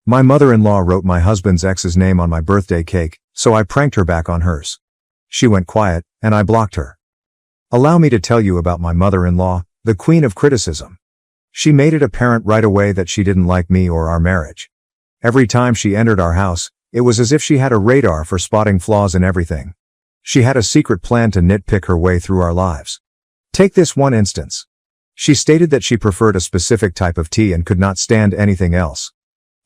My mother-in-law wrote my husband's ex's name on my birthday cake, so I pranked her back on hers. She went quiet, and I blocked her. Allow me to tell you about my mother-in-law, the queen of criticism. She made it apparent right away that she didn't like me or our marriage. Every time she entered our house, it was as if she had a radar for spotting flaws in everything. She had a secret plan to nitpick her way through our lives. Take this one instance. She stated that she preferred a specific type of tea and could not stand anything else.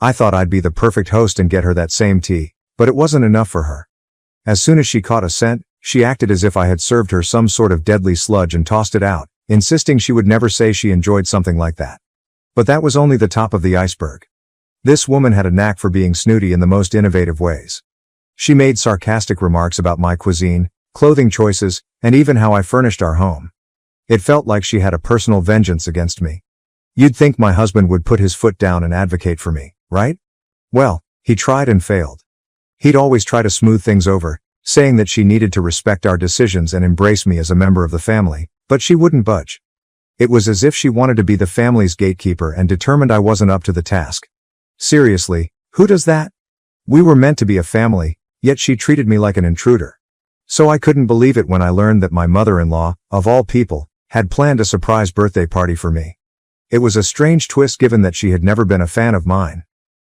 I thought I'd be the perfect host and get her that same tea, but it wasn't enough for her. As soon as she caught a scent, she acted as if I had served her some sort of deadly sludge and tossed it out, insisting she would never say she enjoyed something like that. But that was only the top of the iceberg. This woman had a knack for being snooty in the most innovative ways. She made sarcastic remarks about my cuisine, clothing choices, and even how I furnished our home. It felt like she had a personal vengeance against me. You'd think my husband would put his foot down and advocate for me, right? Well, he tried and failed. He'd always try to smooth things over, saying that she needed to respect our decisions and embrace me as a member of the family, but she wouldn't budge. It was as if she wanted to be the family's gatekeeper and determined I wasn't up to the task. Seriously, who does that? We were meant to be a family, yet she treated me like an intruder. So I couldn't believe it when I learned that my mother-in-law, of all people, had planned a surprise birthday party for me. It was a strange twist given that she had never been a fan of mine.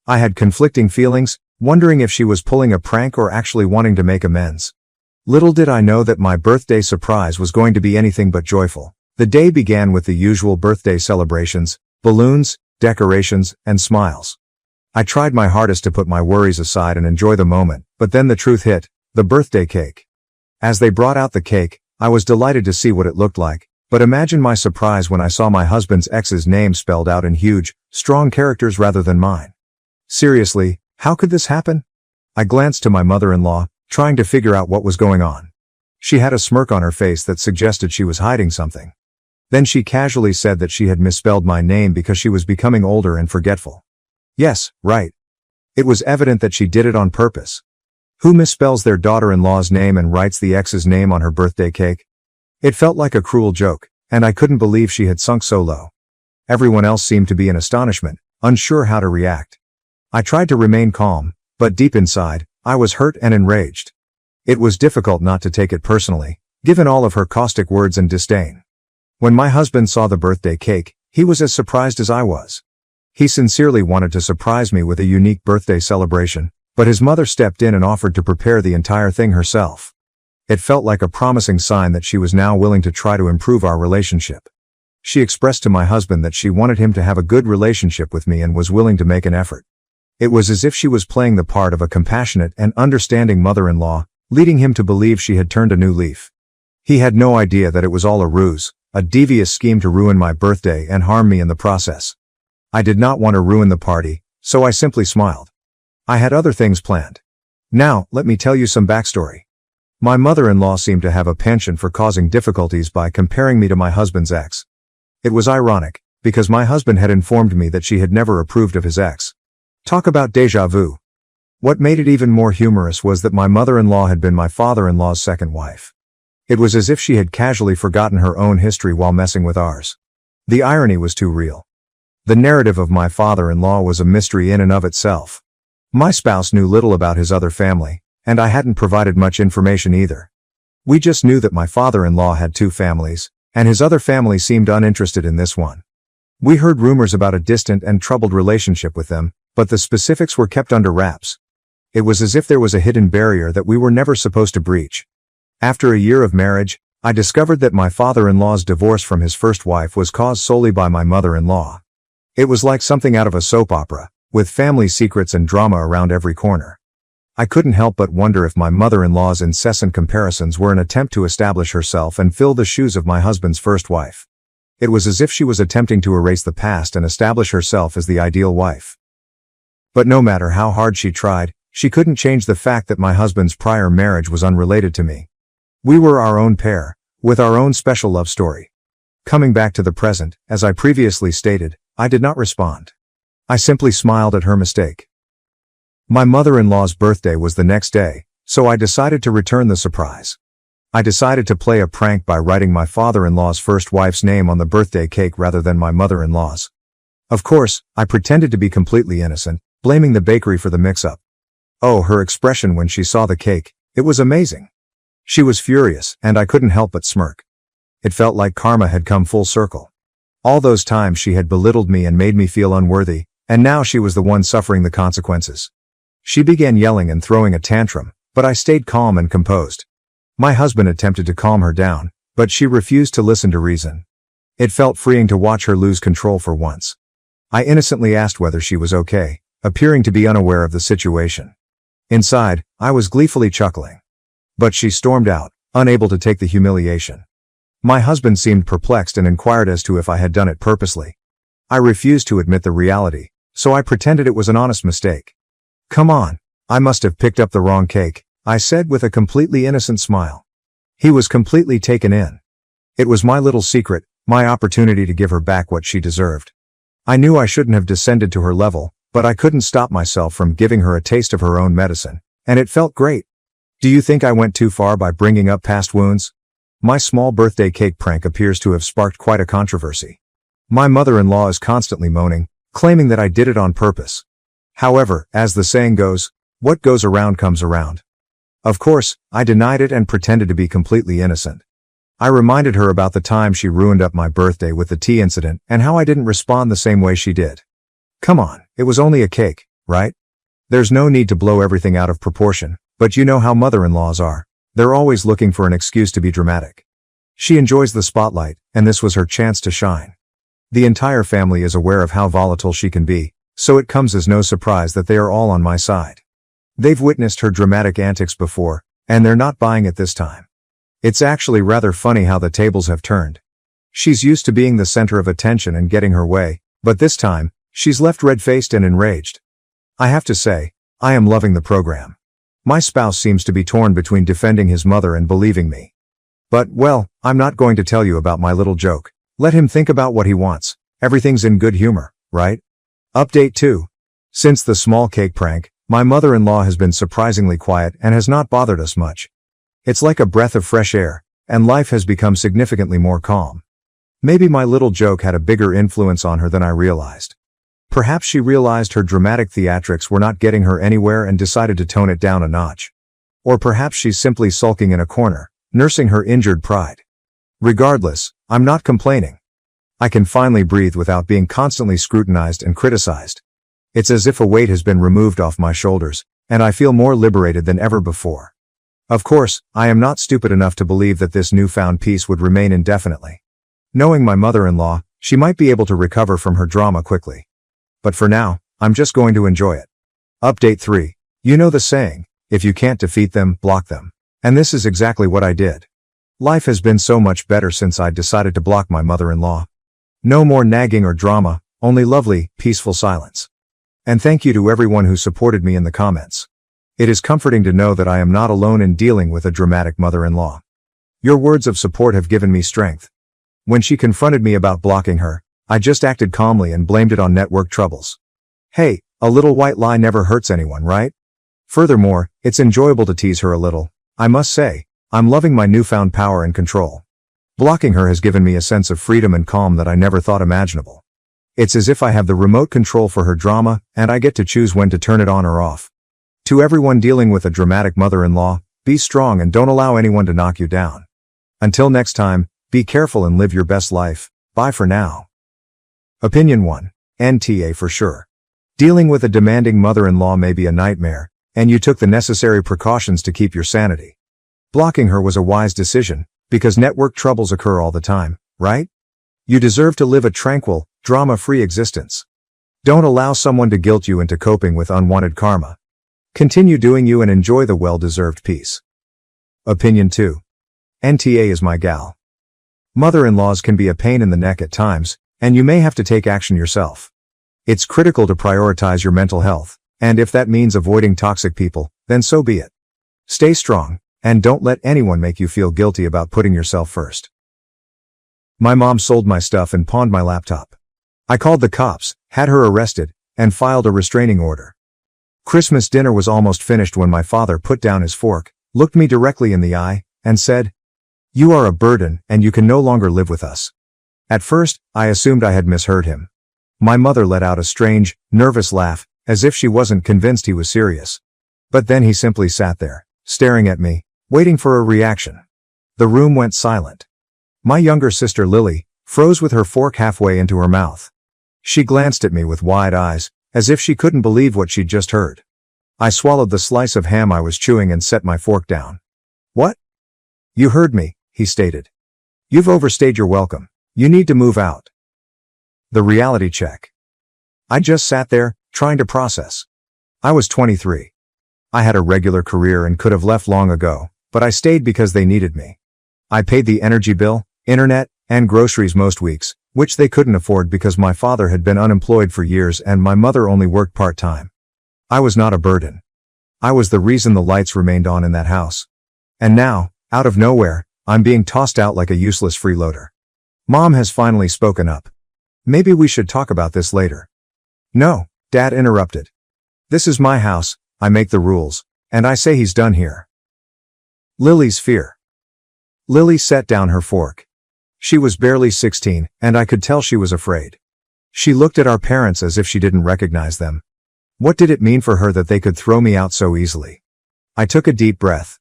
I had conflicting feelings, wondering if she was pulling a prank or actually wanting to make amends. Little did I know that my birthday surprise was going to be anything but joyful. The day began with the usual birthday celebrations, balloons, decorations, and smiles. I tried my hardest to put my worries aside and enjoy the moment, but then the truth hit: the birthday cake. As they brought out the cake, I was delighted to see what it looked like. But imagine my surprise when I saw my husband's ex's name spelled out in huge, strong characters rather than mine. Seriously, how could this happen? I glanced to my mother-in-law, trying to figure out what was going on. She had a smirk on her face that suggested she was hiding something. Then she casually said that she had misspelled my name because she was becoming older and forgetful. Yes, right. It was evident that she did it on purpose. Who misspells their daughter-in-law's name and writes the ex's name on her birthday cake? It felt like a cruel joke, and I couldn't believe she had sunk so low. Everyone else seemed to be in astonishment, unsure how to react. I tried to remain calm, but deep inside, I was hurt and enraged. It was difficult not to take it personally, given all of her caustic words and disdain. When my husband saw the birthday cake, he was as surprised as I was. He sincerely wanted to surprise me with a unique birthday celebration, but his mother stepped in and offered to prepare the entire thing herself. It felt like a promising sign that she was now willing to try to improve our relationship. She expressed to my husband that she wanted him to have a good relationship with me and was willing to make an effort. It was as if she was playing the part of a compassionate and understanding mother-in-law, leading him to believe she had turned a new leaf. He had no idea that it was all a ruse, a devious scheme to ruin my birthday and harm me in the process. I did not want to ruin the party, so I simply smiled. I had other things planned. Now, let me tell you some backstory. My mother-in-law seemed to have a penchant for causing difficulties by comparing me to my husband's ex. It was ironic, because my husband had informed me that she had never approved of his ex. Talk about déjà vu. What made it even more humorous was that my mother-in-law had been my father-in-law's second wife. It was as if she had casually forgotten her own history while messing with ours. The irony was too real. The narrative of my father-in-law was a mystery in and of itself. My spouse knew little about his other family, and I hadn't provided much information either. We just knew that my father-in-law had two families, and his other family seemed uninterested in this one. We heard rumors about a distant and troubled relationship with them, but the specifics were kept under wraps. It was as if there was a hidden barrier that we were never supposed to breach. After a year of marriage, I discovered that my father-in-law's divorce from his first wife was caused solely by my mother-in-law. It was like something out of a soap opera, with family secrets and drama around every corner. I couldn't help but wonder if my mother-in-law's incessant comparisons were an attempt to establish herself and fill the shoes of my husband's first wife. It was as if she was attempting to erase the past and establish herself as the ideal wife. But no matter how hard she tried, she couldn't change the fact that my husband's prior marriage was unrelated to me. We were our own pair, with our own special love story. Coming back to the present, as I previously stated, I did not respond. I simply smiled at her mistake. My mother-in-law's birthday was the next day, so I decided to return the surprise. I decided to play a prank by writing my father-in-law's first wife's name on the birthday cake rather than my mother-in-law's. Of course, I pretended to be completely innocent, blaming the bakery for the mix-up. Oh, her expression when she saw the cake, it was amazing. She was furious, and I couldn't help but smirk. It felt like karma had come full circle. All those times she had belittled me and made me feel unworthy, and now she was the one suffering the consequences. She began yelling and throwing a tantrum, but I stayed calm and composed. My husband attempted to calm her down, but she refused to listen to reason. It felt freeing to watch her lose control for once. I innocently asked whether she was okay, appearing to be unaware of the situation. Inside, I was gleefully chuckling. But she stormed out, unable to take the humiliation. My husband seemed perplexed and inquired as to if I had done it purposely. I refused to admit the reality, so I pretended it was an honest mistake. Come on, I must have picked up the wrong cake, I said with a completely innocent smile. He was completely taken in. It was my little secret, my opportunity to give her back what she deserved. I knew I shouldn't have descended to her level, but I couldn't stop myself from giving her a taste of her own medicine, and it felt great. Do you think I went too far by bringing up past wounds? My small birthday cake prank appears to have sparked quite a controversy. My mother-in-law is constantly moaning, claiming that I did it on purpose. However, as the saying goes, what goes around comes around. Of course, I denied it and pretended to be completely innocent. I reminded her about the time she ruined up my birthday with the tea incident and how I didn't respond the same way she did. Come on, it was only a cake, right? There's no need to blow everything out of proportion, but you know how mother-in-laws are. They're always looking for an excuse to be dramatic. She enjoys the spotlight, and this was her chance to shine. The entire family is aware of how volatile she can be, so it comes as no surprise that they are all on my side. They've witnessed her dramatic antics before, and they're not buying it this time. It's actually rather funny how the tables have turned. She's used to being the center of attention and getting her way, but this time, she's left red-faced and enraged. I have to say, I am loving the program. My spouse seems to be torn between defending his mother and believing me. But, well, I'm not going to tell you about my little joke. Let him think about what he wants. Everything's in good humor, right? Update 2. Since the small cake prank, my mother-in-law has been surprisingly quiet and has not bothered us much. It's like a breath of fresh air, and life has become significantly more calm. Maybe my little joke had a bigger influence on her than I realized. Perhaps she realized her dramatic theatrics were not getting her anywhere and decided to tone it down a notch. Or perhaps she's simply sulking in a corner, nursing her injured pride. Regardless, I'm not complaining. I can finally breathe without being constantly scrutinized and criticized. It's as if a weight has been removed off my shoulders, and I feel more liberated than ever before. Of course, I am not stupid enough to believe that this newfound peace would remain indefinitely. Knowing my mother-in-law, she might be able to recover from her drama quickly. But for now, I'm just going to enjoy it. Update 3. You know the saying, if you can't defeat them, block them. And this is exactly what I did. Life has been so much better since I decided to block my mother-in-law. No more nagging or drama, only lovely, peaceful silence. And thank you to everyone who supported me in the comments. It is comforting to know that I am not alone in dealing with a dramatic mother-in-law. Your words of support have given me strength. When she confronted me about blocking her, I just acted calmly and blamed it on network troubles. Hey, a little white lie never hurts anyone, right? Furthermore, it's enjoyable to tease her a little. I must say, I'm loving my newfound power and control. Blocking her has given me a sense of freedom and calm that I never thought imaginable. It's as if I have the remote control for her drama, and I get to choose when to turn it on or off. To everyone dealing with a dramatic mother-in-law, be strong and don't allow anyone to knock you down. Until next time, be careful and live your best life. Bye for now. Opinion 1. NTA for sure. Dealing with a demanding mother-in-law may be a nightmare, and you took the necessary precautions to keep your sanity. Blocking her was a wise decision, because network troubles occur all the time, right? You deserve to live a tranquil, drama-free existence. Don't allow someone to guilt you into coping with unwanted karma. Continue doing you and enjoy the well-deserved peace. Opinion 2. NTA is my gal. Mother-in-laws can be a pain in the neck at times, and you may have to take action yourself. It's critical to prioritize your mental health, and if that means avoiding toxic people, then so be it. Stay strong, and don't let anyone make you feel guilty about putting yourself first. My mom sold my stuff and pawned my laptop. I called the cops, had her arrested, and filed a restraining order. Christmas dinner was almost finished when my father put down his fork, looked me directly in the eye, and said, "You are a burden, and you can no longer live with us." At first, I assumed I had misheard him. My mother let out a strange, nervous laugh, as if she wasn't convinced he was serious. But then he simply sat there, staring at me, waiting for a reaction. The room went silent. My younger sister Lily froze with her fork halfway into her mouth. She glanced at me with wide eyes, as if she couldn't believe what she'd just heard. I swallowed the slice of ham I was chewing and set my fork down. "What?" "You heard me," he stated. "You've overstayed your welcome. You need to move out." The reality check. I just sat there, trying to process. I was 23. I had a regular career and could have left long ago, but I stayed because they needed me. I paid the energy bill, internet, and groceries most weeks, which they couldn't afford because my father had been unemployed for years and my mother only worked part-time. I was not a burden. I was the reason the lights remained on in that house. And now, out of nowhere, I'm being tossed out like a useless freeloader. Mom has finally spoken up. "Maybe we should talk about this later." "No," Dad interrupted. "This is my house, I make the rules, and I say he's done here." Lily's fear. Lily set down her fork. She was barely 16, and I could tell she was afraid. She looked at our parents as if she didn't recognize them. What did it mean for her that they could throw me out so easily? I took a deep breath.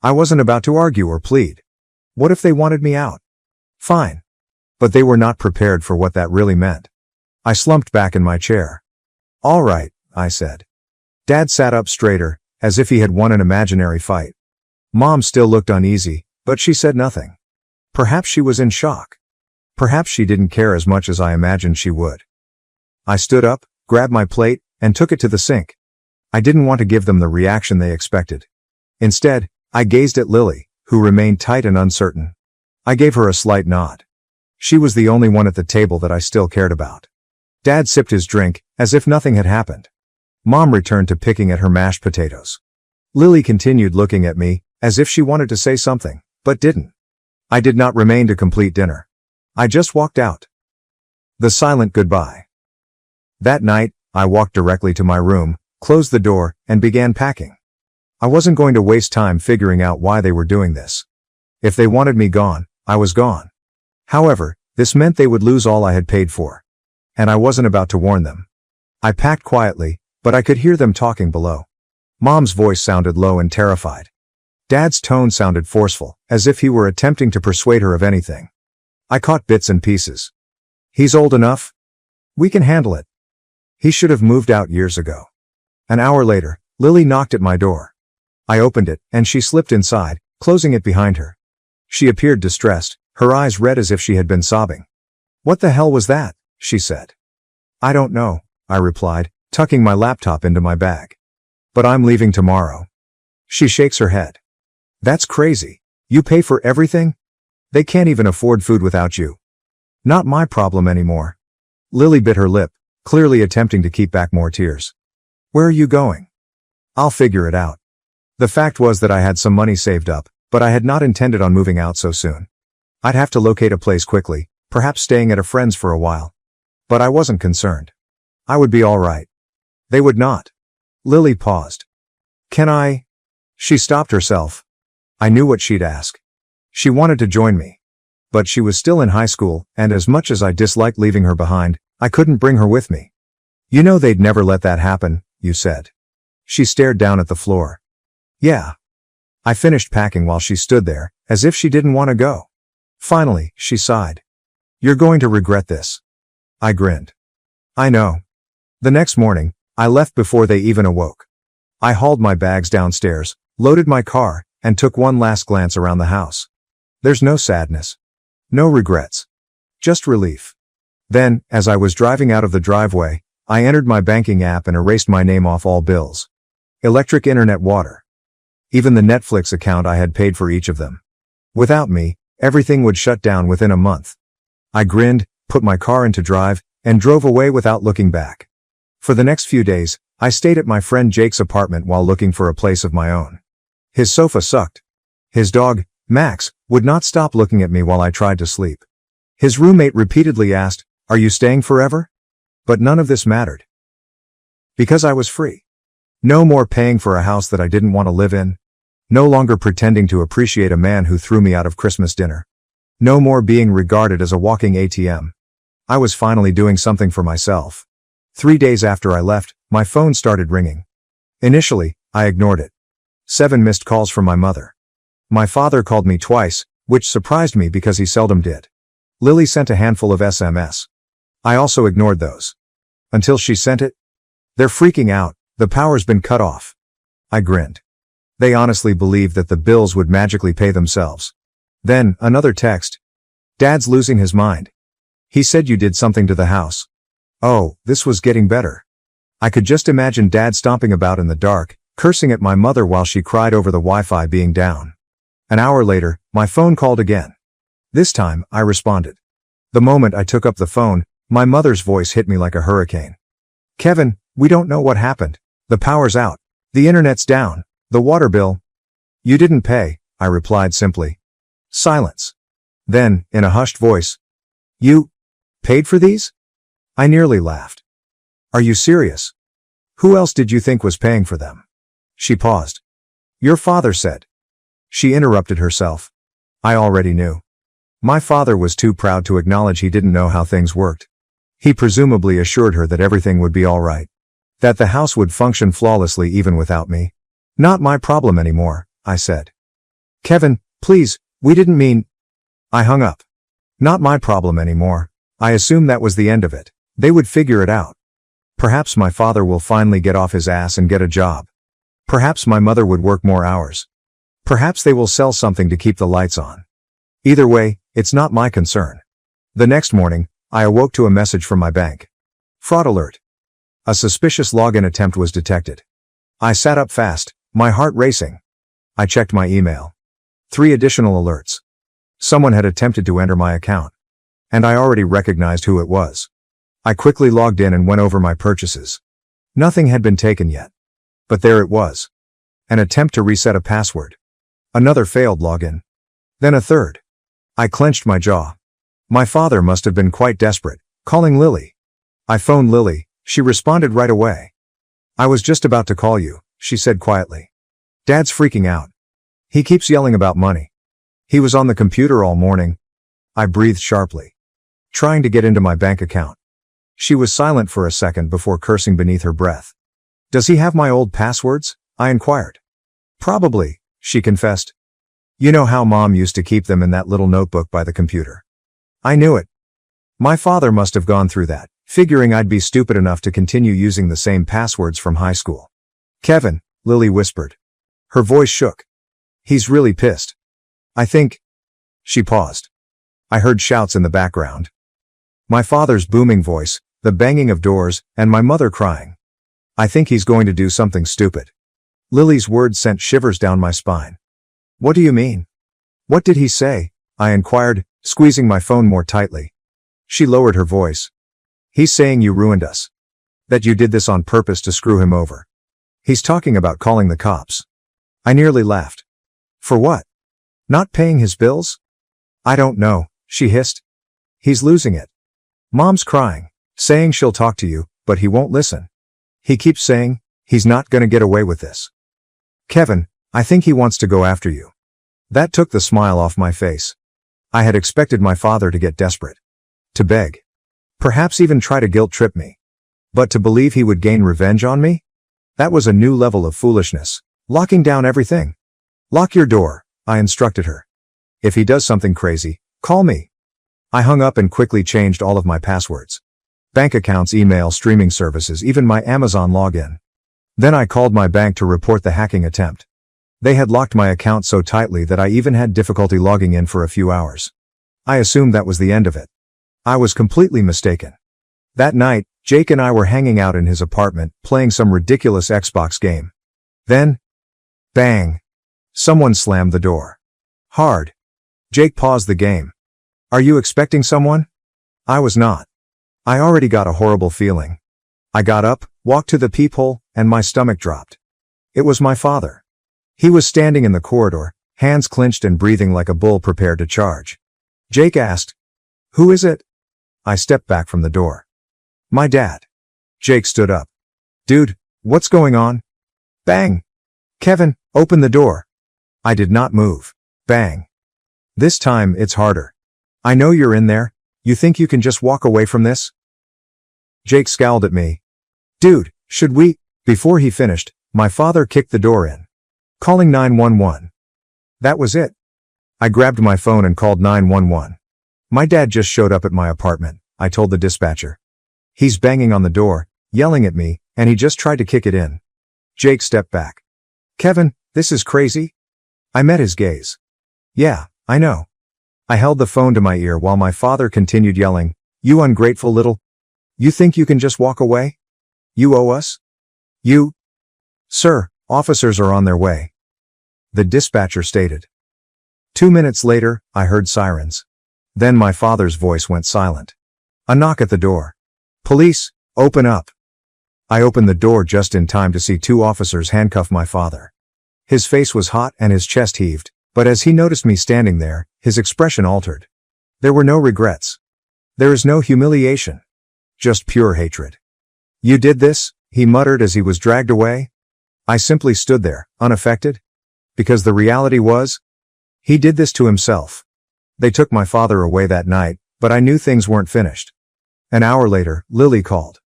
I wasn't about to argue or plead. What if they wanted me out? Fine. But they were not prepared for what that really meant. I slumped back in my chair. "All right," I said. Dad sat up straighter, as if he had won an imaginary fight. Mom still looked uneasy, but she said nothing. Perhaps she was in shock. Perhaps she didn't care as much as I imagined she would. I stood up, grabbed my plate, and took it to the sink. I didn't want to give them the reaction they expected. Instead, I gazed at Lily, who remained tight and uncertain. I gave her a slight nod. She was the only one at the table that I still cared about. Dad sipped his drink, as if nothing had happened. Mom returned to picking at her mashed potatoes. Lily continued looking at me, as if she wanted to say something, but didn't. I did not remain to complete dinner. I just walked out. The silent goodbye. That night, I walked directly to my room, closed the door, and began packing. I wasn't going to waste time figuring out why they were doing this. If they wanted me gone, I was gone. However, this meant they would lose all I had paid for. And I wasn't about to warn them. I packed quietly, but I could hear them talking below. Mom's voice sounded low and terrified. Dad's tone sounded forceful, as if he were attempting to persuade her of anything. I caught bits and pieces. "He's old enough. We can handle it. He should have moved out years ago." An hour later, Lily knocked at my door. I opened it, and she slipped inside, closing it behind her. She appeared distressed, her eyes red as if she had been sobbing. "What the hell was that?" she said. "I don't know," I replied, tucking my laptop into my bag. "But I'm leaving tomorrow." She shakes her head. "That's crazy. You pay for everything? They can't even afford food without you." "Not my problem anymore." Lily bit her lip, clearly attempting to keep back more tears. "Where are you going?" "I'll figure it out." The fact was that I had some money saved up, but I had not intended on moving out so soon. I'd have to locate a place quickly, perhaps staying at a friend's for a while. But I wasn't concerned. I would be all right. They would not. Lily paused. "Can I?" She stopped herself. I knew what she'd ask. She wanted to join me. But she was still in high school, and as much as I disliked leaving her behind, I couldn't bring her with me. "You know they'd never let that happen," you said. She stared down at the floor. "Yeah." I finished packing while she stood there, as if she didn't want to go. Finally, she sighed. "You're going to regret this." I grinned. "I know." The next morning, I left before they even awoke. I hauled my bags downstairs, loaded my car, and took one last glance around the house. There's no sadness. No regrets. Just relief. Then, as I was driving out of the driveway, I entered my banking app and erased my name off all bills. Electric, internet, water. Even the Netflix account I had paid for each of them. Without me, everything would shut down within a month. I grinned, put my car into drive, and drove away without looking back. For the next few days, I stayed at my friend Jake's apartment while looking for a place of my own. His sofa sucked. His dog, Max, would not stop looking at me while I tried to sleep. His roommate repeatedly asked, "Are you staying forever?" But none of this mattered. Because I was free. No more paying for a house that I didn't want to live in. No longer pretending to appreciate a man who threw me out of Christmas dinner. No more being regarded as a walking ATM. I was finally doing something for myself. 3 days after I left, My phone started ringing. Initially, I ignored it. 7 missed calls from my mother. My father called me twice, which surprised me because he seldom did. Lily sent a handful of SMS. I also ignored those. Until she sent it. They're freaking out, the power's been cut off. I grinned. They honestly believed that the bills would magically pay themselves. Then, another text. Dad's losing his mind. He said you did something to the house. Oh, this was getting better. I could just imagine Dad stomping about in the dark, cursing at my mother while she cried over the Wi-Fi being down. An hour later, my phone called again. This time, I responded. The moment I took up the phone, my mother's voice hit me like a hurricane. Kevin, we don't know what happened. The power's out. The internet's down. The water bill. You didn't pay, I replied simply. Silence. Then, in a hushed voice. You paid for these? I nearly laughed. Are you serious? Who else did you think was paying for them? She paused. Your father said. She interrupted herself. I already knew. My father was too proud to acknowledge he didn't know how things worked. He presumably assured her that everything would be all right. That the house would function flawlessly even without me. Not my problem anymore, I said. Kevin, please, we didn't mean. I hung up. Not my problem anymore. I assumed that was the end of it. They would figure it out. Perhaps my father will finally get off his ass and get a job. Perhaps my mother would work more hours. Perhaps they will sell something to keep the lights on. Either way, it's not my concern. The next morning, I awoke to a message from my bank. Fraud alert. A suspicious login attempt was detected. I sat up fast, my heart racing. I checked my email. 3 additional alerts. Someone had attempted to enter my account. And I already recognized who it was. I quickly logged in and went over my purchases. Nothing had been taken yet. But there it was. An attempt to reset a password. Another failed login. Then a third. I clenched my jaw. My father must have been quite desperate, calling Lily. I phoned Lily, she responded right away. I was just about to call you, she said quietly. Dad's freaking out. He keeps yelling about money. He was on the computer all morning. I breathed sharply. Trying to get into my bank account. She was silent for a second before cursing beneath her breath. Does he have my old passwords? I inquired. Probably, she confessed. You know how Mom used to keep them in that little notebook by the computer. I knew it. My father must have gone through that, figuring I'd be stupid enough to continue using the same passwords from high school. Kevin, Lily whispered. Her voice shook. He's really pissed. I think. She paused. I heard shouts in the background. My father's booming voice, the banging of doors, and my mother crying. I think he's going to do something stupid. Lily's words sent shivers down my spine. What do you mean? What did he say? I inquired, squeezing my phone more tightly. She lowered her voice. He's saying you ruined us. That you did this on purpose to screw him over. He's talking about calling the cops. I nearly laughed. For what? Not paying his bills? I don't know, she hissed. He's losing it. Mom's crying, saying she'll talk to you, but he won't listen. He keeps saying, he's not gonna get away with this. Kevin, I think he wants to go after you. That took the smile off my face. I had expected my father to get desperate. To beg. Perhaps even try to guilt trip me. But to believe he would gain revenge on me? That was a new level of foolishness. Locking down everything. Lock your door, I instructed her. If he does something crazy, call me. I hung up and quickly changed all of my passwords. Bank accounts, email, streaming services, even my Amazon login. Then I called my bank to report the hacking attempt. They had locked my account so tightly that I even had difficulty logging in for a few hours. I assumed that was the end of it. I was completely mistaken. That night, Jake and I were hanging out in his apartment, playing some ridiculous Xbox game. Then, bang! Someone slammed the door. Hard. Jake paused the game. Are you expecting someone? I was not. I already got a horrible feeling. I got up, walked to the peephole, and my stomach dropped. It was my father. He was standing in the corridor, hands clenched and breathing like a bull prepared to charge. Jake asked, "Who is it?" I stepped back from the door. My dad. Jake stood up. Dude, what's going on? Bang. Kevin, open the door. I did not move. Bang. This time, it's harder. I know you're in there. You think you can just walk away from this? Jake scowled at me. Dude, Should we? Before he finished, my father kicked the door in. Calling 911. That was it. I grabbed my phone and called 911. My dad just showed up at my apartment, I told the dispatcher. He's banging on the door, yelling at me, and he just tried to kick it in. Jake stepped back. Kevin, this is crazy. I met his gaze. Yeah, I know. I held the phone to my ear while my father continued yelling, You ungrateful little. You think you can just walk away? You owe us? You? Sir, officers are on their way. The dispatcher stated. 2 minutes later, I heard sirens. Then my father's voice went silent. A knock at the door. Police, open up. I opened the door just in time to see 2 officers handcuff my father. His face was hot and his chest heaved, but as he noticed me standing there, his expression altered. There were no regrets. There is no humiliation. Just pure hatred. You did this, he muttered as he was dragged away. I simply stood there, unaffected. Because the reality was, he did this to himself. They took my father away that night, but I knew things weren't finished. An hour later, Lily called.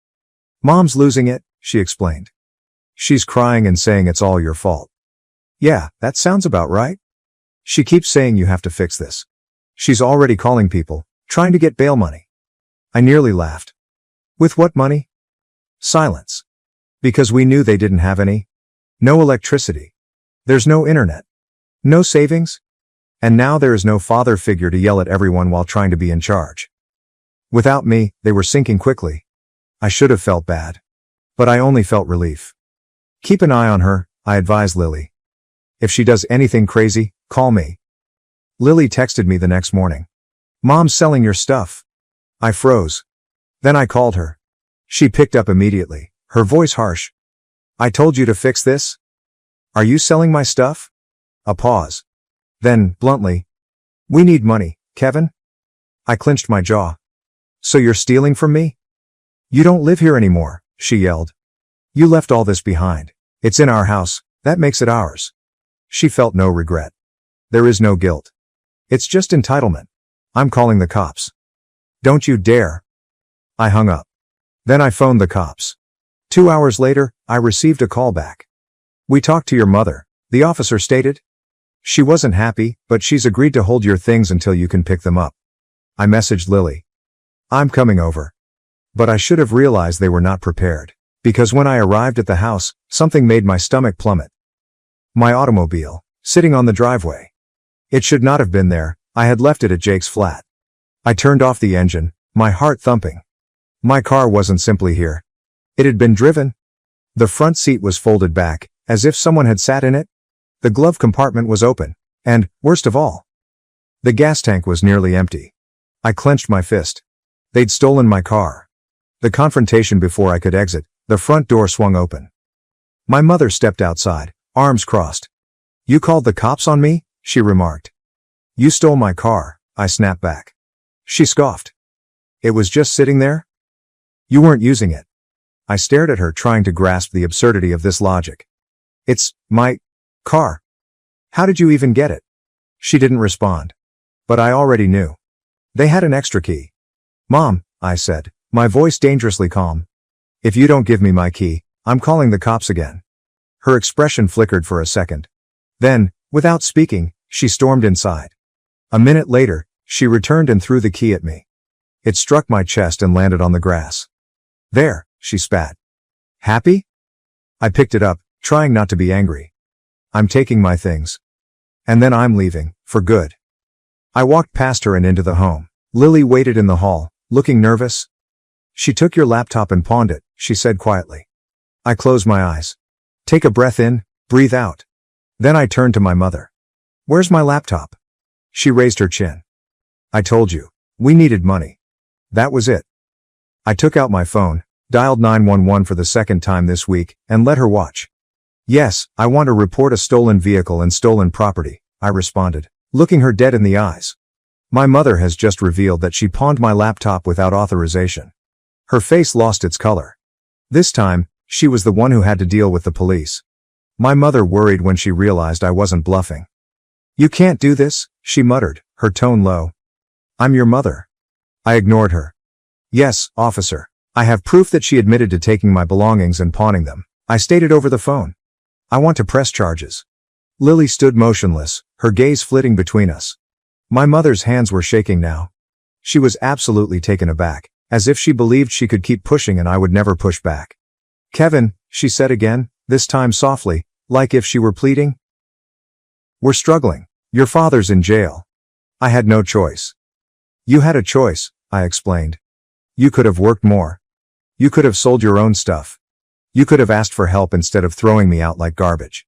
Mom's losing it, she explained. She's crying and saying it's all your fault. Yeah, that sounds about right. She keeps saying you have to fix this. She's already calling people, trying to get bail money. I nearly laughed. With what money? Silence. Because we knew they didn't have any. No electricity. There's no internet. No savings. And now there is no father figure to yell at everyone while trying to be in charge. Without me, they were sinking quickly. I should have felt bad. But I only felt relief. Keep an eye on her, I advised Lily. If she does anything crazy, call me. Lily texted me the next morning. Mom's selling your stuff. I froze. Then I called her. She picked up immediately, her voice harsh. I told you to fix this? Are you selling my stuff? A pause. Then, bluntly, we need money, Kevin. I clenched my jaw. So you're stealing from me? You don't live here anymore, she yelled. You left all this behind. It's in our house, that makes it ours. She felt no regret. There is no guilt. It's just entitlement. I'm calling the cops. Don't you dare. I hung up. Then I phoned the cops. 2 hours later, I received a call back. We talked to your mother, the officer stated. She wasn't happy, but she's agreed to hold your things until you can pick them up. I messaged Lily. I'm coming over. But I should have realized they were not prepared, because when I arrived at the house, something made my stomach plummet. My automobile, sitting on the driveway. It should not have been there, I had left it at Jake's flat. I turned off the engine, my heart thumping. My car wasn't simply here. It had been driven. The front seat was folded back, as if someone had sat in it. The glove compartment was open, and, worst of all, the gas tank was nearly empty. I clenched my fist. They'd stolen my car. The confrontation before I could exit, the front door swung open. My mother stepped outside, arms crossed. You called the cops on me? She remarked. You stole my car, I snapped back. She scoffed. It was just sitting there? You weren't using it. I stared at her, trying to grasp the absurdity of this logic. It's my car. How did you even get it? She didn't respond. But I already knew. They had an extra key. Mom, I said, my voice dangerously calm. If you don't give me my key, I'm calling the cops again. Her expression flickered for a second. Then, without speaking, she stormed inside. A minute later, she returned and threw the key at me. It struck my chest and landed on the grass. There, she spat. Happy? I picked it up, trying not to be angry. I'm taking my things. And then I'm leaving, for good. I walked past her and into the home. Lily waited in the hall, looking nervous. She took your laptop and pawned it, she said quietly. I closed my eyes. Take a breath in, breathe out. Then I turned to my mother. Where's my laptop? She raised her chin. I told you, we needed money. That was it. I took out my phone, dialed 911 for the second time this week, and let her watch. Yes, I want to report a stolen vehicle and stolen property, I responded, looking her dead in the eyes. My mother has just revealed that she pawned my laptop without authorization. Her face lost its color. This time, she was the one who had to deal with the police. My mother worried when she realized I wasn't bluffing. You can't do this, she muttered, her tone low. I'm your mother. I ignored her. Yes, officer. I have proof that she admitted to taking my belongings and pawning them. I stated over the phone. I want to press charges. Lily stood motionless, her gaze flitting between us. My mother's hands were shaking now. She was absolutely taken aback, as if she believed she could keep pushing and I would never push back. Kevin, she said again, this time softly, like if she were pleading. We're struggling. Your father's in jail. I had no choice. You had a choice, I explained. You could have worked more. You could have sold your own stuff. You could have asked for help instead of throwing me out like garbage.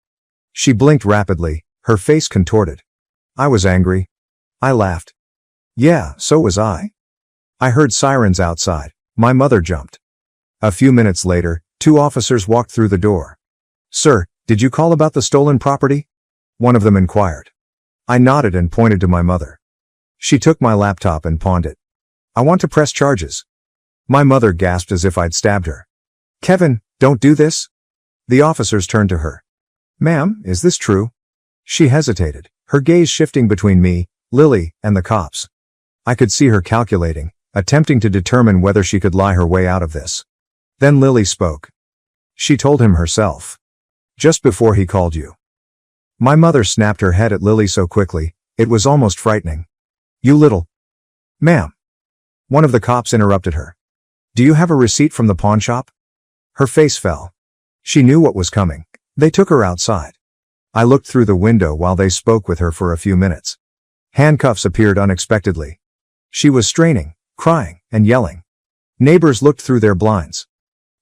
She blinked rapidly, her face contorted. I was angry. I laughed. Yeah, so was I. I heard sirens outside. My mother jumped. A few minutes later, 2 officers walked through the door. Sir, did you call about the stolen property? One of them inquired. I nodded and pointed to my mother. She took my laptop and pawned it. I want to press charges. My mother gasped as if I'd stabbed her. Kevin, don't do this. The officers turned to her. Ma'am, is this true? She hesitated, her gaze shifting between me, Lily, and the cops. I could see her calculating, attempting to determine whether she could lie her way out of this. Then Lily spoke. She told him herself. Just before he called you. My mother snapped her head at Lily so quickly, it was almost frightening. You little... Ma'am. One of the cops interrupted her. Do you have a receipt from the pawn shop? Her face fell. She knew what was coming. They took her outside. I looked through the window while they spoke with her for a few minutes. Handcuffs appeared unexpectedly. She was straining, crying, and yelling. Neighbors looked through their blinds.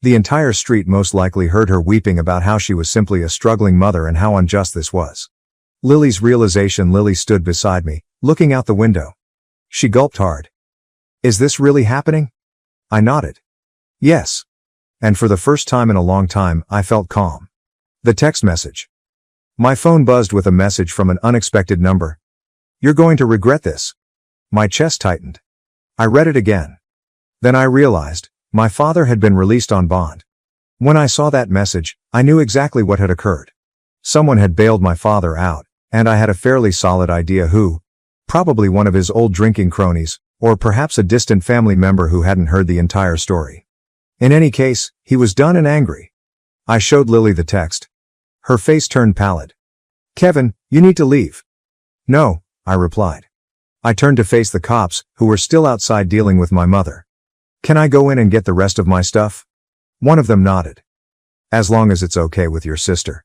The entire street most likely heard her weeping about how she was simply a struggling mother and how unjust this was. Lily stood beside me, looking out the window. She gulped hard. Is this really happening? I nodded. Yes. And for the first time in a long time, I felt calm. The text message. My phone buzzed with a message from an unexpected number. You're going to regret this. My chest tightened. I read it again. Then I realized, my father had been released on bond. When I saw that message, I knew exactly what had occurred. Someone had bailed my father out, and I had a fairly solid idea who. Probably one of his old drinking cronies, or perhaps a distant family member who hadn't heard the entire story. In any case, he was done and angry. I showed Lily the text. Her face turned pallid. Kevin, you need to leave. No, I replied. I turned to face the cops, who were still outside dealing with my mother. Can I go in and get the rest of my stuff? One of them nodded. As long as it's okay with your sister.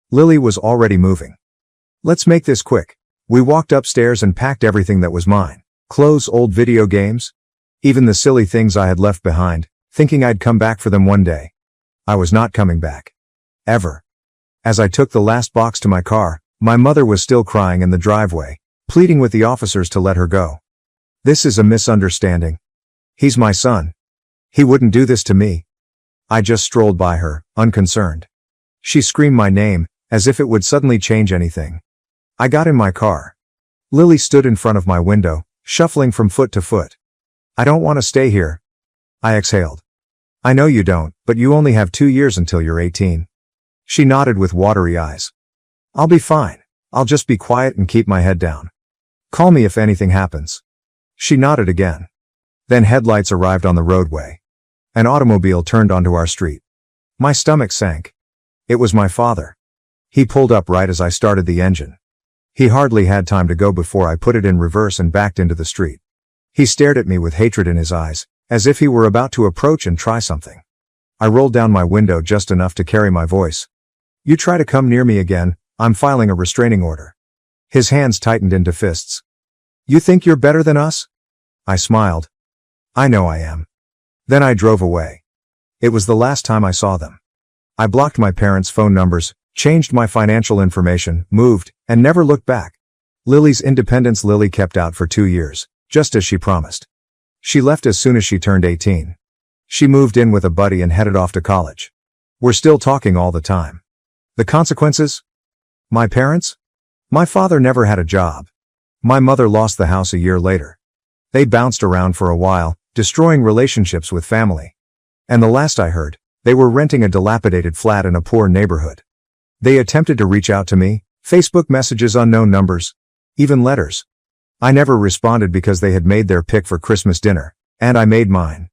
Lily was already moving. Let's make this quick. We walked upstairs and packed everything that was mine. Clothes, old video games. Even the silly things I had left behind, thinking I'd come back for them one day. I was not coming back. Ever. As I took the last box to my car, my mother was still crying in the driveway, pleading with the officers to let her go. This is a misunderstanding. He's my son. He wouldn't do this to me. I just strolled by her, unconcerned. She screamed my name, as if it would suddenly change anything. I got in my car. Lily stood in front of my window, shuffling from foot to foot. I don't want to stay here. I exhaled. I know you don't, but you only have 2 years until you're 18. She nodded with watery eyes. I'll be fine. I'll just be quiet and keep my head down. Call me if anything happens. She nodded again. Then headlights arrived on the roadway. An automobile turned onto our street. My stomach sank. It was my father. He pulled up right as I started the engine. He hardly had time to go before I put it in reverse and backed into the street. He stared at me with hatred in his eyes, as if he were about to approach and try something. I rolled down my window just enough to carry my voice. You try to come near me again, I'm filing a restraining order. His hands tightened into fists. You think you're better than us? I smiled. I know I am. Then I drove away. It was the last time I saw them. I blocked my parents' phone numbers, changed my financial information, moved, and never looked back. Lily's independence. Lily kept out for 2 years, just as she promised. She left as soon as she turned 18. She moved in with a buddy and headed off to college. We're still talking all the time. The consequences? My parents? My father never had a job. My mother lost the house a year later. They bounced around for a while, destroying relationships with family. And the last I heard, they were renting a dilapidated flat in a poor neighborhood. They attempted to reach out to me, Facebook messages, unknown numbers, even letters. I never responded because they had made their pick for Christmas dinner, and I made mine.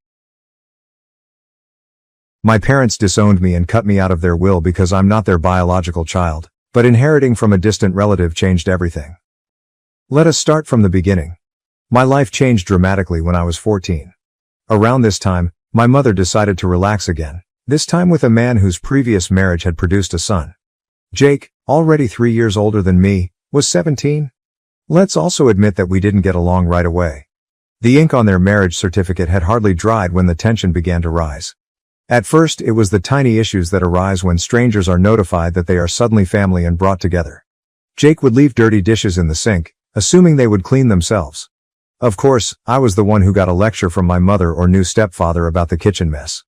My parents disowned me and cut me out of their will because I'm not their biological child, but inheriting from a distant relative changed everything. Let us start from the beginning. My life changed dramatically when I was 14. Around this time, my mother decided to relax again, this time with a man whose previous marriage had produced a son. Jake, already 3 years older than me, was 17. Let's also admit that we didn't get along right away. The ink on their marriage certificate had hardly dried when the tension began to rise. At first, it was the tiny issues that arise when strangers are notified that they are suddenly family and brought together. Jake would leave dirty dishes in the sink, assuming they would clean themselves. Of course, I was the one who got a lecture from my mother or new stepfather about the kitchen mess.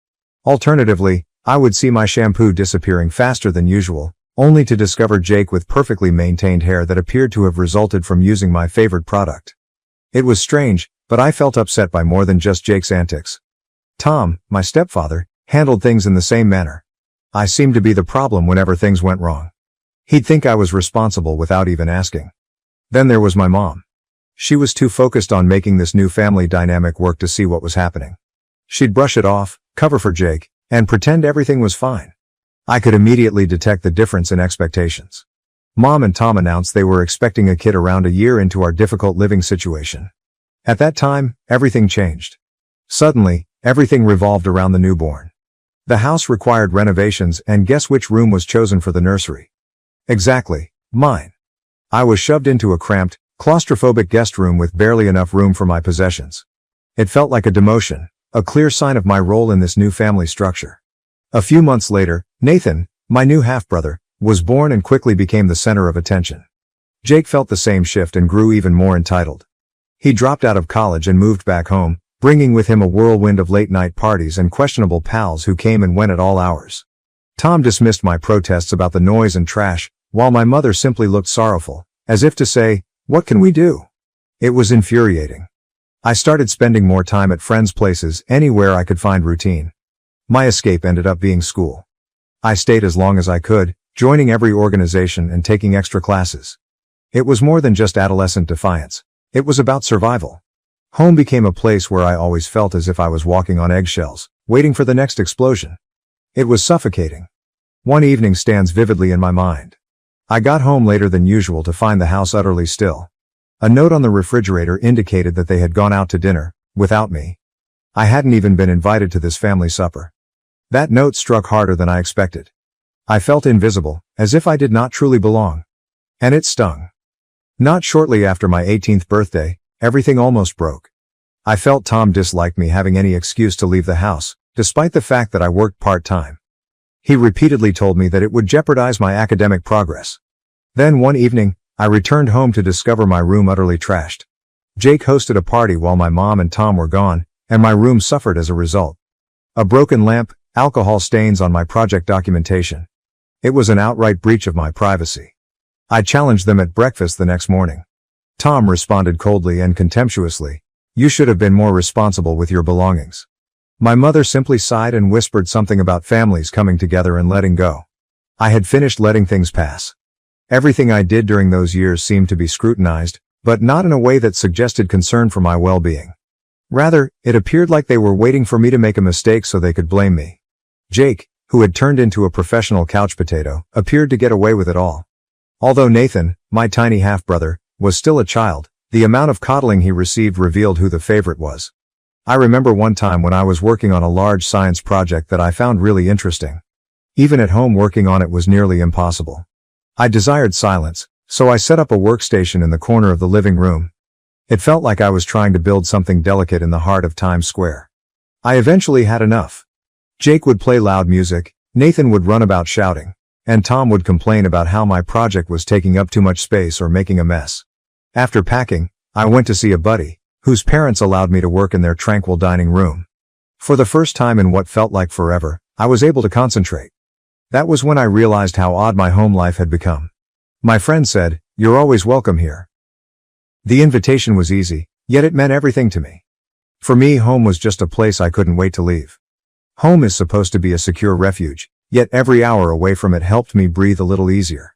Alternatively, I would see my shampoo disappearing faster than usual, only to discover Jake with perfectly maintained hair that appeared to have resulted from using my favorite product. It was strange, but I felt upset by more than just Jake's antics. Tom, my stepfather, handled things in the same manner. I seemed to be the problem whenever things went wrong. He'd think I was responsible without even asking. Then there was my mom. She was too focused on making this new family dynamic work to see what was happening. She'd brush it off, cover for Jake, and pretend everything was fine. I could immediately detect the difference in expectations. Mom and Tom announced they were expecting a kid around a year into our difficult living situation. At that time, everything changed. Suddenly, everything revolved around the newborn. The house required renovations, and guess which room was chosen for the nursery? Exactly, mine. I was shoved into a cramped, claustrophobic guest room with barely enough room for my possessions. It felt like a demotion, a clear sign of my role in this new family structure. A few months later, Nathan, my new half-brother, was born and quickly became the center of attention. Jake felt the same shift and grew even more entitled. He dropped out of college and moved back home, bringing with him a whirlwind of late-night parties and questionable pals who came and went at all hours. Tom dismissed my protests about the noise and trash, while my mother simply looked sorrowful, as if to say, "What can we do?" It was infuriating. I started spending more time at friends' places, anywhere I could find routine. My escape ended up being school. I stayed as long as I could, joining every organization and taking extra classes. It was more than just adolescent defiance. It was about survival. Home became a place where I always felt as if I was walking on eggshells, waiting for the next explosion. It was suffocating. One evening stands vividly in my mind. I got home later than usual to find the house utterly still. A note on the refrigerator indicated that they had gone out to dinner, without me. I hadn't even been invited to this family supper. That note struck harder than I expected. I felt invisible, as if I did not truly belong. And it stung. Not shortly after my 18th birthday, everything almost broke. I felt Tom disliked me having any excuse to leave the house, despite the fact that I worked part-time. He repeatedly told me that it would jeopardize my academic progress. Then one evening, I returned home to discover my room utterly trashed. Jake hosted a party while my mom and Tom were gone, and my room suffered as a result. A broken lamp, alcohol stains on my project documentation. It was an outright breach of my privacy. I challenged them at breakfast the next morning. Tom responded coldly and contemptuously, "You should have been more responsible with your belongings." My mother simply sighed and whispered something about families coming together and letting go. I had finished letting things pass. Everything I did during those years seemed to be scrutinized, but not in a way that suggested concern for my well-being. Rather, it appeared like they were waiting for me to make a mistake so they could blame me. Jake, who had turned into a professional couch potato, appeared to get away with it all. Although Nathan, my tiny half-brother, was still a child, the amount of coddling he received revealed who the favorite was. I remember one time when I was working on a large science project that I found really interesting. Even at home working on it was nearly impossible. I desired silence, so I set up a workstation in the corner of the living room. It felt like I was trying to build something delicate in the heart of Times Square. I eventually had enough. Jake would play loud music, Nathan would run about shouting, and Tom would complain about how my project was taking up too much space or making a mess. After packing, I went to see a buddy, whose parents allowed me to work in their tranquil dining room. For the first time in what felt like forever, I was able to concentrate. That was when I realized how odd my home life had become. My friend said, "You're always welcome here." The invitation was easy, yet it meant everything to me. For me, home was just a place I couldn't wait to leave. Home is supposed to be a secure refuge, yet every hour away from it helped me breathe a little easier.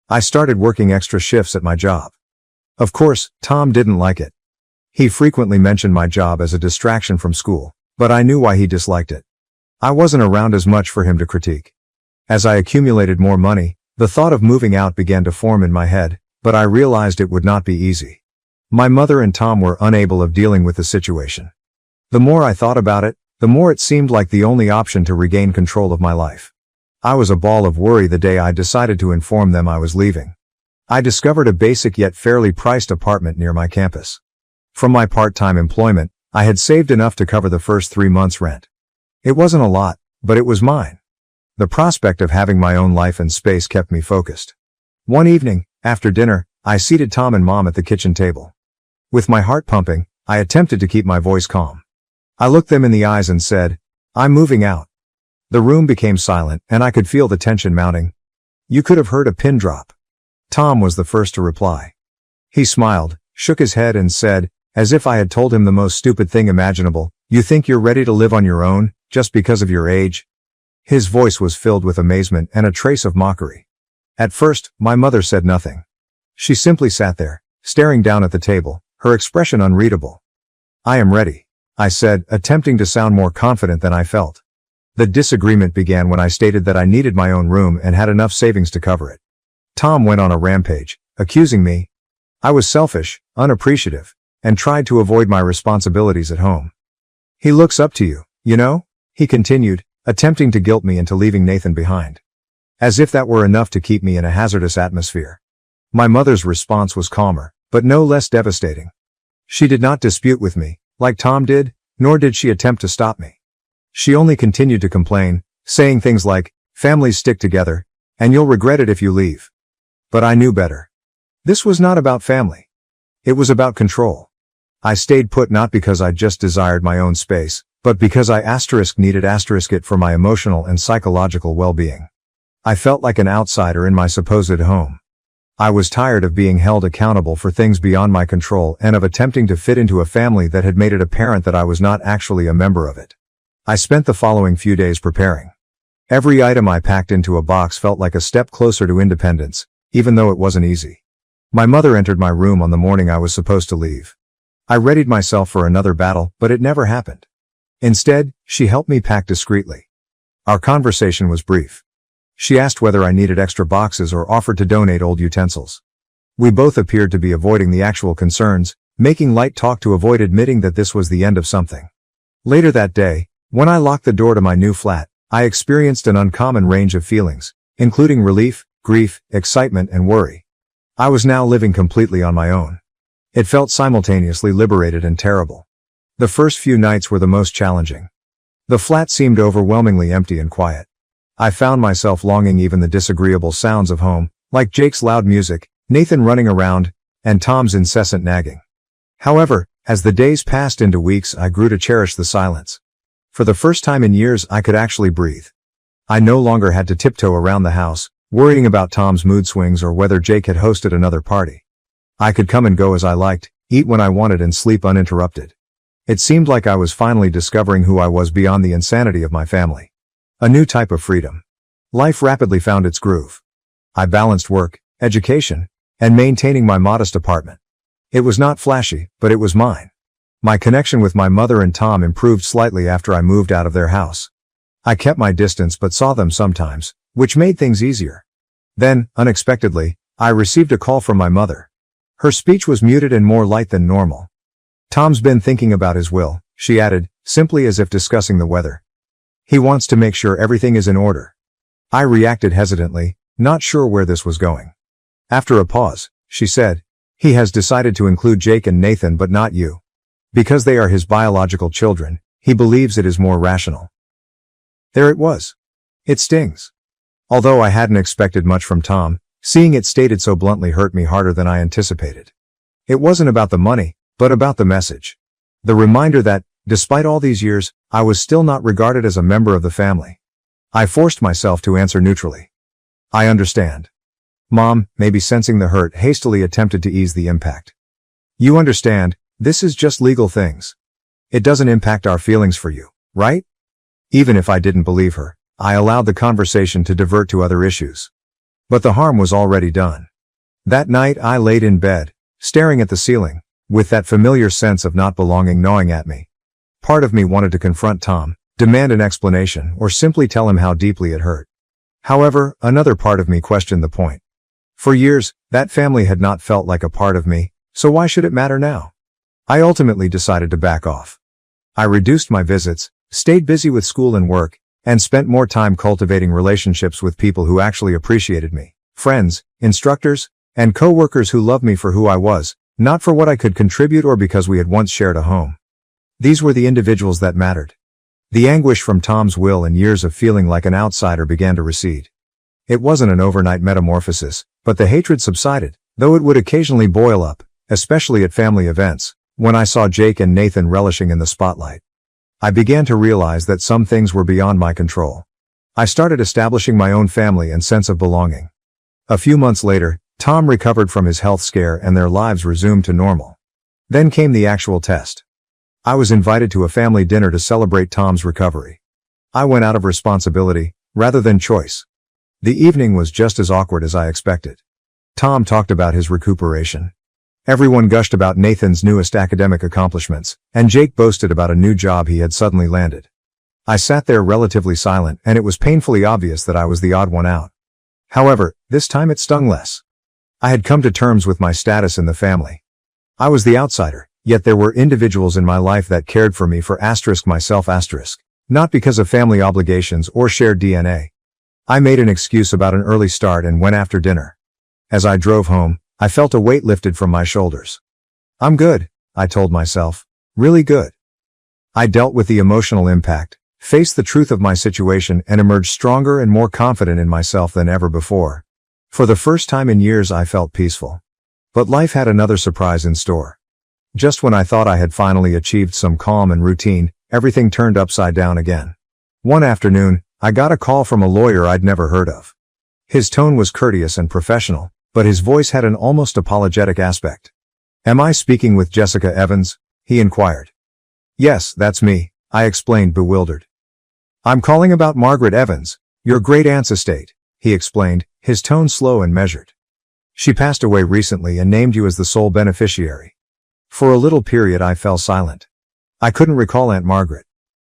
I started working extra shifts at my job. Of course, Tom didn't like it. He frequently mentioned my job as a distraction from school, but I knew why he disliked it. I wasn't around as much for him to critique. As I accumulated more money, the thought of moving out began to form in my head, but I realized it would not be easy. My mother and Tom were unable of dealing with the situation. The more I thought about it, the more it seemed like the only option to regain control of my life. I was a ball of worry the day I decided to inform them I was leaving. I discovered a basic yet fairly priced apartment near my campus. From my part-time employment, I had saved enough to cover the first 3 months' rent. It wasn't a lot, but it was mine. The prospect of having my own life and space kept me focused. One evening, after dinner, I seated Tom and Mom at the kitchen table. With my heart pumping, I attempted to keep my voice calm. I looked them in the eyes and said, "I'm moving out." The room became silent, and I could feel the tension mounting. You could have heard a pin drop. Tom was the first to reply. He smiled, shook his head and said, as if I had told him the most stupid thing imaginable, "You think you're ready to live on your own, just because of your age?" His voice was filled with amazement and a trace of mockery. At first, my mother said nothing. She simply sat there, staring down at the table, her expression unreadable. "I am ready," I said, attempting to sound more confident than I felt. The disagreement began when I stated that I needed my own room and had enough savings to cover it. Tom went on a rampage, accusing me. I was selfish, unappreciative, and tried to avoid my responsibilities at home. "He looks up to you, you know?" he continued, attempting to guilt me into leaving Nathan behind. As if that were enough to keep me in a hazardous atmosphere. My mother's response was calmer, but no less devastating. She did not dispute with me, like Tom did, nor did she attempt to stop me. She only continued to complain, saying things like, "Families stick together, and you'll regret it if you leave." But I knew better. This was not about family. It was about control. I stayed put not because I just desired my own space, but because I needed it for my emotional and psychological well-being. I felt like an outsider in my supposed home. I was tired of being held accountable for things beyond my control and of attempting to fit into a family that had made it apparent that I was not actually a member of it. I spent the following few days preparing. Every item I packed into a box felt like a step closer to independence, even though it wasn't easy. My mother entered my room on the morning I was supposed to leave. I readied myself for another battle, but it never happened. Instead, she helped me pack discreetly. Our conversation was brief. She asked whether I needed extra boxes or offered to donate old utensils. We both appeared to be avoiding the actual concerns, making light talk to avoid admitting that this was the end of something. Later that day, when I locked the door to my new flat, I experienced an uncommon range of feelings, including relief, grief, excitement, and worry. I was now living completely on my own. It felt simultaneously liberated and terrible. The first few nights were the most challenging. The flat seemed overwhelmingly empty and quiet. I found myself longing even the disagreeable sounds of home, like Jake's loud music, Nathan running around, and Tom's incessant nagging. However, as the days passed into weeks, I grew to cherish the silence. For the first time in years, I could actually breathe. I no longer had to tiptoe around the house, worrying about Tom's mood swings or whether Jake had hosted another party. I could come and go as I liked, eat when I wanted and sleep uninterrupted. It seemed like I was finally discovering who I was beyond the insanity of my family. A new type of freedom. Life rapidly found its groove. I balanced work, education, and maintaining my modest apartment. It was not flashy, but it was mine. My connection with my mother and Tom improved slightly after I moved out of their house. I kept my distance but saw them sometimes, which made things easier. Then, unexpectedly, I received a call from my mother. Her speech was muted and more light than normal. "Tom's been thinking about his will," she added, simply as if discussing the weather. "He wants to make sure everything is in order." I reacted hesitantly, not sure where this was going. After a pause, she said, "He has decided to include Jake and Nathan but not you. Because they are his biological children, he believes it is more rational." There it was. It stings. Although I hadn't expected much from Tom, seeing it stated so bluntly hurt me harder than I anticipated. It wasn't about the money, but about the message. The reminder that, despite all these years, I was still not regarded as a member of the family. I forced myself to answer neutrally. "I understand." Mom, maybe sensing the hurt, hastily attempted to ease the impact. "You understand, this is just legal things. It doesn't impact our feelings for you, right?" Even if I didn't believe her, I allowed the conversation to divert to other issues. But the harm was already done. That night I laid in bed, staring at the ceiling, with that familiar sense of not belonging gnawing at me. Part of me wanted to confront Tom, demand an explanation, or simply tell him how deeply it hurt. However, another part of me questioned the point. For years, that family had not felt like a part of me, so why should it matter now? I ultimately decided to back off. I reduced my visits, stayed busy with school and work, and spent more time cultivating relationships with people who actually appreciated me. Friends, instructors, and co-workers who loved me for who I was, not for what I could contribute or because we had once shared a home. These were the individuals that mattered. The anguish from Tom's will and years of feeling like an outsider began to recede. It wasn't an overnight metamorphosis, but the hatred subsided, though it would occasionally boil up, especially at family events, when I saw Jake and Nathan relishing in the spotlight. I began to realize that some things were beyond my control. I started establishing my own family and sense of belonging. A few months later, Tom recovered from his health scare and their lives resumed to normal. Then came the actual test. I was invited to a family dinner to celebrate Tom's recovery. I went out of responsibility, rather than choice. The evening was just as awkward as I expected. Tom talked about his recuperation. Everyone gushed about Nathan's newest academic accomplishments, and Jake boasted about a new job he had suddenly landed. I sat there relatively silent, and it was painfully obvious that I was the odd one out. However, this time it stung less. I had come to terms with my status in the family. I was the outsider, yet there were individuals in my life that cared for me for myself, not because of family obligations or shared DNA. I made an excuse about an early start and went after dinner. As I drove home, I felt a weight lifted from my shoulders. I'm good, I told myself. Really good. I dealt with the emotional impact, faced the truth of my situation, and emerged stronger and more confident in myself than ever before. For the first time in years I felt peaceful. But life had another surprise in store. Just when I thought I had finally achieved some calm and routine, everything turned upside down again. One afternoon, I got a call from a lawyer I'd never heard of. His tone was courteous and professional, but his voice had an almost apologetic aspect. "Am I speaking with Jessica Evans?" he inquired. "Yes, that's me," I explained, bewildered. "I'm calling about Margaret Evans, your great-aunt's estate," he explained, his tone slow and measured. "She passed away recently and named you as the sole beneficiary." For a little period I fell silent. I couldn't recall Aunt Margaret.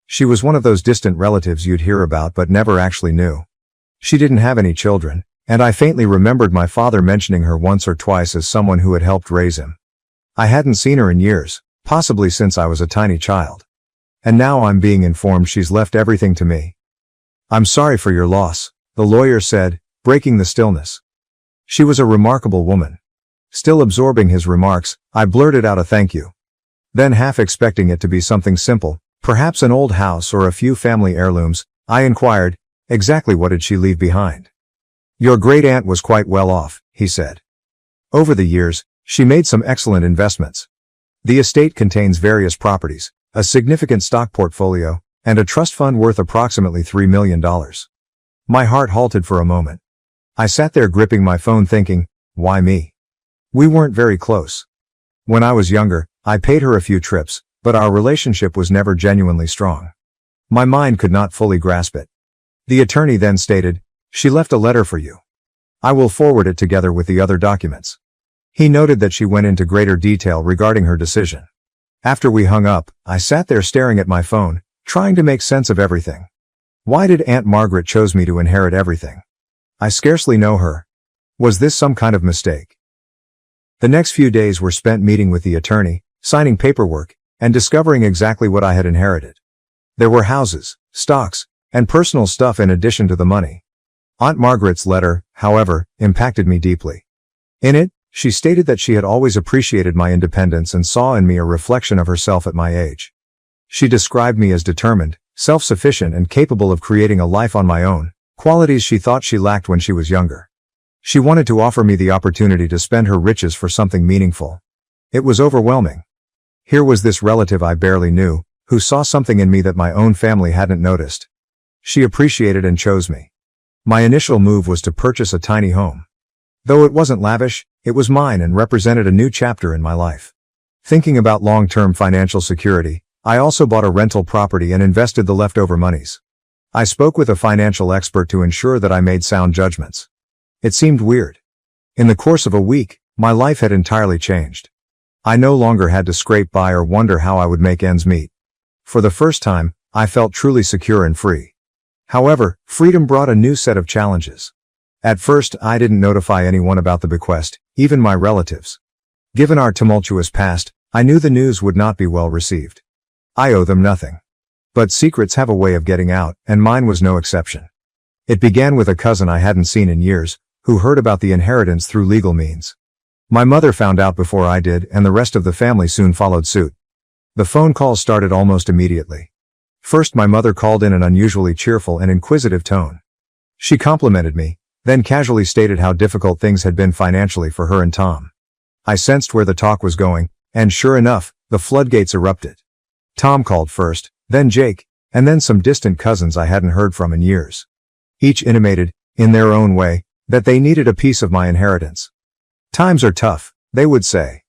She was one of those distant relatives you'd hear about but never actually knew. She didn't have any children, and I faintly remembered my father mentioning her once or twice as someone who had helped raise him. I hadn't seen her in years, possibly since I was a tiny child. And now I'm being informed she's left everything to me. "I'm sorry for your loss," the lawyer said, breaking the stillness. "She was a remarkable woman." Still absorbing his remarks, I blurted out a thank you. Then, half expecting it to be something simple, perhaps an old house or a few family heirlooms, I inquired, exactly what did she leave behind? "Your great-aunt was quite well off," he said. "Over the years, she made some excellent investments. The estate contains various properties, a significant stock portfolio, and a trust fund worth approximately $3 million. My heart halted for a moment. I sat there gripping my phone thinking, why me? We weren't very close. When I was younger, I paid her a few trips, but our relationship was never genuinely strong. My mind could not fully grasp it. The attorney then stated, "She left a letter for you. I will forward it together with the other documents." He noted that she went into greater detail regarding her decision. After we hung up, I sat there staring at my phone, trying to make sense of everything. Why did Aunt Margaret chose me to inherit everything? I scarcely know her. Was this some kind of mistake? The next few days were spent meeting with the attorney, signing paperwork, and discovering exactly what I had inherited. There were houses, stocks, and personal stuff in addition to the money. Aunt Margaret's letter, however, impacted me deeply. In it, she stated that she had always appreciated my independence and saw in me a reflection of herself at my age. She described me as determined, self-sufficient, and capable of creating a life on my own, qualities she thought she lacked when she was younger. She wanted to offer me the opportunity to spend her riches for something meaningful. It was overwhelming. Here was this relative I barely knew, who saw something in me that my own family hadn't noticed. She appreciated and chose me. My initial move was to purchase a tiny home. Though it wasn't lavish, it was mine and represented a new chapter in my life. Thinking about long-term financial security, I also bought a rental property and invested the leftover monies. I spoke with a financial expert to ensure that I made sound judgments. It seemed weird. In the course of a week, my life had entirely changed. I no longer had to scrape by or wonder how I would make ends meet. For the first time, I felt truly secure and free. However, freedom brought a new set of challenges. At first, I didn't notify anyone about the bequest, even my relatives. Given our tumultuous past, I knew the news would not be well received. I owe them nothing. But secrets have a way of getting out, and mine was no exception. It began with a cousin I hadn't seen in years, who heard about the inheritance through legal means. My mother found out before I did, and the rest of the family soon followed suit. The phone calls started almost immediately. First, my mother called in an unusually cheerful and inquisitive tone. She complimented me, then casually stated how difficult things had been financially for her and Tom. I sensed where the talk was going, and sure enough, the floodgates erupted. Tom called first, then Jake, and then some distant cousins I hadn't heard from in years. Each intimated, in their own way, that they needed a piece of my inheritance. Times are tough, they would say.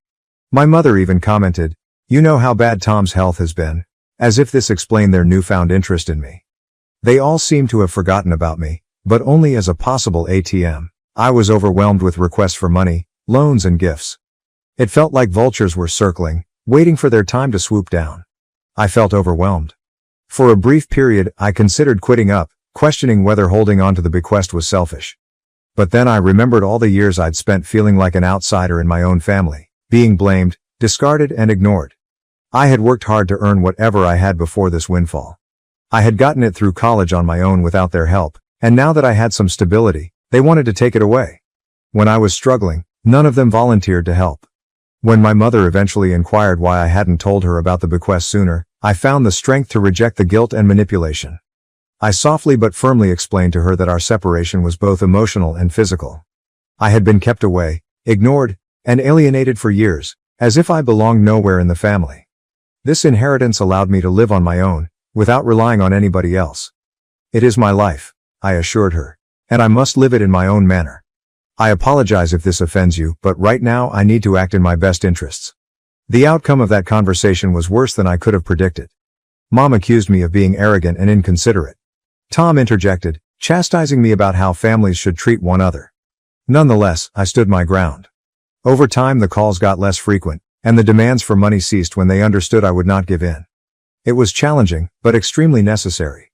My mother even commented, "You know how bad Tom's health has been," as if this explained their newfound interest in me. They all seemed to have forgotten about me, but only as a possible ATM. I was overwhelmed with requests for money, loans and gifts. It felt like vultures were circling, waiting for their time to swoop down. I felt overwhelmed. For a brief period, I considered quitting up, questioning whether holding on to the bequest was selfish. But then I remembered all the years I'd spent feeling like an outsider in my own family, being blamed, discarded and ignored. I had worked hard to earn whatever I had before this windfall. I had gotten it through college on my own without their help, and now that I had some stability, they wanted to take it away. When I was struggling, none of them volunteered to help. When my mother eventually inquired why I hadn't told her about the bequest sooner, I found the strength to reject the guilt and manipulation. I softly but firmly explained to her that our separation was both emotional and physical. I had been kept away, ignored, and alienated for years, as if I belonged nowhere in the family. This inheritance allowed me to live on my own, without relying on anybody else. It is my life, I assured her, and I must live it in my own manner. I apologize if this offends you, but right now I need to act in my best interests. The outcome of that conversation was worse than I could have predicted. Mom accused me of being arrogant and inconsiderate. Tom interjected, chastising me about how families should treat one another. Nonetheless, I stood my ground. Over time the calls got less frequent, and the demands for money ceased when they understood I would not give in. It was challenging, but extremely necessary.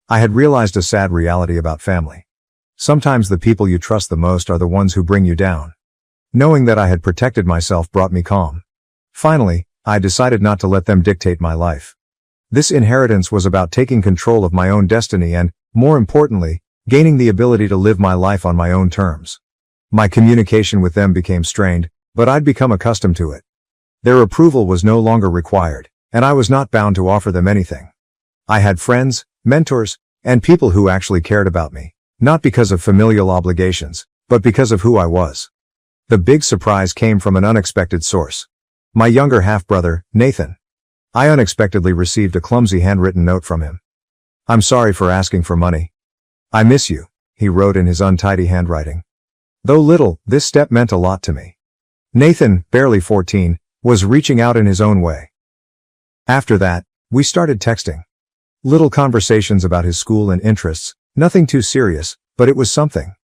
I had realized a sad reality about family. Sometimes the people you trust the most are the ones who bring you down. Knowing that I had protected myself brought me calm. Finally, I decided not to let them dictate my life. This inheritance was about taking control of my own destiny and, more importantly, gaining the ability to live my life on my own terms. My communication with them became strained, but I'd become accustomed to it. Their approval was no longer required, and I was not bound to offer them anything. I had friends, mentors, and people who actually cared about me, not because of familial obligations, but because of who I was. The big surprise came from an unexpected source. My younger half-brother, Nathan. I unexpectedly received a clumsy handwritten note from him. "I'm sorry for asking for money. I miss you," he wrote in his untidy handwriting. Though little, this step meant a lot to me. Nathan, barely 14, was reaching out in his own way. After that, we started texting. Little conversations about his school and interests, nothing too serious, but it was something.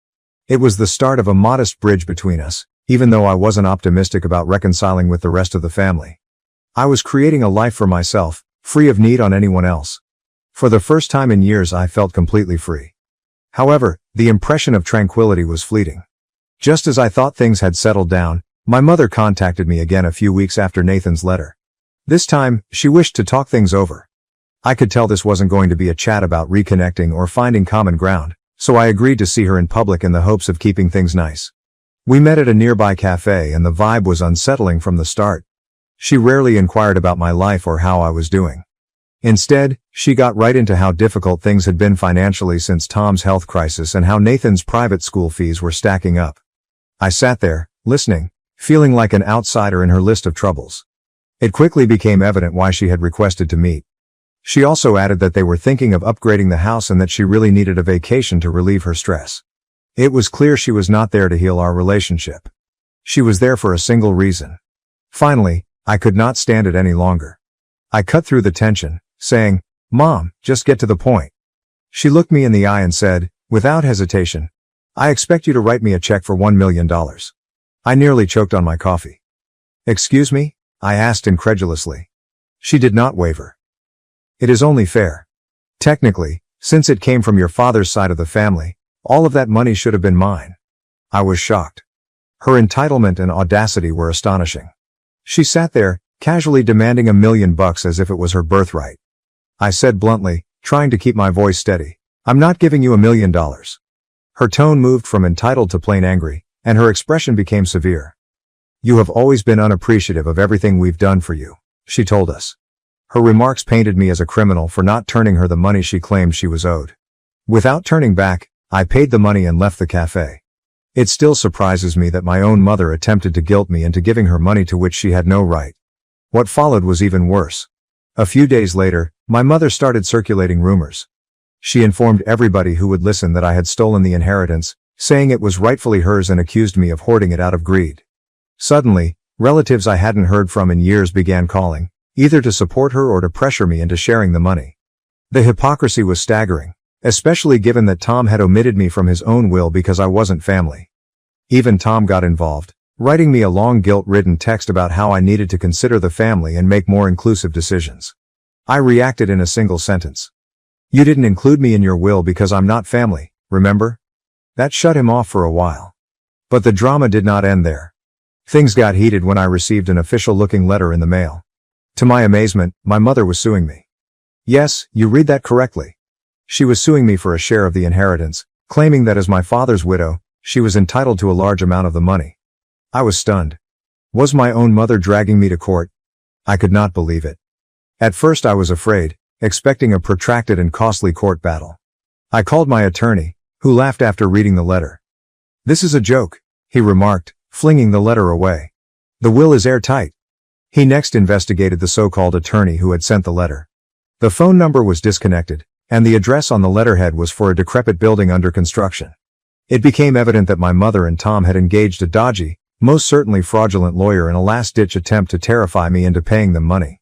It was the start of a modest bridge between us, even though I wasn't optimistic about reconciling with the rest of the family. I was creating a life for myself, free of need on anyone else. For the first time in years I felt completely free. However, the impression of tranquility was fleeting. Just as I thought things had settled down, my mother contacted me again a few weeks after Nathan's letter. This time, she wished to talk things over. I could tell this wasn't going to be a chat about reconnecting or finding common ground, so I agreed to see her in public in the hopes of keeping things nice. We met at a nearby cafe and the vibe was unsettling from the start. She rarely inquired about my life or how I was doing. Instead, she got right into how difficult things had been financially since Tom's health crisis and how Nathan's private school fees were stacking up. I sat there, listening, feeling like an outsider in her list of troubles. It quickly became evident why she had requested to meet. She also added that they were thinking of upgrading the house and that she really needed a vacation to relieve her stress. It was clear she was not there to heal our relationship. She was there for a single reason. Finally, I could not stand it any longer. I cut through the tension, saying, "Mom, just get to the point." She looked me in the eye and said, without hesitation, "I expect you to write me a check for $1 million. I nearly choked on my coffee. "Excuse me?" I asked incredulously. She did not waver. "It is only fair. Technically, since it came from your father's side of the family, all of that money should have been mine. I was shocked. Her entitlement and audacity were astonishing. She sat there, casually demanding $1 million as if it was her birthright. I said bluntly, trying to keep my voice steady, "I'm not giving you $1 million." Her tone moved from entitled to plain angry, and her expression became severe. "You have always been unappreciative of everything we've done for you," she told us. Her remarks painted me as a criminal for not turning her the money she claimed she was owed. Without turning back, I paid the money and left the cafe. It still surprises me that my own mother attempted to guilt me into giving her money to which she had no right. What followed was even worse. A few days later, my mother started circulating rumors. She informed everybody who would listen that I had stolen the inheritance, saying it was rightfully hers, and accused me of hoarding it out of greed. Suddenly, relatives I hadn't heard from in years began calling, either to support her or to pressure me into sharing the money. The hypocrisy was staggering, especially given that Tom had omitted me from his own will because I wasn't family. Even Tom got involved, writing me a long guilt-ridden text about how I needed to consider the family and make more inclusive decisions. I reacted in a single sentence. "You didn't include me in your will because I'm not family, remember?" That shut him off for a while. But the drama did not end there. Things got heated when I received an official-looking letter in the mail. To my amazement, my mother was suing me. Yes, you read that correctly. She was suing me for a share of the inheritance, claiming that as my father's widow, she was entitled to a large amount of the money. I was stunned. Was my own mother dragging me to court? I could not believe it. At first I was afraid, expecting a protracted and costly court battle. I called my attorney, who laughed after reading the letter. "This is a joke," he remarked, flinging the letter away. "The will is airtight." He next investigated the so-called attorney who had sent the letter. The phone number was disconnected, and the address on the letterhead was for a decrepit building under construction. It became evident that my mother and Tom had engaged a dodgy, most certainly fraudulent lawyer in a last-ditch attempt to terrify me into paying them money.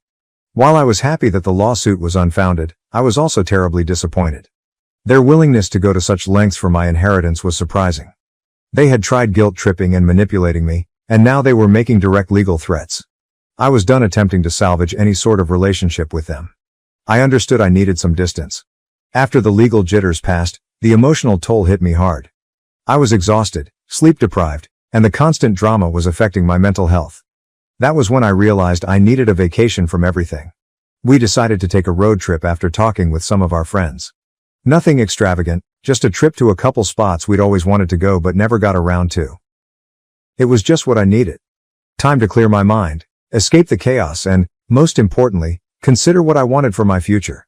While I was happy that the lawsuit was unfounded, I was also terribly disappointed. Their willingness to go to such lengths for my inheritance was surprising. They had tried guilt-tripping and manipulating me, and now they were making direct legal threats. I was done attempting to salvage any sort of relationship with them. I understood I needed some distance. After the legal jitters passed, the emotional toll hit me hard. I was exhausted, sleep-deprived, and the constant drama was affecting my mental health. That was when I realized I needed a vacation from everything. We decided to take a road trip after talking with some of our friends. Nothing extravagant, just a trip to a couple spots we'd always wanted to go but never got around to. It was just what I needed. Time to clear my mind, escape the chaos, and, most importantly, consider what I wanted for my future.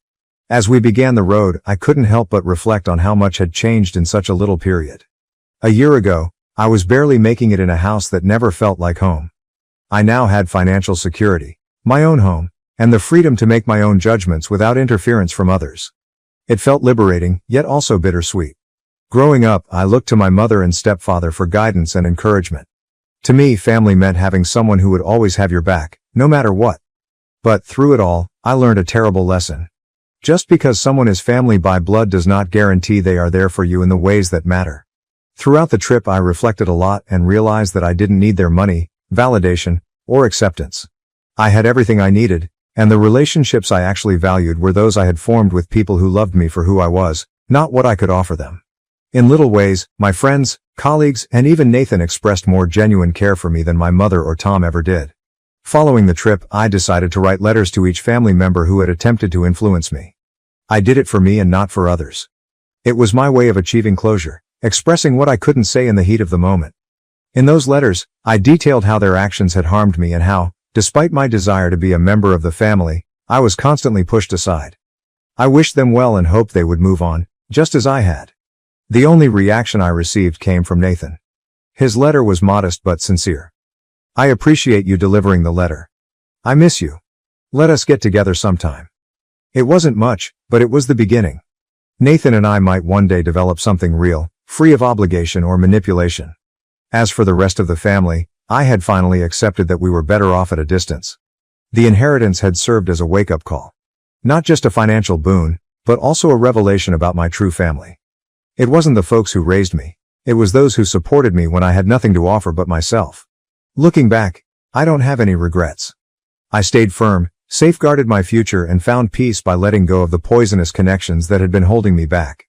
As we began the road, I couldn't help but reflect on how much had changed in such a little period. A year ago, I was barely making it in a house that never felt like home. I now had financial security, my own home, and the freedom to make my own judgments without interference from others. It felt liberating, yet also bittersweet. Growing up, I looked to my mother and stepfather for guidance and encouragement. To me, family meant having someone who would always have your back, no matter what. But through it all, I learned a terrible lesson. Just because someone is family by blood does not guarantee they are there for you in the ways that matter. Throughout the trip, I reflected a lot and realized that I didn't need their money, validation, or acceptance. I had everything I needed, and the relationships I actually valued were those I had formed with people who loved me for who I was, not what I could offer them. In little ways, my friends, colleagues, and even Nathan expressed more genuine care for me than my mother or Tom ever did. Following the trip, I decided to write letters to each family member who had attempted to influence me. I did it for me and not for others. It was my way of achieving closure, expressing what I couldn't say in the heat of the moment. In those letters, I detailed how their actions had harmed me and how, despite my desire to be a member of the family, I was constantly pushed aside. I wished them well and hoped they would move on, just as I had. The only reaction I received came from Nathan. His letter was modest but sincere. "I appreciate you delivering the letter. I miss you. Let us get together sometime." It wasn't much, but it was the beginning. Nathan and I might one day develop something real, free of obligation or manipulation. As for the rest of the family, I had finally accepted that we were better off at a distance. The inheritance had served as a wake-up call. Not just a financial boon, but also a revelation about my true family. It wasn't the folks who raised me. It was those who supported me when I had nothing to offer but myself. Looking back, I don't have any regrets. I stayed firm, safeguarded my future and found peace by letting go of the poisonous connections that had been holding me back.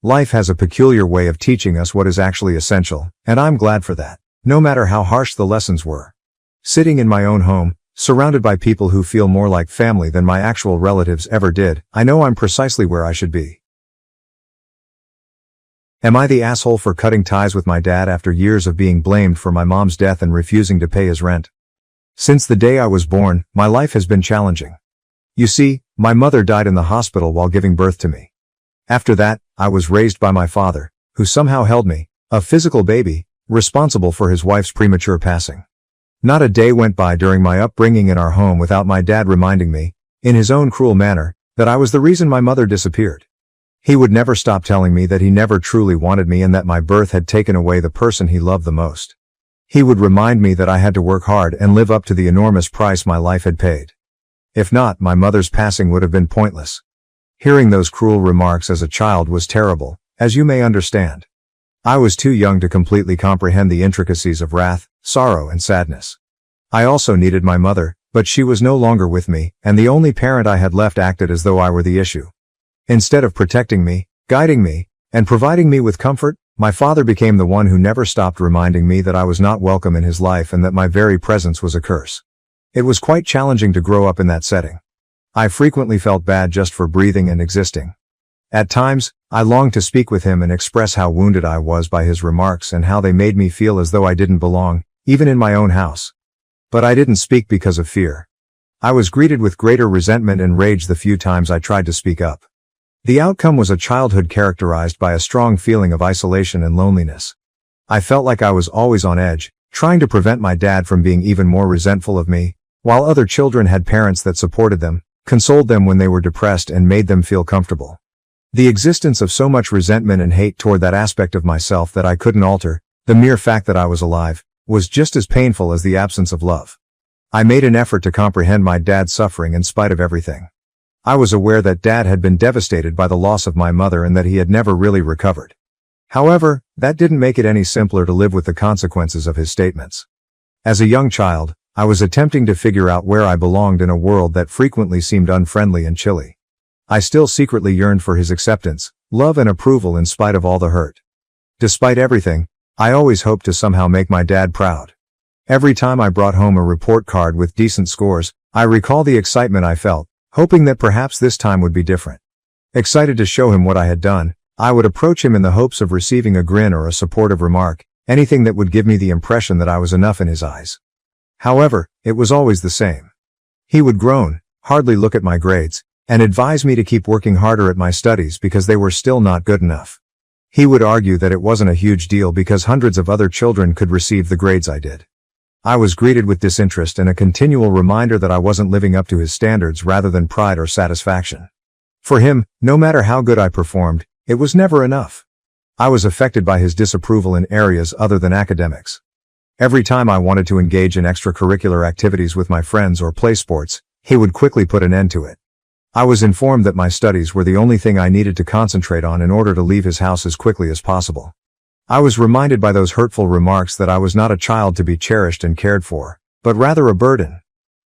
Life has a peculiar way of teaching us what is actually essential, and I'm glad for that, no matter how harsh the lessons were. Sitting in my own home, surrounded by people who feel more like family than my actual relatives ever did, I know I'm precisely where I should be. Am I the asshole for cutting ties with my dad after years of being blamed for my mom's death and refusing to pay his rent? Since the day I was born, my life has been challenging. You see, my mother died in the hospital while giving birth to me. After that, I was raised by my father, who somehow held me, a physical baby, responsible for his wife's premature passing. Not a day went by during my upbringing in our home without my dad reminding me, in his own cruel manner, that I was the reason my mother disappeared. He would never stop telling me that he never truly wanted me and that my birth had taken away the person he loved the most. He would remind me that I had to work hard and live up to the enormous price my life had paid. If not, my mother's passing would have been pointless. Hearing those cruel remarks as a child was terrible, as you may understand. I was too young to completely comprehend the intricacies of wrath, sorrow, and sadness. I also needed my mother, but she was no longer with me, and the only parent I had left acted as though I were the issue. Instead of protecting me, guiding me, and providing me with comfort, my father became the one who never stopped reminding me that I was not welcome in his life and that my very presence was a curse. It was quite challenging to grow up in that setting. I frequently felt bad just for breathing and existing. At times, I longed to speak with him and express how wounded I was by his remarks and how they made me feel as though I didn't belong, even in my own house. But I didn't speak because of fear. I was greeted with greater resentment and rage the few times I tried to speak up. The outcome was a childhood characterized by a strong feeling of isolation and loneliness. I felt like I was always on edge, trying to prevent my dad from being even more resentful of me, while other children had parents that supported them, consoled them when they were depressed and made them feel comfortable. The existence of so much resentment and hate toward that aspect of myself that I couldn't alter, the mere fact that I was alive, was just as painful as the absence of love. I made an effort to comprehend my dad's suffering in spite of everything. I was aware that Dad had been devastated by the loss of my mother and that he had never really recovered. However, that didn't make it any simpler to live with the consequences of his statements. As a young child, I was attempting to figure out where I belonged in a world that frequently seemed unfriendly and chilly. I still secretly yearned for his acceptance, love and approval in spite of all the hurt. Despite everything, I always hoped to somehow make my dad proud. Every time I brought home a report card with decent scores, I recall the excitement I felt, hoping that perhaps this time would be different. Excited to show him what I had done, I would approach him in the hopes of receiving a grin or a supportive remark, anything that would give me the impression that I was enough in his eyes. However, it was always the same. He would groan, hardly look at my grades, and advise me to keep working harder at my studies because they were still not good enough. He would argue that it wasn't a huge deal because hundreds of other children could receive the grades I did. I was greeted with disinterest and a continual reminder that I wasn't living up to his standards rather than pride or satisfaction. For him, no matter how good I performed, it was never enough. I was affected by his disapproval in areas other than academics. Every time I wanted to engage in extracurricular activities with my friends or play sports, he would quickly put an end to it. I was informed that my studies were the only thing I needed to concentrate on in order to leave his house as quickly as possible. I was reminded by those hurtful remarks that I was not a child to be cherished and cared for, but rather a burden.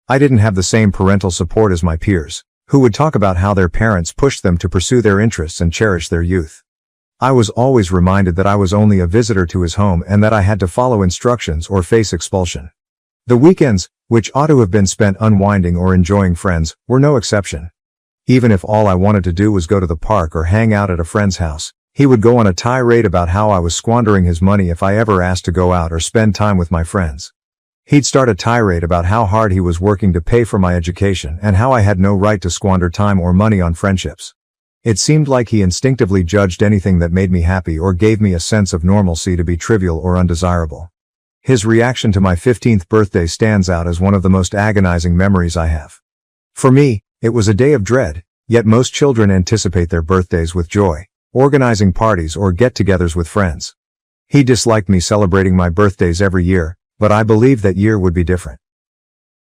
I didn't have the same parental support as my peers, who would talk about how their parents pushed them to pursue their interests and cherish their youth. I was always reminded that I was only a visitor to his home and that I had to follow instructions or face expulsion. The weekends, which ought to have been spent unwinding or enjoying friends, were no exception. Even if all I wanted to do was go to the park or hang out at a friend's house, he would go on a tirade about how I was squandering his money if I ever asked to go out or spend time with my friends. He'd start a tirade about how hard he was working to pay for my education and how I had no right to squander time or money on friendships. It seemed like he instinctively judged anything that made me happy or gave me a sense of normalcy to be trivial or undesirable. His reaction to my 15th birthday stands out as one of the most agonizing memories I have. For me, it was a day of dread, yet most children anticipate their birthdays with joy, organizing parties or get-togethers with friends. He disliked me celebrating my birthdays every year, but I believed that year would be different.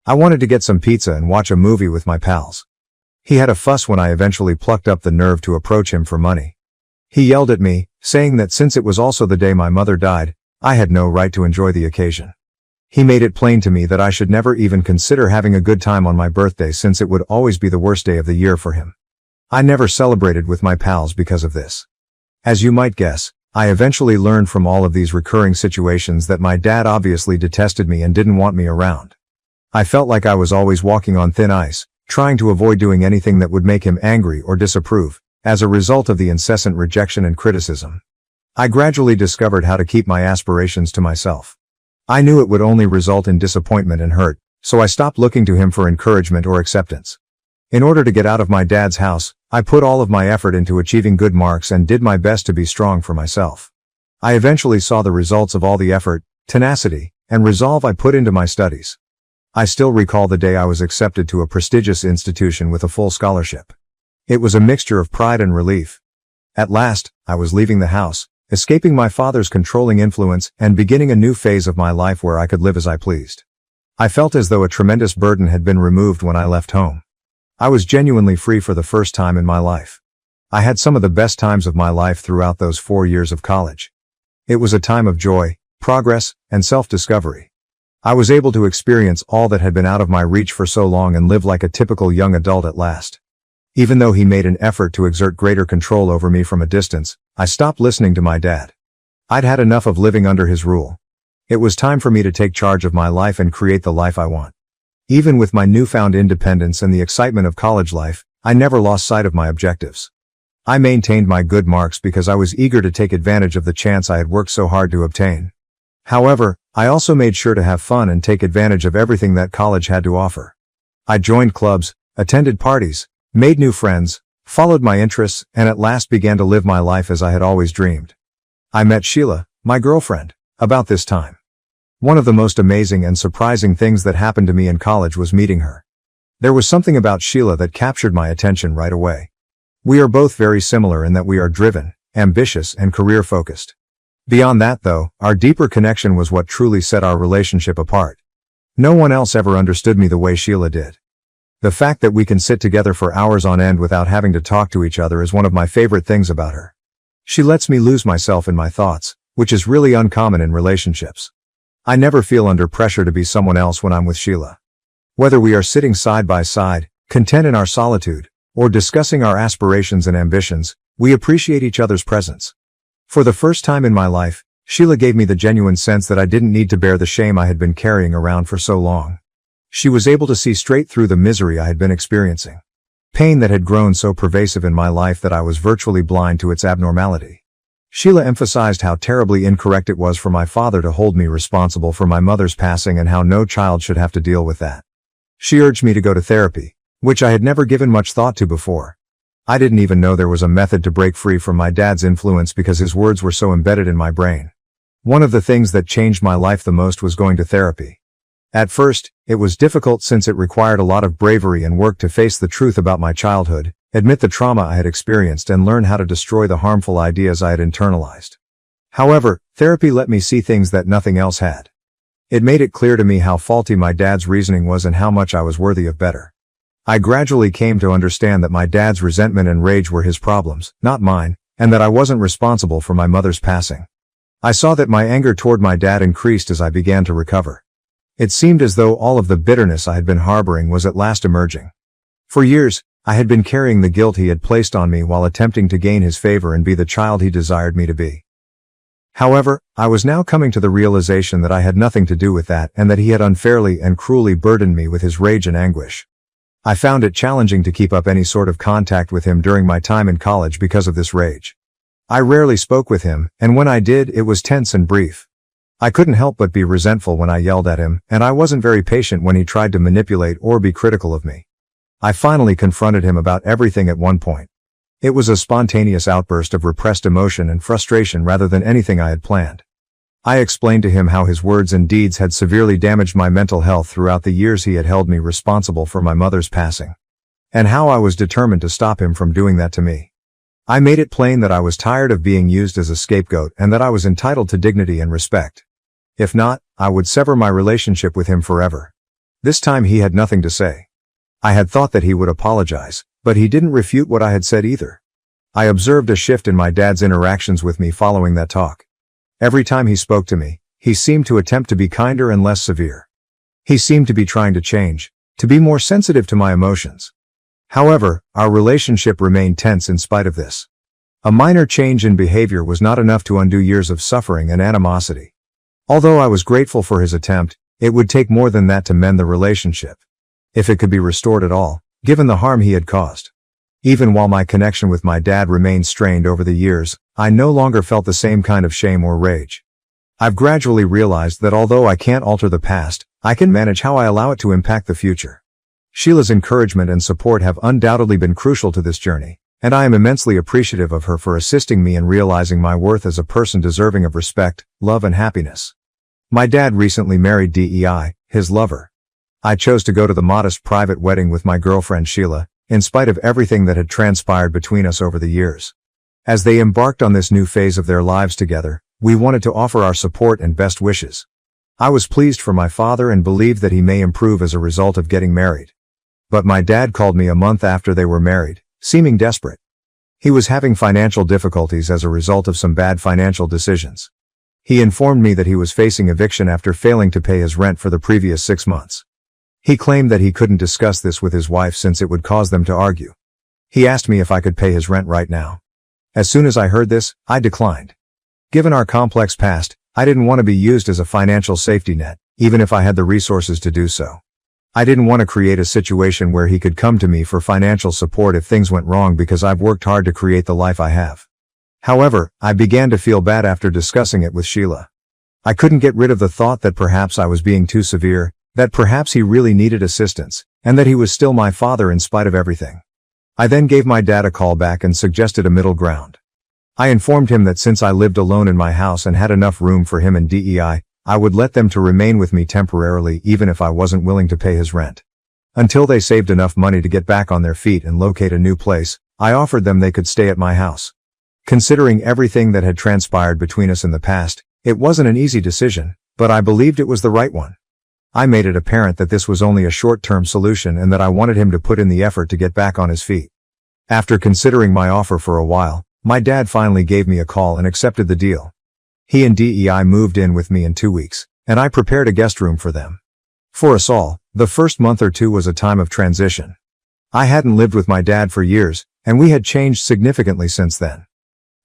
I wanted to get some pizza and watch a movie with my pals. He had a fuss when I eventually plucked up the nerve to approach him for money. He yelled at me, saying that since it was also the day my mother died, I had no right to enjoy the occasion. He made it plain to me that I should never even consider having a good time on my birthday since it would always be the worst day of the year for him. I never celebrated with my pals because of this. As you might guess, I eventually learned from all of these recurring situations that my dad obviously detested me and didn't want me around. I felt like I was always walking on thin ice, trying to avoid doing anything that would make him angry or disapprove, as a result of the incessant rejection and criticism. I gradually discovered how to keep my aspirations to myself. I knew it would only result in disappointment and hurt, so I stopped looking to him for encouragement or acceptance. In order to get out of my dad's house, I put all of my effort into achieving good marks and did my best to be strong for myself. I eventually saw the results of all the effort, tenacity, and resolve I put into my studies. I still recall the day I was accepted to a prestigious institution with a full scholarship. It was a mixture of pride and relief. At last, I was leaving the house, escaping my father's controlling influence and beginning a new phase of my life where I could live as I pleased. I felt as though a tremendous burden had been removed when I left home. I was genuinely free for the first time in my life. I had some of the best times of my life throughout those 4 years of college. It was a time of joy, progress, and self-discovery. I was able to experience all that had been out of my reach for so long and live like a typical young adult at last. Even though he made an effort to exert greater control over me from a distance, I stopped listening to my dad. I'd had enough of living under his rule. It was time for me to take charge of my life and create the life I want. Even with my newfound independence and the excitement of college life, I never lost sight of my objectives. I maintained my good marks because I was eager to take advantage of the chance I had worked so hard to obtain. However, I also made sure to have fun and take advantage of everything that college had to offer. I joined clubs, attended parties, made new friends, followed my interests, and at last began to live my life as I had always dreamed. I met Sheila, my girlfriend, about this time. One of the most amazing and surprising things that happened to me in college was meeting her. There was something about Sheila that captured my attention right away. We are both very similar in that we are driven, ambitious, and career-focused. Beyond that, though, our deeper connection was what truly set our relationship apart. No one else ever understood me the way Sheila did. The fact that we can sit together for hours on end without having to talk to each other is one of my favorite things about her. She lets me lose myself in my thoughts, which is really uncommon in relationships. I never feel under pressure to be someone else when I'm with Sheila. Whether we are sitting side by side, content in our solitude, or discussing our aspirations and ambitions, we appreciate each other's presence. For the first time in my life, Sheila gave me the genuine sense that I didn't need to bear the shame I had been carrying around for so long. She was able to see straight through the misery I had been experiencing. Pain that had grown so pervasive in my life that I was virtually blind to its abnormality. Sheila emphasized how terribly incorrect it was for my father to hold me responsible for my mother's passing and how no child should have to deal with that. She urged me to go to therapy, which I had never given much thought to before. I didn't even know there was a method to break free from my dad's influence because his words were so embedded in my brain. One of the things that changed my life the most was going to therapy. At first, it was difficult since it required a lot of bravery and work to face the truth about my childhood, admit the trauma I had experienced, and learn how to destroy the harmful ideas I had internalized. However, therapy let me see things that nothing else had. It made it clear to me how faulty my dad's reasoning was and how much I was worthy of better. I gradually came to understand that my dad's resentment and rage were his problems, not mine, and that I wasn't responsible for my mother's passing. I saw that my anger toward my dad increased as I began to recover. It seemed as though all of the bitterness I had been harboring was at last emerging. For years, I had been carrying the guilt he had placed on me while attempting to gain his favor and be the child he desired me to be. However, I was now coming to the realization that I had nothing to do with that and that he had unfairly and cruelly burdened me with his rage and anguish. I found it challenging to keep up any sort of contact with him during my time in college because of this rage. I rarely spoke with him, and when I did, it was tense and brief. I couldn't help but be resentful when I yelled at him, and I wasn't very patient when he tried to manipulate or be critical of me. I finally confronted him about everything at one point. It was a spontaneous outburst of repressed emotion and frustration rather than anything I had planned. I explained to him how his words and deeds had severely damaged my mental health throughout the years he had held me responsible for my mother's passing, and how I was determined to stop him from doing that to me. I made it plain that I was tired of being used as a scapegoat and that I was entitled to dignity and respect. If not, I would sever my relationship with him forever. This time he had nothing to say. I had thought that he would apologize, but he didn't refute what I had said either. I observed a shift in my dad's interactions with me following that talk. Every time he spoke to me, He seemed to attempt to be kinder and less severe. He seemed to be trying to change, to be more sensitive to my emotions. However, our relationship remained tense in spite of this. A minor change in behavior was not enough to undo years of suffering and animosity. Although I was grateful for his attempt, it would take more than that to mend the relationship. If it could be restored at all, given the harm he had caused. Even while my connection with my dad remained strained over the years, I no longer felt the same kind of shame or rage. I've gradually realized that although I can't alter the past, I can manage how I allow it to impact the future. Sheila's encouragement and support have undoubtedly been crucial to this journey, and I am immensely appreciative of her for assisting me in realizing my worth as a person deserving of respect, love and happiness. My dad recently married DEI, his lover. I chose to go to the modest private wedding with my girlfriend Sheila, in spite of everything that had transpired between us over the years. As they embarked on this new phase of their lives together, we wanted to offer our support and best wishes. I was pleased for my father and believed that he may improve as a result of getting married. But my dad called me a month after they were married, seeming desperate. He was having financial difficulties as a result of some bad financial decisions. He informed me that he was facing eviction after failing to pay his rent for the previous 6 months. He claimed that he couldn't discuss this with his wife since it would cause them to argue. He asked me if I could pay his rent right now. As soon as I heard this, I declined. Given our complex past, I didn't want to be used as a financial safety net, even if I had the resources to do so. I didn't want to create a situation where he could come to me for financial support if things went wrong because I've worked hard to create the life I have. However, I began to feel bad after discussing it with Sheila. I couldn't get rid of the thought that perhaps I was being too severe, that perhaps he really needed assistance, and that he was still my father in spite of everything. I then gave my dad a call back and suggested a middle ground. I informed him that since I lived alone in my house and had enough room for him and DEI, I would let them to remain with me temporarily even if I wasn't willing to pay his rent. Until they saved enough money to get back on their feet and locate a new place, I offered them they could stay at my house. Considering everything that had transpired between us in the past, it wasn't an easy decision, but I believed it was the right one. I made it apparent that this was only a short-term solution and that I wanted him to put in the effort to get back on his feet. After considering my offer for a while, my dad finally gave me a call and accepted the deal. He and DEI moved in with me in 2 weeks, and I prepared a guest room for them. For us all, the first month or two was a time of transition. I hadn't lived with my dad for years, and we had changed significantly since then.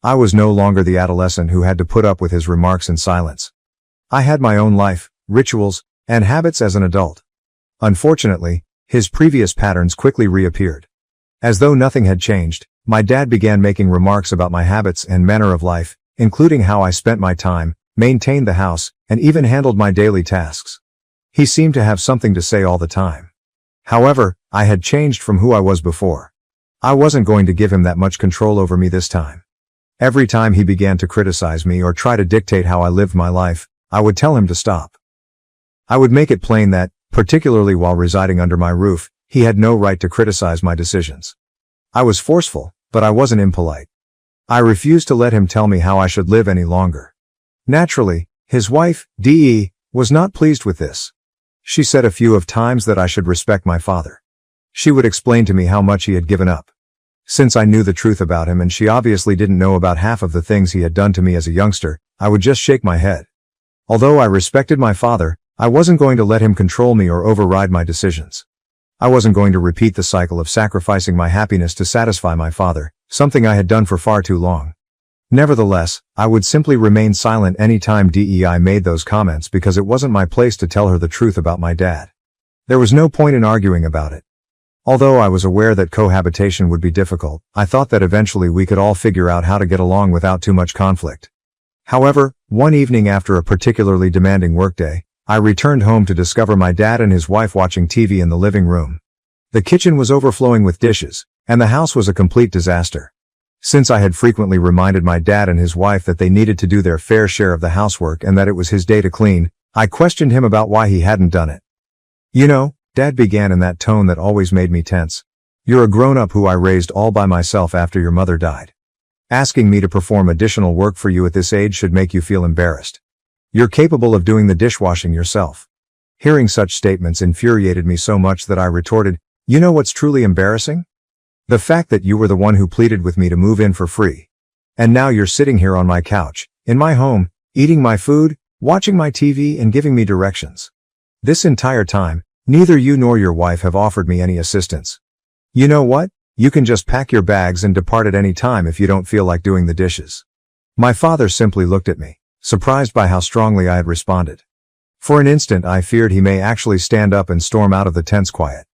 I was no longer the adolescent who had to put up with his remarks in silence. I had my own life, rituals, and habits as an adult. Unfortunately, his previous patterns quickly reappeared. As though nothing had changed, my dad began making remarks about my habits and manner of life, including how I spent my time, maintained the house, and even handled my daily tasks. He seemed to have something to say all the time. However, I had changed from who I was before. I wasn't going to give him that much control over me this time. Every time he began to criticize me or try to dictate how I lived my life, I would tell him to stop. I would make it plain that, particularly while residing under my roof, he had no right to criticize my decisions. I was forceful, but I wasn't impolite. I refused to let him tell me how I should live any longer. Naturally, his wife, Dee, was not pleased with this. She said a few of times that I should respect my father. She would explain to me how much he had given up. Since I knew the truth about him and she obviously didn't know about half of the things he had done to me as a youngster, I would just shake my head. Although I respected my father, I wasn't going to let him control me or override my decisions. I wasn't going to repeat the cycle of sacrificing my happiness to satisfy my father, something I had done for far too long. Nevertheless, I would simply remain silent any time DEI made those comments because it wasn't my place to tell her the truth about my dad. There was no point in arguing about it. Although I was aware that cohabitation would be difficult, I thought that eventually we could all figure out how to get along without too much conflict. However, one evening after a particularly demanding workday, I returned home to discover my dad and his wife watching TV in the living room. The kitchen was overflowing with dishes, and the house was a complete disaster. Since I had frequently reminded my dad and his wife that they needed to do their fair share of the housework and that it was his day to clean, I questioned him about why he hadn't done it. "You know," Dad began in that tone that always made me tense, "you're a grown-up who I raised all by myself after your mother died. Asking me to perform additional work for you at this age should make you feel embarrassed. You're capable of doing the dishwashing yourself." Hearing such statements infuriated me so much that I retorted, "You know what's truly embarrassing? The fact that you were the one who pleaded with me to move in for free. And now you're sitting here on my couch, in my home, eating my food, watching my TV and giving me directions. This entire time, neither you nor your wife have offered me any assistance. You know what? You can just pack your bags and depart at any time if you don't feel like doing the dishes. My father simply looked at me, surprised by how strongly I had responded. For an instant I feared he may actually stand up and storm out of the tense quiet.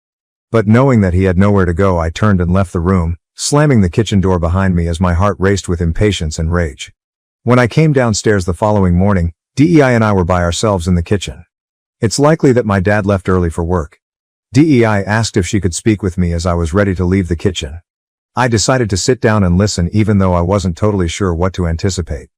But knowing that he had nowhere to go, I turned and left the room, slamming the kitchen door behind me as my heart raced with impatience and rage. When I came downstairs the following morning, DEI and I were by ourselves in the kitchen. It's likely that my dad left early for work. DEI asked if she could speak with me as I was ready to leave the kitchen. I decided to sit down and listen even though I wasn't totally sure what to anticipate.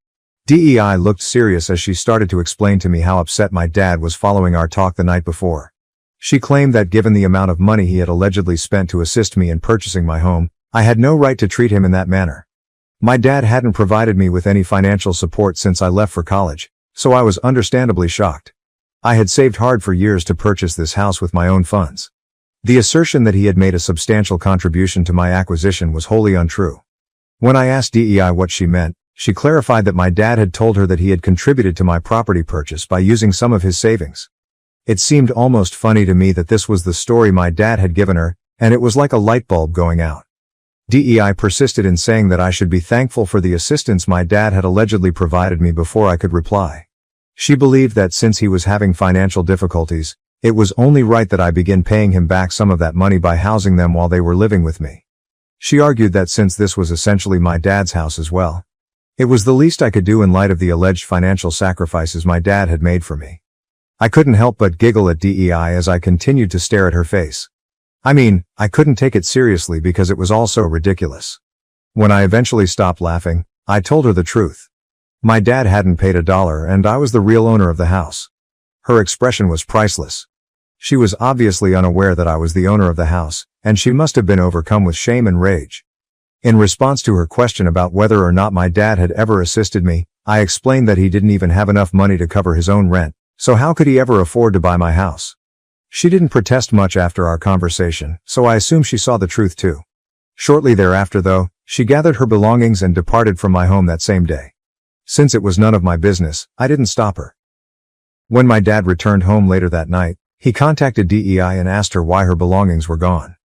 DEI looked serious as she started to explain to me how upset my dad was following our talk the night before. She claimed that given the amount of money he had allegedly spent to assist me in purchasing my home, I had no right to treat him in that manner. My dad hadn't provided me with any financial support since I left for college, so I was understandably shocked. I had saved hard for years to purchase this house with my own funds. The assertion that he had made a substantial contribution to my acquisition was wholly untrue. When I asked DEI what she meant, she clarified that my dad had told her that he had contributed to my property purchase by using some of his savings. It seemed almost funny to me that this was the story my dad had given her, and it was like a light bulb going out. DEI persisted in saying that I should be thankful for the assistance my dad had allegedly provided me before I could reply. She believed that since he was having financial difficulties, it was only right that I begin paying him back some of that money by housing them while they were living with me. She argued that since this was essentially my dad's house as well, it was the least I could do in light of the alleged financial sacrifices my dad had made for me. I couldn't help but giggle at DEI as I continued to stare at her face. I mean, I couldn't take it seriously because it was all so ridiculous. When I eventually stopped laughing, I told her the truth. My dad hadn't paid $1 and I was the real owner of the house. Her expression was priceless. She was obviously unaware that I was the owner of the house, and she must have been overcome with shame and rage. In response to her question about whether or not my dad had ever assisted me, I explained that he didn't even have enough money to cover his own rent, so how could he ever afford to buy my house? She didn't protest much after our conversation, so I assume she saw the truth too. Shortly thereafter though, she gathered her belongings and departed from my home that same day. Since it was none of my business, I didn't stop her. When my dad returned home later that night, he contacted DEI and asked her why her belongings were gone.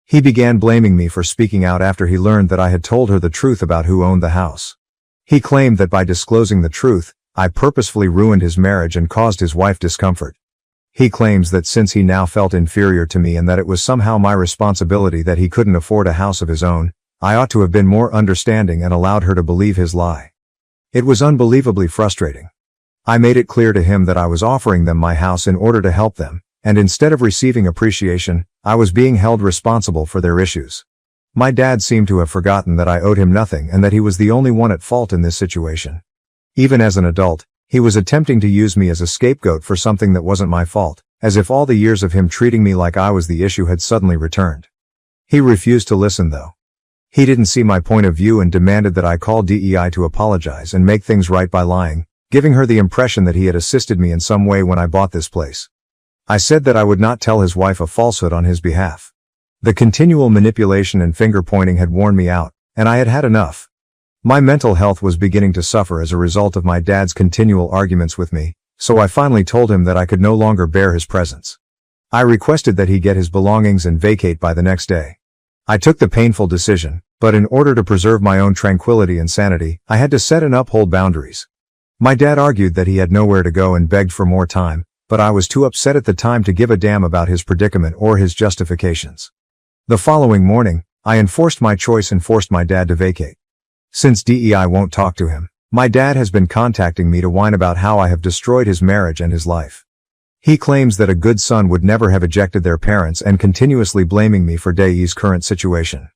He began blaming me for speaking out after he learned that I had told her the truth about who owned the house. He claimed that by disclosing the truth, I purposefully ruined his marriage and caused his wife discomfort. He claims that since he now felt inferior to me and that it was somehow my responsibility that he couldn't afford a house of his own, I ought to have been more understanding and allowed her to believe his lie. It was unbelievably frustrating. I made it clear to him that I was offering them my house in order to help them, and instead of receiving appreciation, I was being held responsible for their issues. My dad seemed to have forgotten that I owed him nothing and that he was the only one at fault in this situation. Even as an adult, he was attempting to use me as a scapegoat for something that wasn't my fault, as if all the years of him treating me like I was the issue had suddenly returned. He refused to listen though. He didn't see my point of view and demanded that I call DEI to apologize and make things right by lying, giving her the impression that he had assisted me in some way when I bought this place. I said that I would not tell his wife a falsehood on his behalf. The continual manipulation and finger-pointing had worn me out, and I had had enough. My mental health was beginning to suffer as a result of my dad's continual arguments with me, so I finally told him that I could no longer bear his presence. I requested that he get his belongings and vacate by the next day. I took the painful decision, but in order to preserve my own tranquility and sanity, I had to set and uphold boundaries. My dad argued that he had nowhere to go and begged for more time, but I was too upset at the time to give a damn about his predicament or his justifications. The following morning, I enforced my choice and forced my dad to vacate. Since DEI won't talk to him, my dad has been contacting me to whine about how I have destroyed his marriage and his life. He claims that a good son would never have ejected their parents and continuously blaming me for DEI's current situation.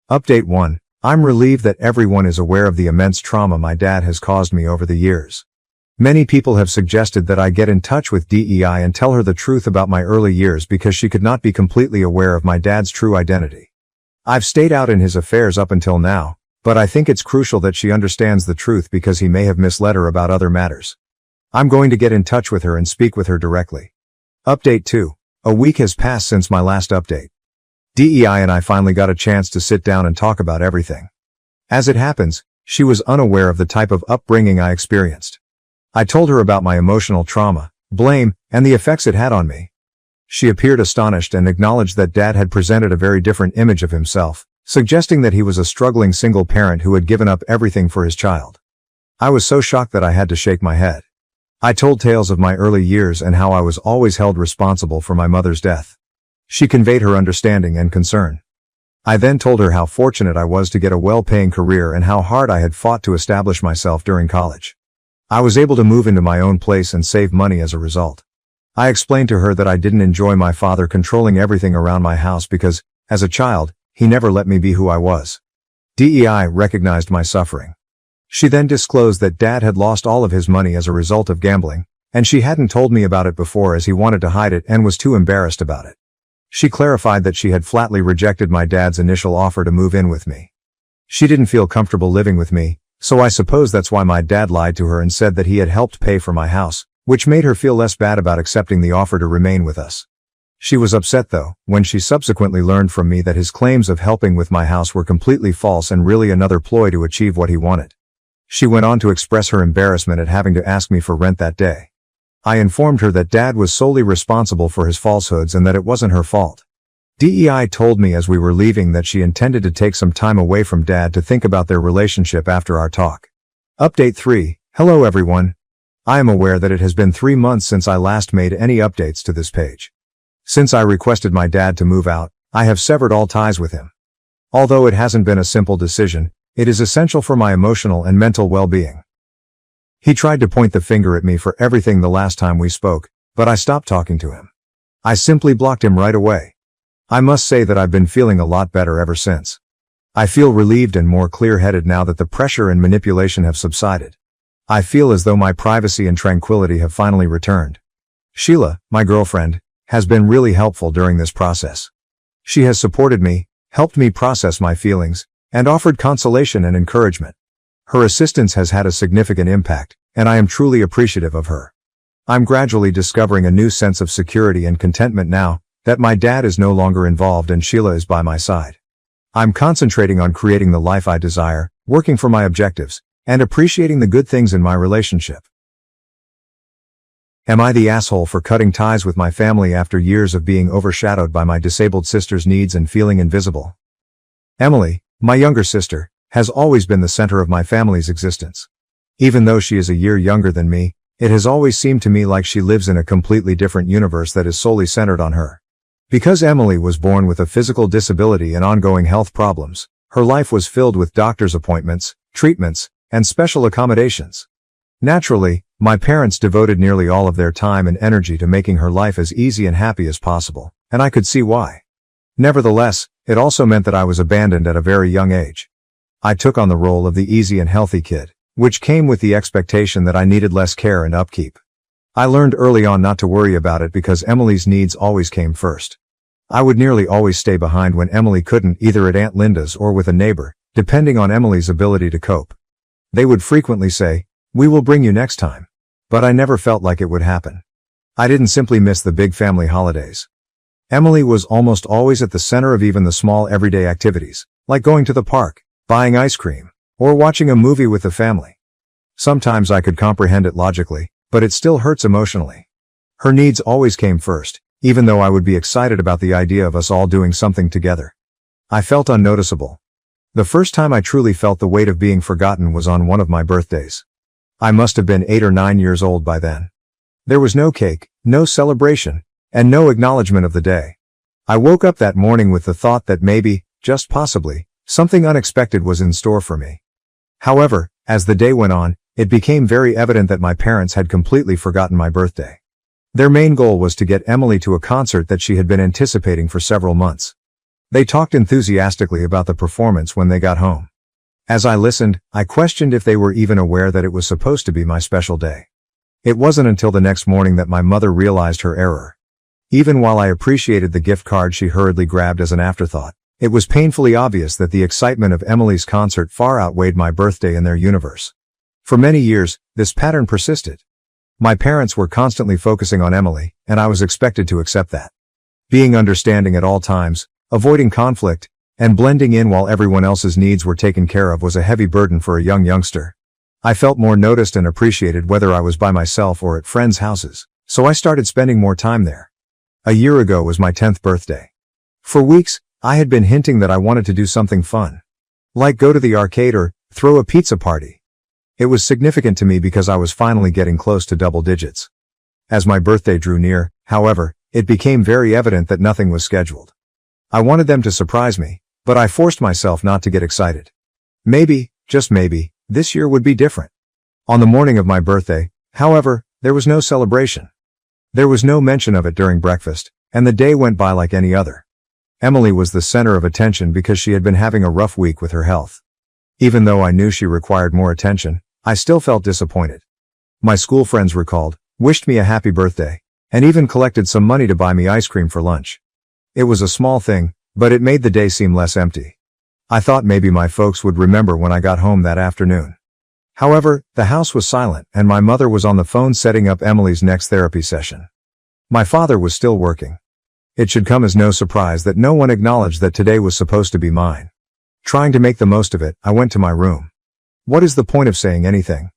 Update 1. I'm relieved that everyone is aware of the immense trauma my dad has caused me over the years. Many people have suggested that I get in touch with DEI and tell her the truth about my early years because she could not be completely aware of my dad's true identity. I've stayed out in his affairs up until now, but I think it's crucial that she understands the truth because he may have misled her about other matters. I'm going to get in touch with her and speak with her directly. Update 2. A week has passed since my last update. DEI and I finally got a chance to sit down and talk about everything. As it happens, she was unaware of the type of upbringing I experienced. I told her about my emotional trauma, blame, and the effects it had on me. She appeared astonished and acknowledged that Dad had presented a very different image of himself, suggesting that he was a struggling single parent who had given up everything for his child. I was so shocked that I had to shake my head. I told tales of my early years and how I was always held responsible for my mother's death. She conveyed her understanding and concern. I then told her how fortunate I was to get a well-paying career and how hard I had fought to establish myself during college. I was able to move into my own place and save money as a result. I explained to her that I didn't enjoy my father controlling everything around my house because, as a child, he never let me be who I was. DEI recognized my suffering. She then disclosed that Dad had lost all of his money as a result of gambling, and she hadn't told me about it before as he wanted to hide it and was too embarrassed about it. She clarified that she had flatly rejected my dad's initial offer to move in with me. She didn't feel comfortable living with me, so I suppose that's why my dad lied to her and said that he had helped pay for my house, which made her feel less bad about accepting the offer to remain with us. She was upset though, when she subsequently learned from me that his claims of helping with my house were completely false and really another ploy to achieve what he wanted. She went on to express her embarrassment at having to ask me for rent that day. I informed her that Dad was solely responsible for his falsehoods and that it wasn't her fault. DEI told me as we were leaving that she intended to take some time away from Dad to think about their relationship after our talk. Update 3. Hello everyone. I am aware that it has been 3 months since I last made any updates to this page. Since I requested my dad to move out, I have severed all ties with him. Although it hasn't been a simple decision, it is essential for my emotional and mental well-being. He tried to point the finger at me for everything the last time we spoke, but I stopped talking to him. I simply blocked him right away. I must say that I've been feeling a lot better ever since. I feel relieved and more clear-headed now that the pressure and manipulation have subsided. I feel as though my privacy and tranquility have finally returned. Sheila, my girlfriend, has been really helpful during this process. She has supported me, helped me process my feelings, and offered consolation and encouragement. Her assistance has had a significant impact, and I am truly appreciative of her. I'm gradually discovering a new sense of security and contentment now that my dad is no longer involved and Sheila is by my side. I'm concentrating on creating the life I desire, working for my objectives, and appreciating the good things in my relationship. Am I the asshole for cutting ties with my family after years of being overshadowed by my disabled sister's needs and feeling invisible? Emily, my younger sister, has always been the center of my family's existence. Even though she is a year younger than me, it has always seemed to me like she lives in a completely different universe that is solely centered on her. Because Emily was born with a physical disability and ongoing health problems, her life was filled with doctor's appointments, treatments, and special accommodations. Naturally, my parents devoted nearly all of their time and energy to making her life as easy and happy as possible, and I could see why. Nevertheless, it also meant that I was abandoned at a very young age. I took on the role of the easy and healthy kid, which came with the expectation that I needed less care and upkeep. I learned early on not to worry about it because Emily's needs always came first. I would nearly always stay behind when Emily couldn't, either at Aunt Linda's or with a neighbor, depending on Emily's ability to cope. They would frequently say, "We will bring you next time." But I never felt like it would happen. I didn't simply miss the big family holidays. Emily was almost always at the center of even the small everyday activities, like going to the park, buying ice cream, or watching a movie with the family. Sometimes I could comprehend it logically, but it still hurts emotionally. Her needs always came first, even though I would be excited about the idea of us all doing something together. I felt unnoticeable. The first time I truly felt the weight of being forgotten was on one of my birthdays. I must have been 8 or 9 years old by then. There was no cake, no celebration, and no acknowledgement of the day. I woke up that morning with the thought that maybe, just possibly, something unexpected was in store for me. However, as the day went on, it became very evident that my parents had completely forgotten my birthday. Their main goal was to get Emily to a concert that she had been anticipating for several months. They talked enthusiastically about the performance when they got home. As I listened, I questioned if they were even aware that it was supposed to be my special day. It wasn't until the next morning that my mother realized her error. Even while I appreciated the gift card she hurriedly grabbed as an afterthought, it was painfully obvious that the excitement of Emily's concert far outweighed my birthday in their universe. For many years, this pattern persisted. My parents were constantly focusing on Emily, and I was expected to accept that. Being understanding at all times, avoiding conflict, and blending in while everyone else's needs were taken care of was a heavy burden for a young youngster. I felt more noticed and appreciated whether I was by myself or at friends' houses, so I started spending more time there. A year ago was my 10th birthday. For weeks, I had been hinting that I wanted to do something fun. Like go to the arcade or throw a pizza party. It was significant to me because I was finally getting close to double digits. As my birthday drew near, however, it became very evident that nothing was scheduled. I wanted them to surprise me, but I forced myself not to get excited. Maybe, just maybe, this year would be different. On the morning of my birthday, however, there was no celebration. There was no mention of it during breakfast, and the day went by like any other. Emily was the center of attention because she had been having a rough week with her health. Even though I knew she required more attention, I still felt disappointed. My school friends recalled, wished me a happy birthday, and even collected some money to buy me ice cream for lunch. It was a small thing, but it made the day seem less empty. I thought maybe my folks would remember when I got home that afternoon. However, the house was silent and my mother was on the phone setting up Emily's next therapy session. My father was still working. It should come as no surprise that no one acknowledged that today was supposed to be mine. Trying to make the most of it, I went to my room. What is the point of saying anything?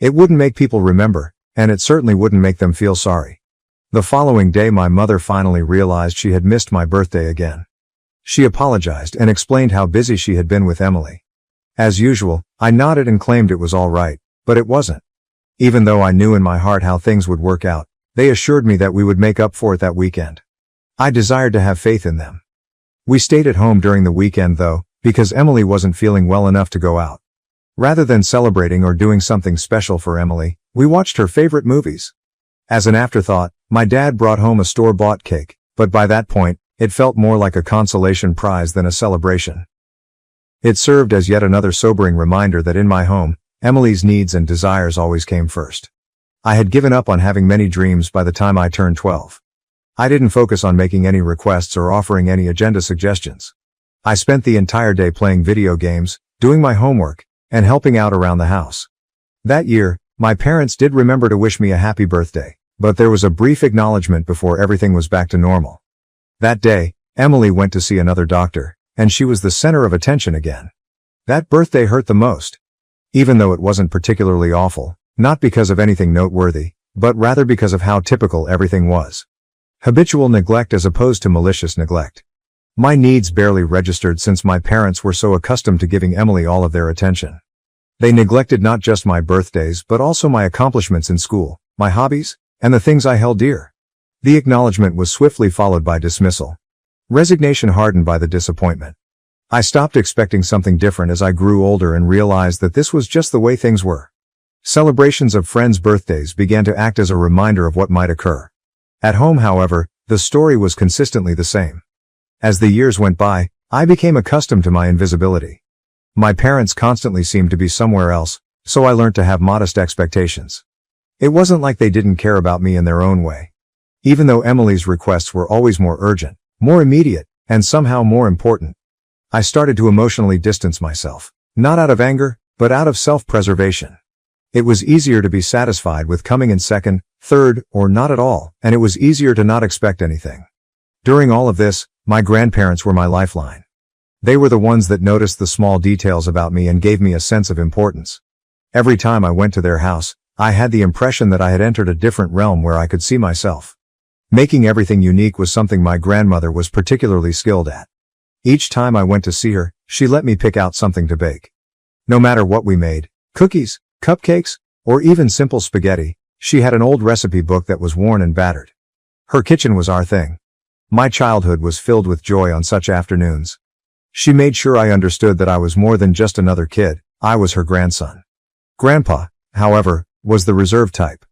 It wouldn't make people remember, and it certainly wouldn't make them feel sorry. The following day my mother finally realized she had missed my birthday again. She apologized and explained how busy she had been with Emily. As usual, I nodded and claimed it was all right, but it wasn't. Even though I knew in my heart how things would work out, they assured me that we would make up for it that weekend. I desired to have faith in them. We stayed at home during the weekend though, because Emily wasn't feeling well enough to go out. Rather than celebrating or doing something special for Emily, we watched her favorite movies. As an afterthought, my dad brought home a store-bought cake, but by that point, it felt more like a consolation prize than a celebration. It served as yet another sobering reminder that in my home, Emily's needs and desires always came first. I had given up on having many dreams by the time I turned 12. I didn't focus on making any requests or offering any agenda suggestions. I spent the entire day playing video games, doing my homework, and helping out around the house. That year, my parents did remember to wish me a happy birthday, but there was a brief acknowledgement before everything was back to normal. That day, Emily went to see another doctor, and she was the center of attention again. That birthday hurt the most. Even though it wasn't particularly awful, not because of anything noteworthy, but rather because of how typical everything was. Habitual neglect as opposed to malicious neglect. My needs barely registered since my parents were so accustomed to giving Emily all of their attention. They neglected not just my birthdays but also my accomplishments in school, my hobbies, and the things I held dear. The acknowledgement was swiftly followed by dismissal. Resignation hardened by the disappointment. I stopped expecting something different as I grew older and realized that this was just the way things were. Celebrations of friends' birthdays began to act as a reminder of what might occur. At home, however, the story was consistently the same. As the years went by, I became accustomed to my invisibility. My parents constantly seemed to be somewhere else, so I learned to have modest expectations. It wasn't like they didn't care about me in their own way. Even though Emily's requests were always more urgent, more immediate, and somehow more important, I started to emotionally distance myself, not out of anger, but out of self-preservation. It was easier to be satisfied with coming in second, third, or not at all, and it was easier to not expect anything. During all of this, my grandparents were my lifeline. They were the ones that noticed the small details about me and gave me a sense of importance. Every time I went to their house, I had the impression that I had entered a different realm where I could see myself. Making everything unique was something my grandmother was particularly skilled at. Each time I went to see her, she let me pick out something to bake. No matter what we made, cookies, cupcakes, or even simple spaghetti, she had an old recipe book that was worn and battered. Her kitchen was our thing. My childhood was filled with joy on such afternoons. She made sure I understood that I was more than just another kid, I was her grandson. Grandpa, however, was the reserved type.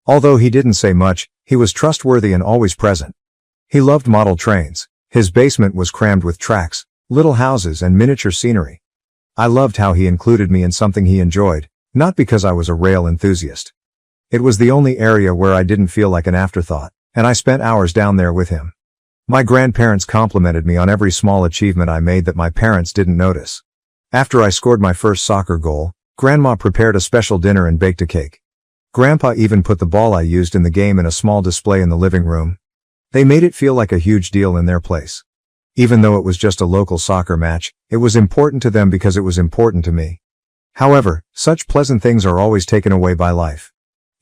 Although he didn't say much, he was trustworthy and always present. He loved model trains. His basement was crammed with tracks, little houses, and miniature scenery. I loved how he included me in something he enjoyed, not because I was a rail enthusiast. It was the only area where I didn't feel like an afterthought, and I spent hours down there with him. My grandparents complimented me on every small achievement I made that my parents didn't notice. After I scored my first soccer goal, Grandma prepared a special dinner and baked a cake. Grandpa even put the ball I used in the game in a small display in the living room. They made it feel like a huge deal in their place. Even though it was just a local soccer match, it was important to them because it was important to me. However, such pleasant things are always taken away by life.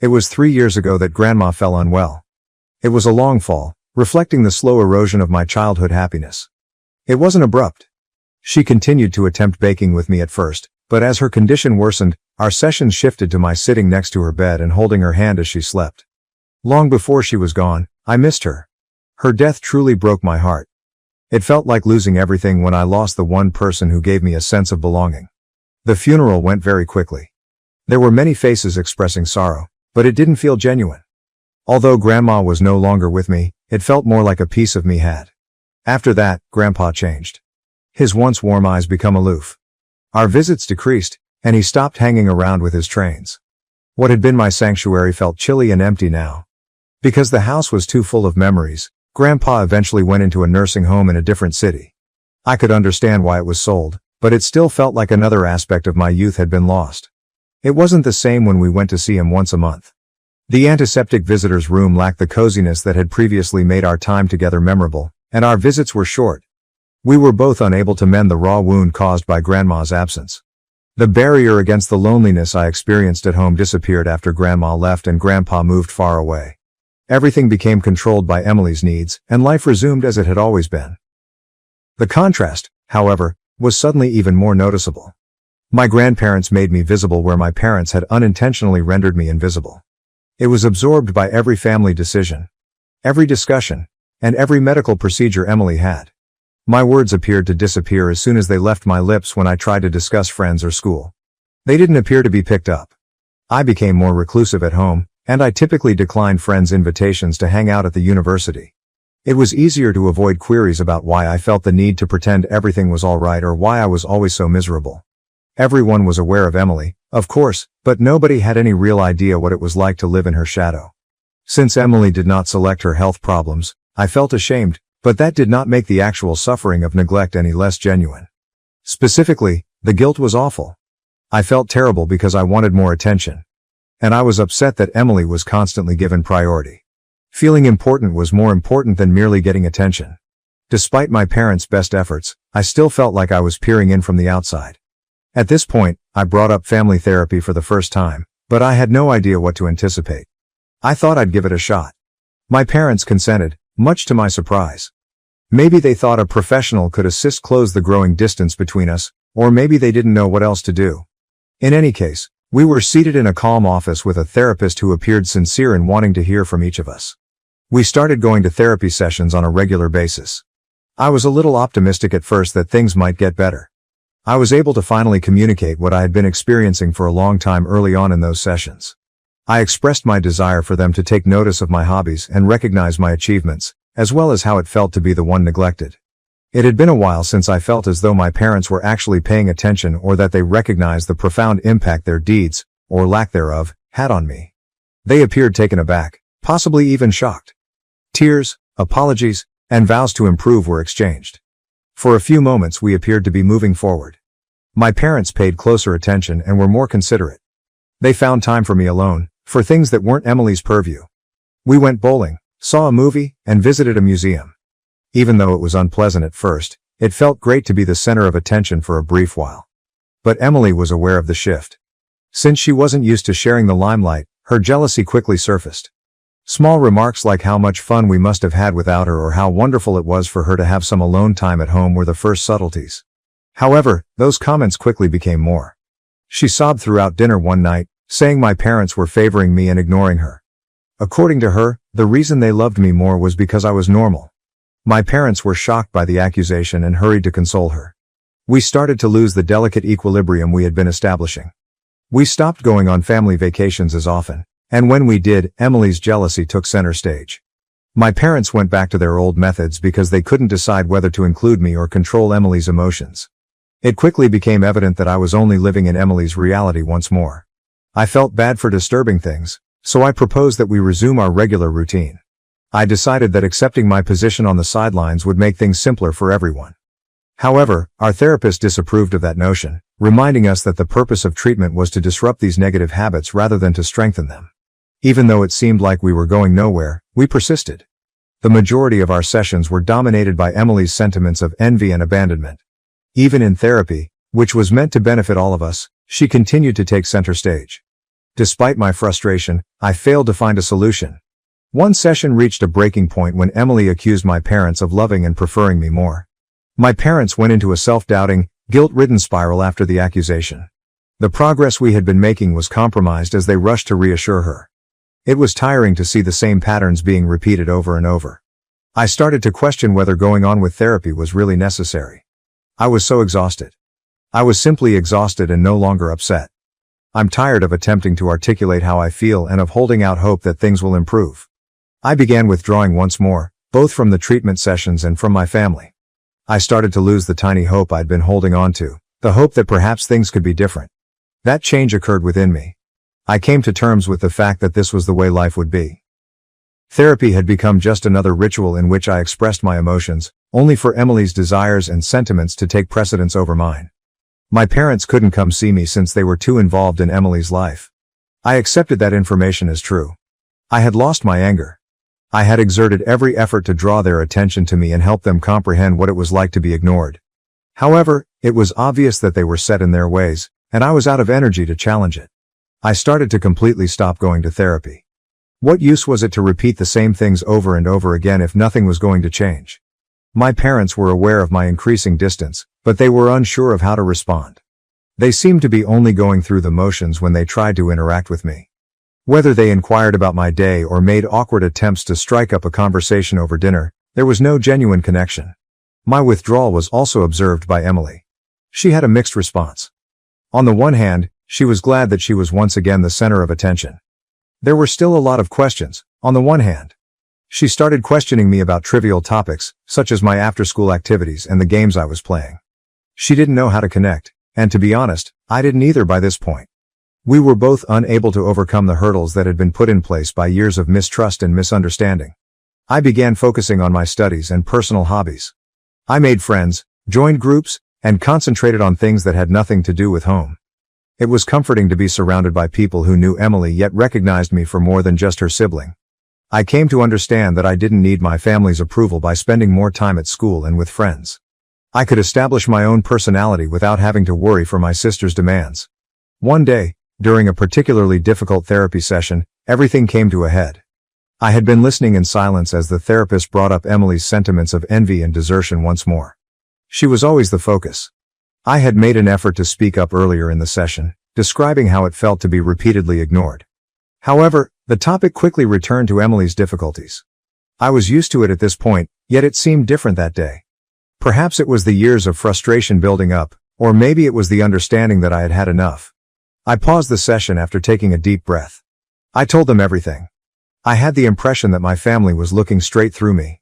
It was 3 years ago that Grandma fell unwell. It was a long fall, reflecting the slow erosion of my childhood happiness. It wasn't abrupt. She continued to attempt baking with me at first, but as her condition worsened, our sessions shifted to my sitting next to her bed and holding her hand as she slept. Long before she was gone, I missed her. Her death truly broke my heart. It felt like losing everything when I lost the one person who gave me a sense of belonging. The funeral went very quickly. There were many faces expressing sorrow, but it didn't feel genuine. Although Grandma was no longer with me, it felt more like a piece of me had. After that, Grandpa changed. His once warm eyes became aloof. Our visits decreased, and he stopped hanging around with his trains. What had been my sanctuary felt chilly and empty now. Because the house was too full of memories, Grandpa eventually went into a nursing home in a different city. I could understand why it was sold, but it still felt like another aspect of my youth had been lost. It wasn't the same when we went to see him once a month. The antiseptic visitor's room lacked the coziness that had previously made our time together memorable, and our visits were short. We were both unable to mend the raw wound caused by Grandma's absence. The barrier against the loneliness I experienced at home disappeared after Grandma left and Grandpa moved far away. Everything became controlled by Emily's needs, and life resumed as it had always been. The contrast, however, was suddenly even more noticeable. My grandparents made me visible where my parents had unintentionally rendered me invisible. It was absorbed by every family decision, every discussion, and every medical procedure Emily had. My words appeared to disappear as soon as they left my lips when I tried to discuss friends or school. They didn't appear to be picked up. I became more reclusive at home, and I typically declined friends' invitations to hang out at the university. It was easier to avoid queries about why I felt the need to pretend everything was all right or why I was always so miserable. Everyone was aware of Emily, of course, but nobody had any real idea what it was like to live in her shadow. Since Emily did not select her health problems, I felt ashamed, but that did not make the actual suffering of neglect any less genuine. Specifically, the guilt was awful. I felt terrible because I wanted more attention. And I was upset that Emily was constantly given priority. Feeling important was more important than merely getting attention. Despite my parents' best efforts, I still felt like I was peering in from the outside. At this point, I brought up family therapy for the first time, but I had no idea what to anticipate. I thought I'd give it a shot. My parents consented, much to my surprise. Maybe they thought a professional could assist close the growing distance between us, or maybe they didn't know what else to do. In any case, we were seated in a calm office with a therapist who appeared sincere in wanting to hear from each of us. We started going to therapy sessions on a regular basis. I was a little optimistic at first that things might get better. I was able to finally communicate what I had been experiencing for a long time early on in those sessions. I expressed my desire for them to take notice of my hobbies and recognize my achievements, as well as how it felt to be the one neglected. It had been a while since I felt as though my parents were actually paying attention or that they recognized the profound impact their deeds, or lack thereof, had on me. They appeared taken aback, possibly even shocked. Tears, apologies, and vows to improve were exchanged. For a few moments we appeared to be moving forward. My parents paid closer attention and were more considerate. They found time for me alone, for things that weren't Emily's purview. We went bowling, saw a movie, and visited a museum. Even though it was unpleasant at first, it felt great to be the center of attention for a brief while. But Emily was aware of the shift. Since she wasn't used to sharing the limelight, her jealousy quickly surfaced. Small remarks like how much fun we must have had without her or how wonderful it was for her to have some alone time at home were the first subtleties. However, those comments quickly became more. She sobbed throughout dinner one night, saying my parents were favoring me and ignoring her. According to her, the reason they loved me more was because I was normal. My parents were shocked by the accusation and hurried to console her. We started to lose the delicate equilibrium we had been establishing. We stopped going on family vacations as often, and when we did, Emily's jealousy took center stage. My parents went back to their old methods because they couldn't decide whether to include me or control Emily's emotions. It quickly became evident that I was only living in Emily's reality once more. I felt bad for disturbing things, so I proposed that we resume our regular routine. I decided that accepting my position on the sidelines would make things simpler for everyone. However, our therapist disapproved of that notion, reminding us that the purpose of treatment was to disrupt these negative habits rather than to strengthen them. Even though it seemed like we were going nowhere, we persisted. The majority of our sessions were dominated by Emily's sentiments of envy and abandonment. Even in therapy, which was meant to benefit all of us, She continued to take center stage. Despite my frustration, I failed to find a solution. One session reached a breaking point when Emily accused my parents of loving and preferring me more. My parents went into a self-doubting, guilt-ridden spiral after the accusation. The progress we had been making was compromised as they rushed to reassure her. It was tiring to see the same patterns being repeated over and over. I started to question whether going on with therapy was really necessary. I was so exhausted. I was simply exhausted and no longer upset. I'm tired of attempting to articulate how I feel and of holding out hope that things will improve. I began withdrawing once more, both from the treatment sessions and from my family. I started to lose the tiny hope I'd been holding on to, the hope that perhaps things could be different. That change occurred within me. I came to terms with the fact that this was the way life would be. Therapy had become just another ritual in which I expressed my emotions, only for Emily's desires and sentiments to take precedence over mine. My parents couldn't come see me since they were too involved in Emily's life. I accepted that information as true. I had lost my anger. I had exerted every effort to draw their attention to me and help them comprehend what it was like to be ignored. However, it was obvious that they were set in their ways, and I was out of energy to challenge it. I started to completely stop going to therapy. What use was it to repeat the same things over and over again if nothing was going to change? My parents were aware of my increasing distance, but they were unsure of how to respond. They seemed to be only going through the motions when they tried to interact with me. Whether they inquired about my day or made awkward attempts to strike up a conversation over dinner, there was no genuine connection. My withdrawal was also observed by Emily. She had a mixed response. On the one hand, she was glad that she was once again the center of attention. There were still a lot of questions, on the one hand. She started questioning me about trivial topics, such as my after-school activities and the games I was playing. She didn't know how to connect, and to be honest, I didn't either by this point. We were both unable to overcome the hurdles that had been put in place by years of mistrust and misunderstanding. I began focusing on my studies and personal hobbies. I made friends, joined groups, and concentrated on things that had nothing to do with home. It was comforting to be surrounded by people who knew Emily yet recognized me for more than just her sibling. I came to understand that I didn't need my family's approval by spending more time at school and with friends. I could establish my own personality without having to worry for my sister's demands. One day, during a particularly difficult therapy session, everything came to a head. I had been listening in silence as the therapist brought up Emily's sentiments of envy and desertion once more. She was always the focus. I had made an effort to speak up earlier in the session, describing how it felt to be repeatedly ignored. However, the topic quickly returned to Emily's difficulties. I was used to it at this point, yet it seemed different that day. Perhaps it was the years of frustration building up, or maybe it was the understanding that I had had enough. I paused the session after taking a deep breath. I told them everything. I had the impression that my family was looking straight through me.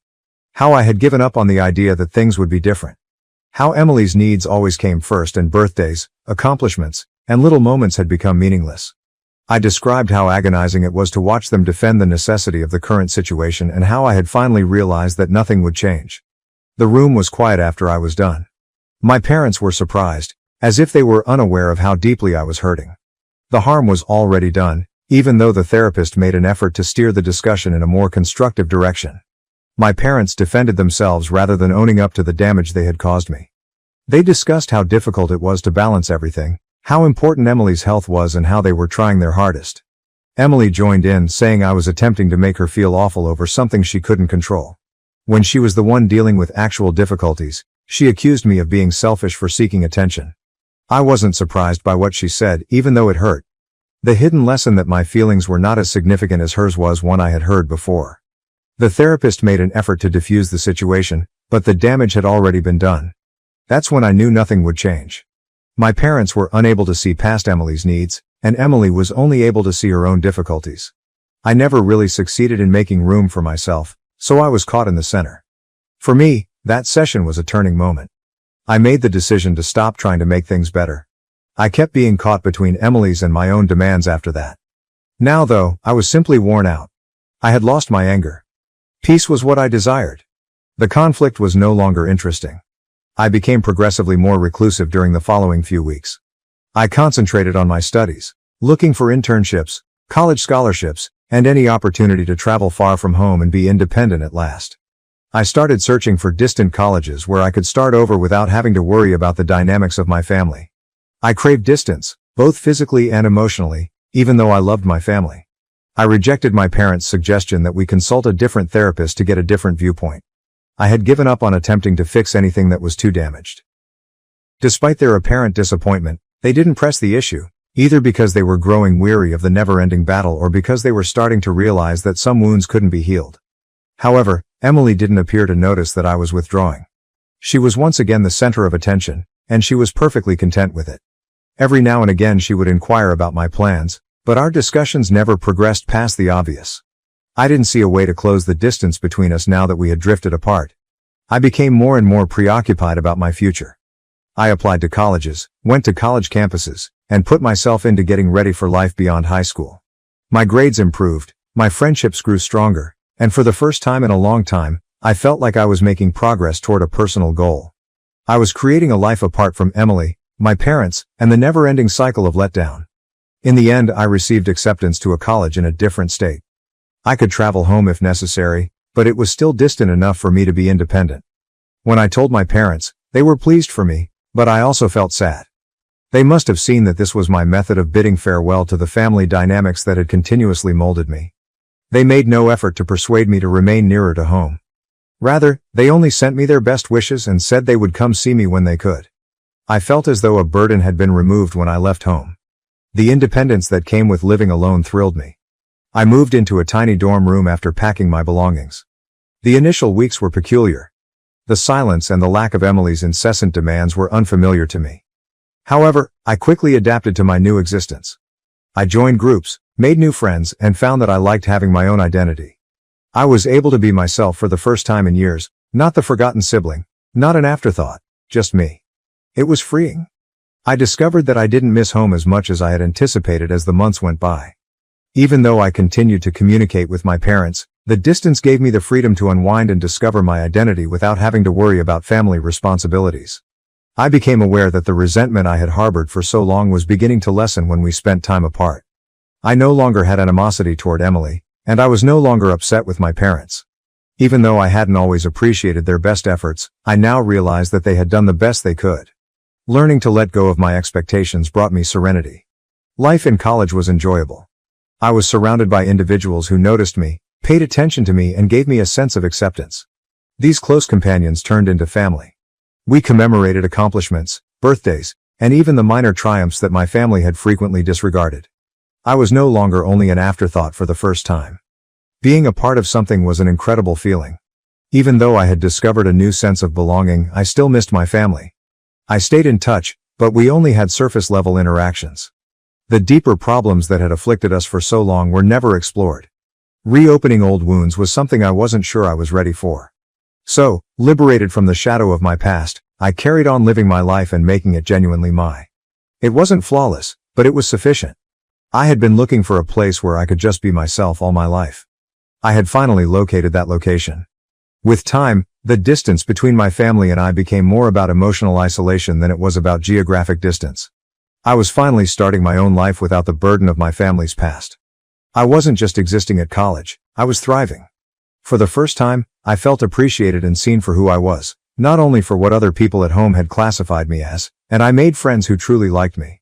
How I had given up on the idea that things would be different. How Emily's needs always came first and birthdays, accomplishments, and little moments had become meaningless. I described how agonizing it was to watch them defend the necessity of the current situation and how I had finally realized that nothing would change. The room was quiet after I was done. My parents were surprised, as if they were unaware of how deeply I was hurting. The harm was already done, even though the therapist made an effort to steer the discussion in a more constructive direction. My parents defended themselves rather than owning up to the damage they had caused me. They discussed how difficult it was to balance everything, how important Emily's health was and how they were trying their hardest. Emily joined in, saying I was attempting to make her feel awful over something she couldn't control. When she was the one dealing with actual difficulties, she accused me of being selfish for seeking attention. I wasn't surprised by what she said, even though it hurt. The hidden lesson that my feelings were not as significant as hers was one I had heard before. The therapist made an effort to diffuse the situation, but the damage had already been done. That's when I knew nothing would change. My parents were unable to see past Emily's needs, and Emily was only able to see her own difficulties. I never really succeeded in making room for myself, so I was caught in the center. For me, that session was a turning moment. I made the decision to stop trying to make things better. I kept being caught between Emily's and my own demands after that. Now though, I was simply worn out. I had lost my anger. Peace was what I desired. The conflict was no longer interesting. I became progressively more reclusive during the following few weeks. I concentrated on my studies, looking for internships, college scholarships, and any opportunity to travel far from home and be independent at last. I started searching for distant colleges where I could start over without having to worry about the dynamics of my family. I craved distance, both physically and emotionally, even though I loved my family. I rejected my parents' suggestion that we consult a different therapist to get a different viewpoint. I had given up on attempting to fix anything that was too damaged. Despite their apparent disappointment, they didn't press the issue, either because they were growing weary of the never-ending battle or because they were starting to realize that some wounds couldn't be healed. However, Emily didn't appear to notice that I was withdrawing. She was once again the center of attention, and she was perfectly content with it. Every now and again she would inquire about my plans, but our discussions never progressed past the obvious. I didn't see a way to close the distance between us now that we had drifted apart. I became more and more preoccupied about my future. I applied to colleges, went to college campuses, and put myself into getting ready for life beyond high school. My grades improved, my friendships grew stronger, and for the first time in a long time, I felt like I was making progress toward a personal goal. I was creating a life apart from Emily, my parents, and the never-ending cycle of letdown. In the end, I received acceptance to a college in a different state. I could travel home if necessary, but it was still distant enough for me to be independent. When I told my parents, they were pleased for me, but I also felt sad. They must have seen that this was my method of bidding farewell to the family dynamics that had continuously molded me. They made no effort to persuade me to remain nearer to home. Rather, they only sent me their best wishes and said they would come see me when they could. I felt as though a burden had been removed when I left home. The independence that came with living alone thrilled me. I moved into a tiny dorm room after packing my belongings. The initial weeks were peculiar. The silence and the lack of Emily's incessant demands were unfamiliar to me. However, I quickly adapted to my new existence. I joined groups, made new friends, and found that I liked having my own identity. I was able to be myself for the first time in years, not the forgotten sibling, not an afterthought, just me. It was freeing. I discovered that I didn't miss home as much as I had anticipated as the months went by. Even though I continued to communicate with my parents, the distance gave me the freedom to unwind and discover my identity without having to worry about family responsibilities. I became aware that the resentment I had harbored for so long was beginning to lessen when we spent time apart. I no longer had animosity toward Emily, and I was no longer upset with my parents. Even though I hadn't always appreciated their best efforts, I now realized that they had done the best they could. Learning to let go of my expectations brought me serenity. Life in college was enjoyable. I was surrounded by individuals who noticed me, paid attention to me, and gave me a sense of acceptance. These close companions turned into family. We commemorated accomplishments, birthdays, and even the minor triumphs that my family had frequently disregarded. I was no longer only an afterthought for the first time. Being a part of something was an incredible feeling. Even though I had discovered a new sense of belonging, I still missed my family. I stayed in touch, but we only had surface-level interactions. The deeper problems that had afflicted us for so long were never explored. Reopening old wounds was something I wasn't sure I was ready for. So, liberated from the shadow of my past, I carried on living my life and making it genuinely mine. It wasn't flawless, but it was sufficient. I had been looking for a place where I could just be myself all my life. I had finally located that location. With time, the distance between my family and I became more about emotional isolation than it was about geographic distance. I was finally starting my own life without the burden of my family's past. I wasn't just existing at college, I was thriving. For the first time, I felt appreciated and seen for who I was, not only for what other people at home had classified me as, and I made friends who truly liked me.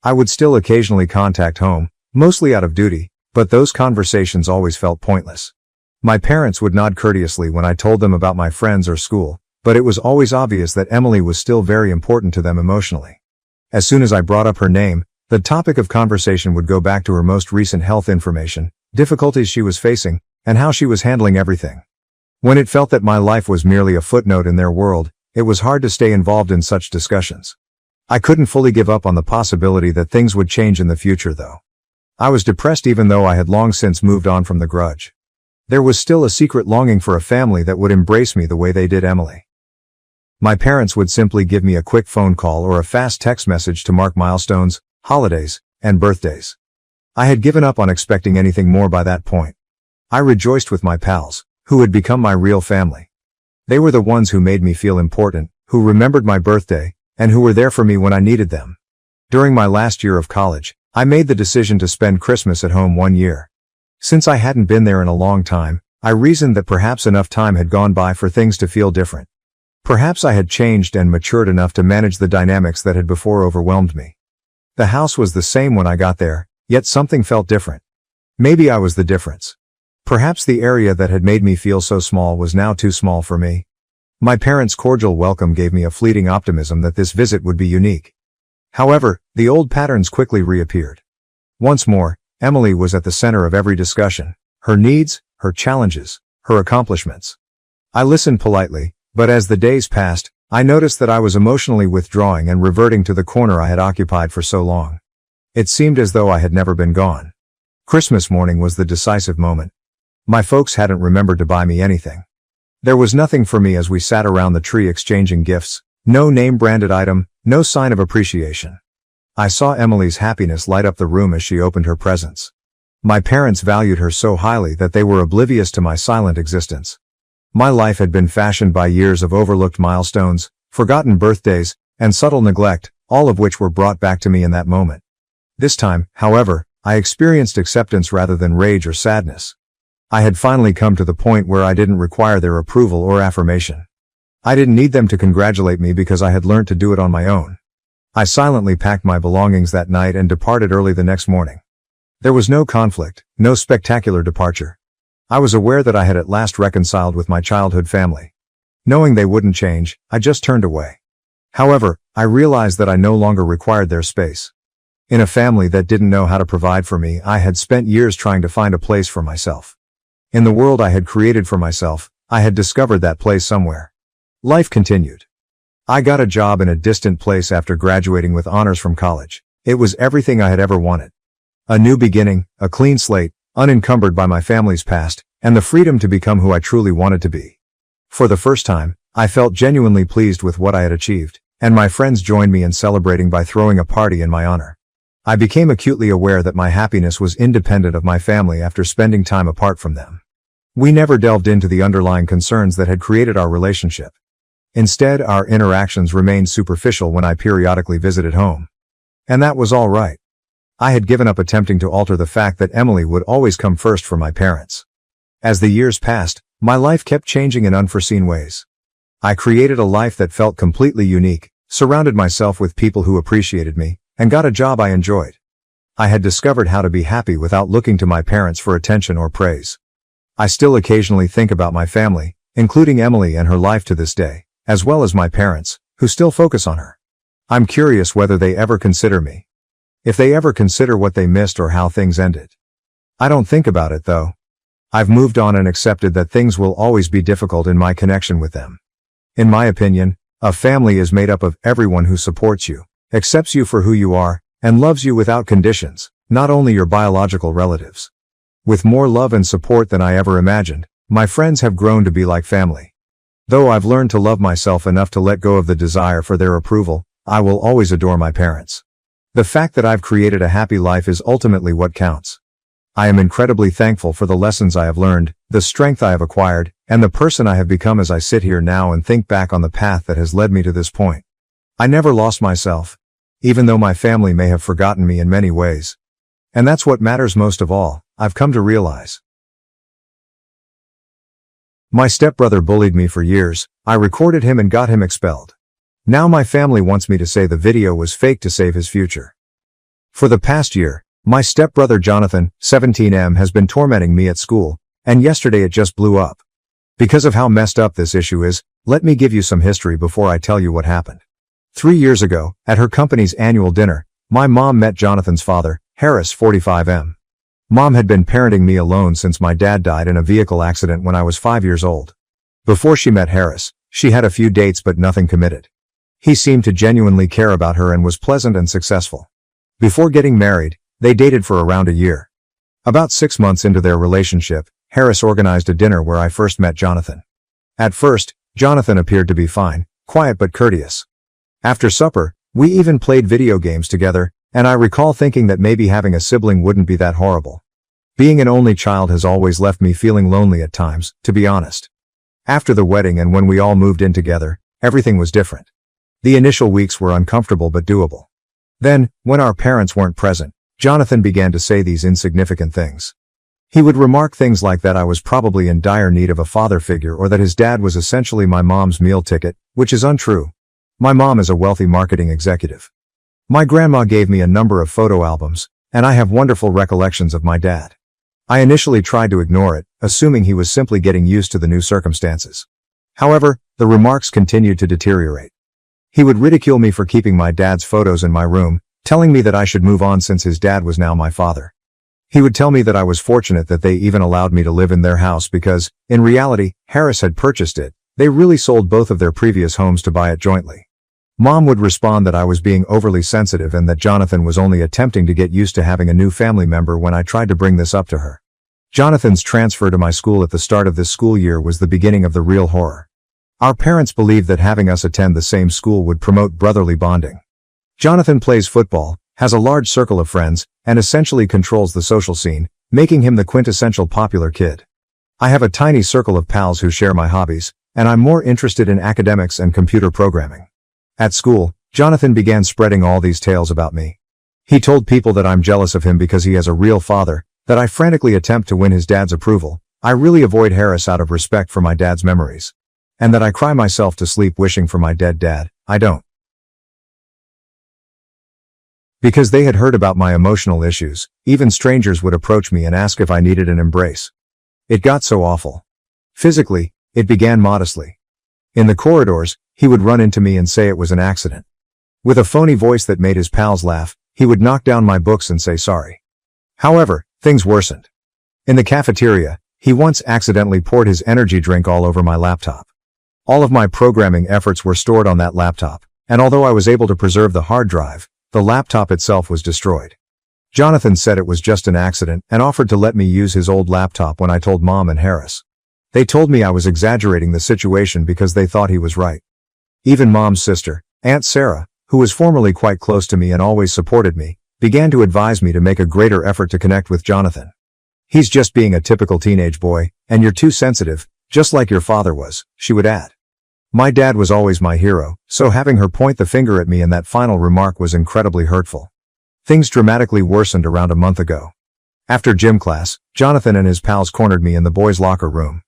I would still occasionally contact home, mostly out of duty, but those conversations always felt pointless. My parents would nod courteously when I told them about my friends or school, but it was always obvious that Emily was still very important to them emotionally. As soon as I brought up her name, the topic of conversation would go back to her most recent health information, difficulties she was facing, and how she was handling everything. When it felt that my life was merely a footnote in their world, it was hard to stay involved in such discussions. I couldn't fully give up on the possibility that things would change in the future, though. I was depressed even though I had long since moved on from the grudge. There was still a secret longing for a family that would embrace me the way they did Emily. My parents would simply give me a quick phone call or a fast text message to mark milestones, holidays, and birthdays. I had given up on expecting anything more by that point. I rejoiced with my pals, who had become my real family. They were the ones who made me feel important, who remembered my birthday, and who were there for me when I needed them. During my last year of college, I made the decision to spend Christmas at home 1 year. Since I hadn't been there in a long time, I reasoned that perhaps enough time had gone by for things to feel different. Perhaps I had changed and matured enough to manage the dynamics that had before overwhelmed me. The house was the same when I got there, yet something felt different. Maybe I was the difference. Perhaps the area that had made me feel so small was now too small for me. My parents' cordial welcome gave me a fleeting optimism that this visit would be unique. However, the old patterns quickly reappeared. Once more, Emily was at the center of every discussion. Her needs, her challenges, her accomplishments. I listened politely, but as the days passed, I noticed that I was emotionally withdrawing and reverting to the corner I had occupied for so long. It seemed as though I had never been gone. Christmas morning was the decisive moment. My folks hadn't remembered to buy me anything. There was nothing for me as we sat around the tree exchanging gifts, no name-branded item, no sign of appreciation. I saw Emily's happiness light up the room as she opened her presents. My parents valued her so highly that they were oblivious to my silent existence. My life had been fashioned by years of overlooked milestones, forgotten birthdays, and subtle neglect, all of which were brought back to me in that moment. This time, however, I experienced acceptance rather than rage or sadness. I had finally come to the point where I didn't require their approval or affirmation. I didn't need them to congratulate me because I had learned to do it on my own. I silently packed my belongings that night and departed early the next morning. There was no conflict, no spectacular departure. I was aware that I had at last reconciled with my childhood family. Knowing they wouldn't change, I just turned away. However, I realized that I no longer required their space. In a family that didn't know how to provide for me, I had spent years trying to find a place for myself. In the world I had created for myself, I had discovered that place somewhere. Life continued. I got a job in a distant place after graduating with honors from college. It was everything I had ever wanted. A new beginning, a clean slate, unencumbered by my family's past, and the freedom to become who I truly wanted to be. For the first time, I felt genuinely pleased with what I had achieved, and my friends joined me in celebrating by throwing a party in my honor. I became acutely aware that my happiness was independent of my family after spending time apart from them. We never delved into the underlying concerns that had created our relationship. Instead, our interactions remained superficial when I periodically visited home. And that was all right. I had given up attempting to alter the fact that Emily would always come first for my parents. As the years passed, my life kept changing in unforeseen ways. I created a life that felt completely unique, surrounded myself with people who appreciated me, and got a job I enjoyed. I had discovered how to be happy without looking to my parents for attention or praise. I still occasionally think about my family, including Emily and her life to this day, as well as my parents, who still focus on her. I'm curious whether they ever consider me. If they ever consider what they missed or how things ended. I don't think about it though. I've moved on and accepted that things will always be difficult in my connection with them. In my opinion, a family is made up of everyone who supports you, accepts you for who you are, and loves you without conditions, not only your biological relatives. With more love and support than I ever imagined, my friends have grown to be like family. Though I've learned to love myself enough to let go of the desire for their approval, I will always adore my parents. The fact that I've created a happy life is ultimately what counts. I am incredibly thankful for the lessons I have learned, the strength I have acquired, and the person I have become as I sit here now and think back on the path that has led me to this point. I never lost myself, even though my family may have forgotten me in many ways. And that's what matters most of all, I've come to realize. My stepbrother bullied me for years. I recorded him and got him expelled. Now my family wants me to say the video was fake to save his future. For the past year, my stepbrother Jonathan, 17M, has been tormenting me at school, and yesterday it just blew up. Because of how messed up this issue is, let me give you some history before I tell you what happened. 3 years ago, at her company's annual dinner, my mom met Jonathan's father, Harris, 45M. Mom had been parenting me alone since my dad died in a vehicle accident when I was 5 years old. Before she met Harris, she had a few dates but nothing committed. He seemed to genuinely care about her and was pleasant and successful. Before getting married, they dated for around a year. About 6 months into their relationship, Harris organized a dinner where I first met Jonathan. At first, Jonathan appeared to be fine, quiet but courteous. After supper, we even played video games together, and I recall thinking that maybe having a sibling wouldn't be that horrible. Being an only child has always left me feeling lonely at times, to be honest. After the wedding and when we all moved in together, everything was different. The initial weeks were uncomfortable but doable. Then, when our parents weren't present, Jonathan began to say these insignificant things. He would remark things like that I was probably in dire need of a father figure or that his dad was essentially my mom's meal ticket, which is untrue. My mom is a wealthy marketing executive. My grandma gave me a number of photo albums, and I have wonderful recollections of my dad. I initially tried to ignore it, assuming he was simply getting used to the new circumstances. However, the remarks continued to deteriorate. He would ridicule me for keeping my dad's photos in my room, telling me that I should move on since his dad was now my father. He would tell me that I was fortunate that they even allowed me to live in their house because, in reality, Harris had purchased it. They really sold both of their previous homes to buy it jointly. Mom would respond that I was being overly sensitive and that Jonathan was only attempting to get used to having a new family member when I tried to bring this up to her. Jonathan's transfer to my school at the start of this school year was the beginning of the real horror. Our parents believed that having us attend the same school would promote brotherly bonding. Jonathan plays football, has a large circle of friends, and essentially controls the social scene, making him the quintessential popular kid. I have a tiny circle of pals who share my hobbies, and I'm more interested in academics and computer programming. At school, Jonathan began spreading all these tales about me. He told people that I'm jealous of him because he has a real father, that I frantically attempt to win his dad's approval, I really avoid Harris out of respect for my dad's memories, and that I cry myself to sleep wishing for my dead dad. I don't. Because they had heard about my emotional issues, even strangers would approach me and ask if I needed an embrace. It got so awful. Physically, it began modestly. In the corridors, he would run into me and say it was an accident. With a phony voice that made his pals laugh, he would knock down my books and say sorry. However, things worsened. In the cafeteria, he once accidentally poured his energy drink all over my laptop. All of my programming efforts were stored on that laptop, and although I was able to preserve the hard drive, the laptop itself was destroyed. Jonathan said it was just an accident and offered to let me use his old laptop when I told Mom and Harris. They told me I was exaggerating the situation because they thought he was right. Even Mom's sister, Aunt Sarah, who was formerly quite close to me and always supported me, began to advise me to make a greater effort to connect with Jonathan. He's just being a typical teenage boy, and you're too sensitive, just like your father was, she would add. My dad was always my hero, so having her point the finger at me in that final remark was incredibly hurtful. Things dramatically worsened around a month ago. After gym class, Jonathan and his pals cornered me in the boys' locker room.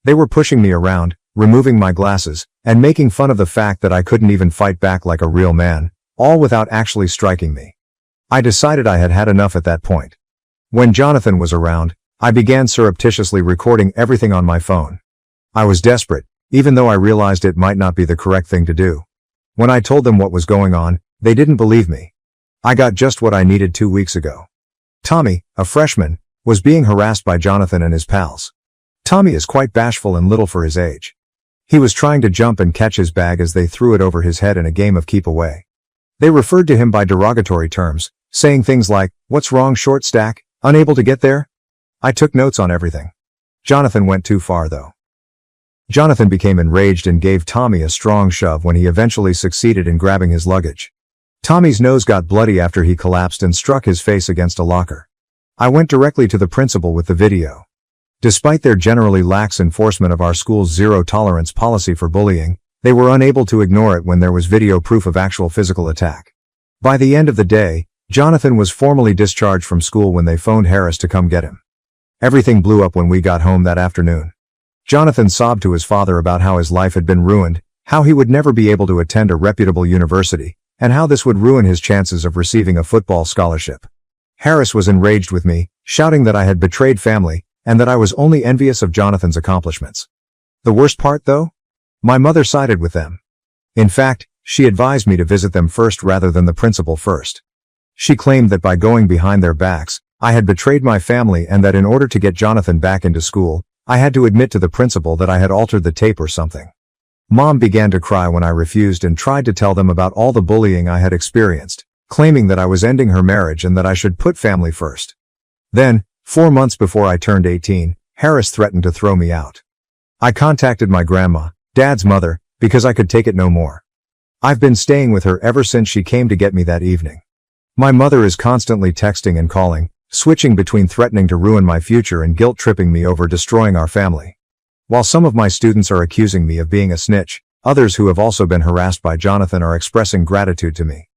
They were pushing me around, removing my glasses, and making fun of the fact that I couldn't even fight back like a real man, all without actually striking me. I decided I had had enough at that point. When Jonathan was around, I began surreptitiously recording everything on my phone. I was desperate, even though I realized it might not be the correct thing to do. When I told them what was going on, they didn't believe me. I got just what I needed 2 weeks ago. Tommy, a freshman, was being harassed by Jonathan and his pals. Tommy is quite bashful and little for his age. He was trying to jump and catch his bag as they threw it over his head in a game of keep away. They referred to him by derogatory terms, saying things like, "What's wrong, short stack? Unable to get there?" I took notes on everything. Jonathan went too far though. Jonathan became enraged and gave Tommy a strong shove when he eventually succeeded in grabbing his luggage. Tommy's nose got bloody after he collapsed and struck his face against a locker. I went directly to the principal with the video. Despite their generally lax enforcement of our school's zero-tolerance policy for bullying, they were unable to ignore it when there was video proof of actual physical attack. By the end of the day, Jonathan was formally discharged from school when they phoned Harris to come get him. Everything blew up when we got home that afternoon. Jonathan sobbed to his father about how his life had been ruined, how he would never be able to attend a reputable university, and how this would ruin his chances of receiving a football scholarship. Harris was enraged with me, shouting that I had betrayed family, and that I was only envious of Jonathan's accomplishments. The worst part, though? My mother sided with them. In fact, she advised me to visit them first rather than the principal first. She claimed that by going behind their backs, I had betrayed my family and that in order to get Jonathan back into school, I had to admit to the principal that I had altered the tape or something. Mom began to cry when I refused and tried to tell them about all the bullying I had experienced, claiming that I was ending her marriage and that I should put family first. Then, 4 months before I turned 18, Harris threatened to throw me out. I contacted my grandma, Dad's mother, because I could take it no more. I've been staying with her ever since she came to get me that evening. My mother is constantly texting and calling, switching between threatening to ruin my future and guilt-tripping me over destroying our family. While some of my students are accusing me of being a snitch, others who have also been harassed by Jonathan are expressing gratitude to me.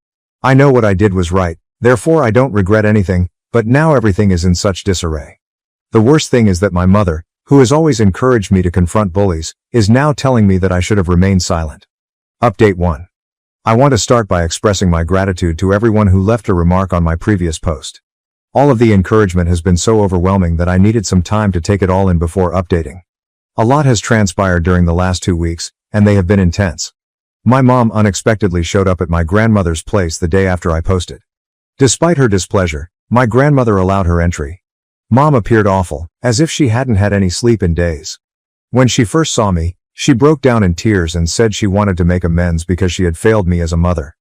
I know what I did was right, therefore I don't regret anything, but now everything is in such disarray. The worst thing is that my mother, who has always encouraged me to confront bullies, is now telling me that I should have remained silent. Update 1. I want to start by expressing my gratitude to everyone who left a remark on my previous post. All of the encouragement has been so overwhelming that I needed some time to take it all in before updating. A lot has transpired during the last 2 weeks, and they have been intense. My mom unexpectedly showed up at my grandmother's place the day after I posted. Despite her displeasure, my grandmother allowed her entry. Mom appeared awful, as if she hadn't had any sleep in days. When she first saw me, she broke down in tears and said she wanted to make amends because she had failed me as a mother.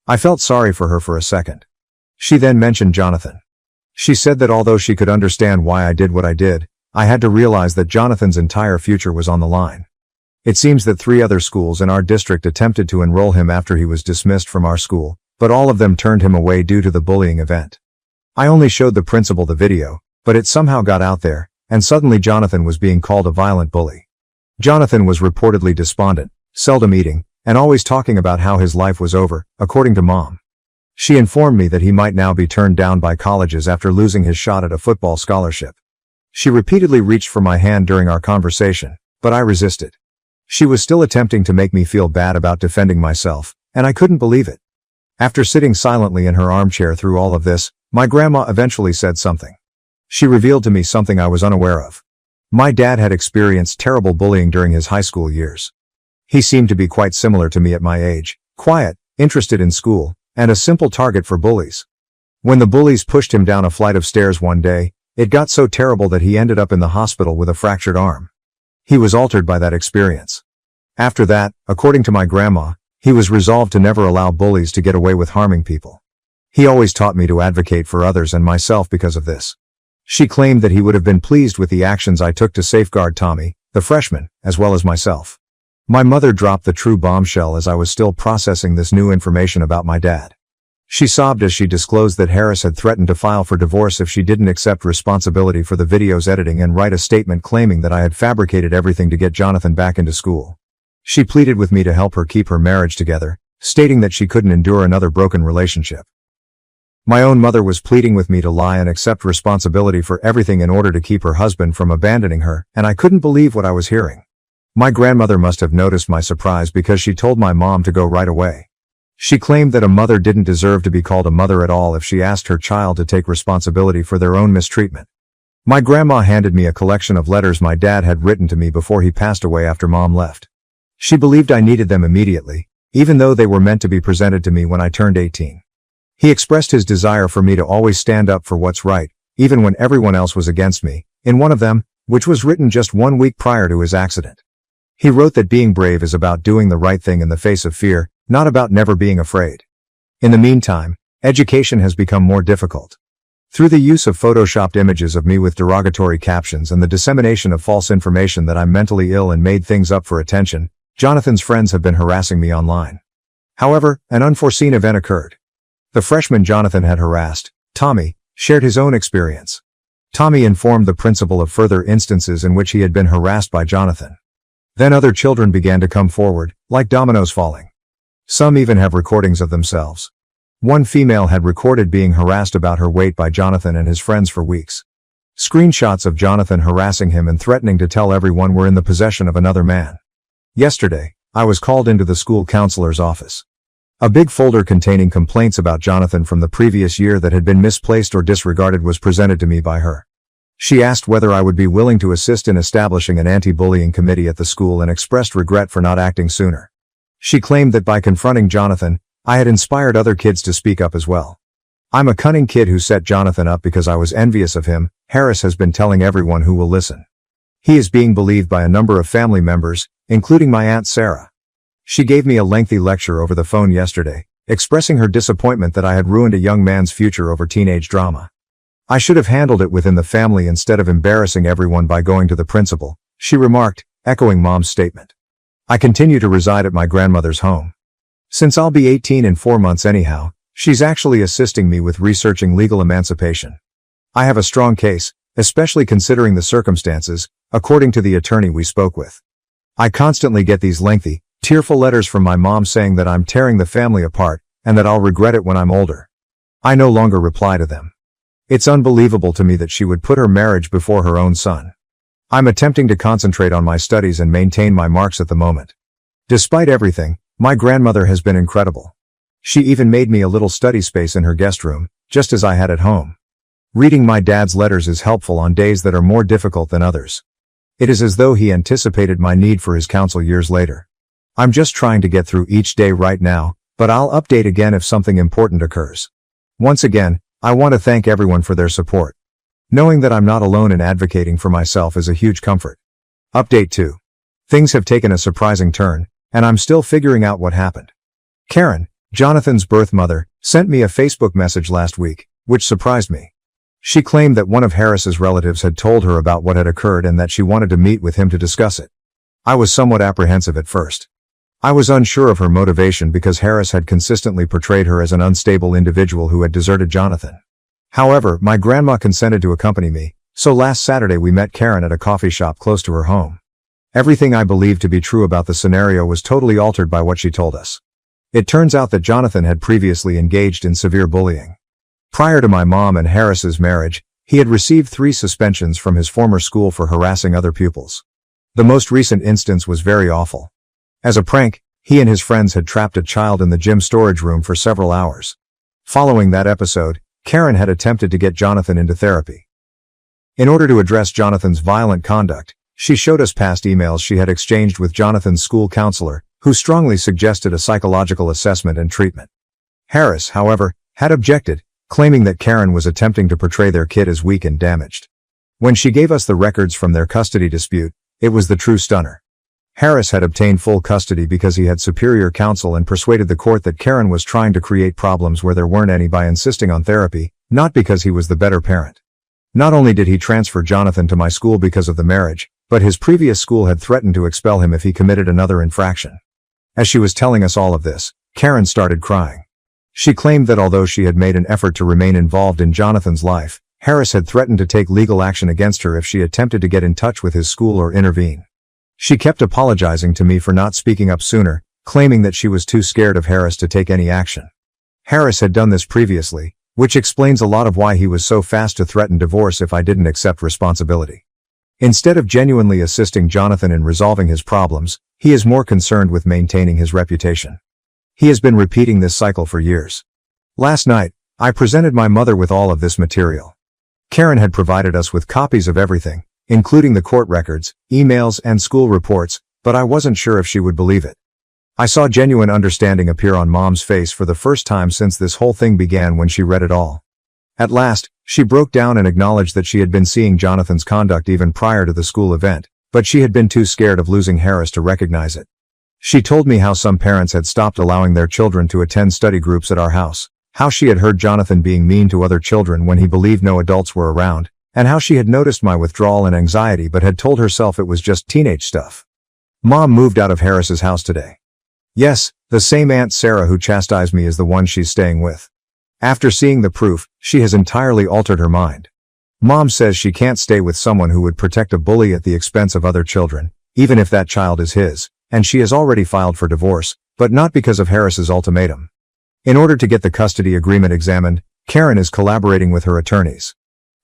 I felt sorry for her for a second. She then mentioned Jonathan. She said that although she could understand why I did what I did, I had to realize that Jonathan's entire future was on the line. It seems that 3 other schools in our district attempted to enroll him after he was dismissed from our school, but all of them turned him away due to the bullying event. I only showed the principal the video, but it somehow got out there, and suddenly Jonathan was being called a violent bully. Jonathan was reportedly despondent, seldom eating, and always talking about how his life was over, according to Mom. She informed me that he might now be turned down by colleges after losing his shot at a football scholarship. She repeatedly reached for my hand during our conversation, but I resisted. She was still attempting to make me feel bad about defending myself, and I couldn't believe it. After sitting silently in her armchair through all of this, my grandma eventually said something. She revealed to me something I was unaware of. My dad had experienced terrible bullying during his high school years. He seemed to be quite similar to me at my age, quiet, interested in school, and a simple target for bullies. When the bullies pushed him down a flight of stairs one day, it got so terrible that he ended up in the hospital with a fractured arm. He was altered by that experience. After that, according to my grandma, he was resolved to never allow bullies to get away with harming people. He always taught me to advocate for others and myself because of this. She claimed that he would have been pleased with the actions I took to safeguard Tommy, the freshman, as well as myself. My mother dropped the true bombshell as I was still processing this new information about my dad. She sobbed as she disclosed that Harris had threatened to file for divorce if she didn't accept responsibility for the video's editing and write a statement claiming that I had fabricated everything to get Jonathan back into school. She pleaded with me to help her keep her marriage together, stating that she couldn't endure another broken relationship. My own mother was pleading with me to lie and accept responsibility for everything in order to keep her husband from abandoning her, and I couldn't believe what I was hearing. My grandmother must have noticed my surprise because she told my mom to go right away. She claimed that a mother didn't deserve to be called a mother at all if she asked her child to take responsibility for their own mistreatment. My grandma handed me a collection of letters my dad had written to me before he passed away after Mom left. She believed I needed them immediately, even though they were meant to be presented to me when I turned 18. He expressed his desire for me to always stand up for what's right, even when everyone else was against me, in one of them, which was written just 1 week prior to his accident. He wrote that being brave is about doing the right thing in the face of fear, not about never being afraid. In the meantime, education has become more difficult. Through the use of photoshopped images of me with derogatory captions and the dissemination of false information that I'm mentally ill and made things up for attention, Jonathan's friends have been harassing me online. However, an unforeseen event occurred. The freshman Jonathan had harassed, Tommy, shared his own experience. Tommy informed the principal of further instances in which he had been harassed by Jonathan. Then other children began to come forward, like dominoes falling. Some even have recordings of themselves. One female had recorded being harassed about her weight by Jonathan and his friends for weeks. Screenshots of Jonathan harassing him and threatening to tell everyone were in the possession of another man. Yesterday, I was called into the school counselor's office. A big folder containing complaints about Jonathan from the previous year that had been misplaced or disregarded was presented to me by her. She asked whether I would be willing to assist in establishing an anti-bullying committee at the school and expressed regret for not acting sooner. She claimed that by confronting Jonathan, I had inspired other kids to speak up as well. I'm a cunning kid who set Jonathan up because I was envious of him, Harris has been telling everyone who will listen. He is being believed by a number of family members, including my Aunt Sarah. She gave me a lengthy lecture over the phone yesterday, expressing her disappointment that I had ruined a young man's future over teenage drama. I should have handled it within the family instead of embarrassing everyone by going to the principal, she remarked, echoing Mom's statement. I continue to reside at my grandmother's home. Since I'll be 18 in 4 months anyhow, she's actually assisting me with researching legal emancipation. I have a strong case, especially considering the circumstances, according to the attorney we spoke with. I constantly get these lengthy, tearful letters from my mom saying that I'm tearing the family apart, and that I'll regret it when I'm older. I no longer reply to them. It's unbelievable to me that she would put her marriage before her own son. I'm attempting to concentrate on my studies and maintain my marks at the moment. Despite everything, My grandmother has been incredible. She even made me a little study space in her guest room, just as I had at home. Reading my dad's letters is helpful on days that are more difficult than others. It is as though he anticipated my need for his counsel years later. I'm just trying to get through each day right now, but I'll update again if something important occurs. Once again, I want to thank everyone for their support. Knowing that I'm not alone in advocating for myself is a huge comfort. Update 2. Things have taken a surprising turn, and I'm still figuring out what happened. Karen, Jonathan's birth mother, sent me a Facebook message last week, which surprised me. She claimed that one of Harris's relatives had told her about what had occurred and that she wanted to meet with him to discuss it. I was somewhat apprehensive at first. I was unsure of her motivation because Harris had consistently portrayed her as an unstable individual who had deserted Jonathan. However, my grandma consented to accompany me, so last Saturday we met Karen at a coffee shop close to her home. Everything I believed to be true about the scenario was totally altered by what she told us. It turns out that Jonathan had previously engaged in severe bullying. Prior to my mom and Harris's marriage, he had received 3 suspensions from his former school for harassing other pupils. The most recent instance was very awful. As a prank, he and his friends had trapped a child in the gym storage room for several hours. Following that episode, Karen had attempted to get Jonathan into therapy. In order to address Jonathan's violent conduct, she showed us past emails she had exchanged with Jonathan's school counselor, who strongly suggested a psychological assessment and treatment. Harris, however, had objected, claiming that Karen was attempting to portray their kid as weak and damaged. When she gave us the records from their custody dispute, it was the true stunner. Harris had obtained full custody because he had superior counsel and persuaded the court that Karen was trying to create problems where there weren't any by insisting on therapy, not because he was the better parent. Not only did he transfer Jonathan to my school because of the marriage, but his previous school had threatened to expel him if he committed another infraction. As she was telling us all of this, Karen started crying. She claimed that although she had made an effort to remain involved in Jonathan's life, Harris had threatened to take legal action against her if she attempted to get in touch with his school or intervene. She kept apologizing to me for not speaking up sooner, claiming that she was too scared of Harris to take any action. Harris had done this previously, which explains a lot of why he was so fast to threaten divorce if I didn't accept responsibility. Instead of genuinely assisting Jonathan in resolving his problems, he is more concerned with maintaining his reputation. He has been repeating this cycle for years. Last night, I presented my mother with all of this material. Karen had provided us with copies of everything, including the court records, emails, and school reports, but I wasn't sure if she would believe it. I saw genuine understanding appear on Mom's face for the first time since this whole thing began when she read it all. At last, she broke down and acknowledged that she had been seeing Jonathan's conduct even prior to the school event, but she had been too scared of losing Harris to recognize it. She told me how some parents had stopped allowing their children to attend study groups at our house, how she had heard Jonathan being mean to other children when he believed no adults were around, and how she had noticed my withdrawal and anxiety but had told herself it was just teenage stuff. Mom moved out of Harris's house today. Yes, the same Aunt Sarah who chastised me is the one she's staying with. After seeing the proof, she has entirely altered her mind. Mom says she can't stay with someone who would protect a bully at the expense of other children, even if that child is his, and she has already filed for divorce, but not because of Harris's ultimatum. In order to get the custody agreement examined, Karen is collaborating with her attorneys.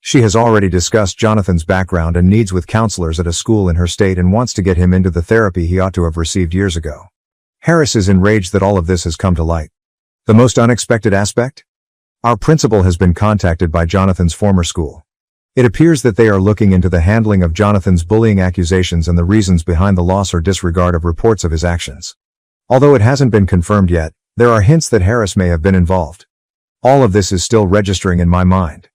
She has already discussed Jonathan's background and needs with counselors at a school in her state and wants to get him into the therapy he ought to have received years ago. Harris is enraged that all of this has come to light. The most unexpected aspect? Our principal has been contacted by Jonathan's former school. It appears that they are looking into the handling of Jonathan's bullying accusations and the reasons behind the loss or disregard of reports of his actions. Although it hasn't been confirmed yet, there are hints that Harris may have been involved. All of this is still registering in my mind.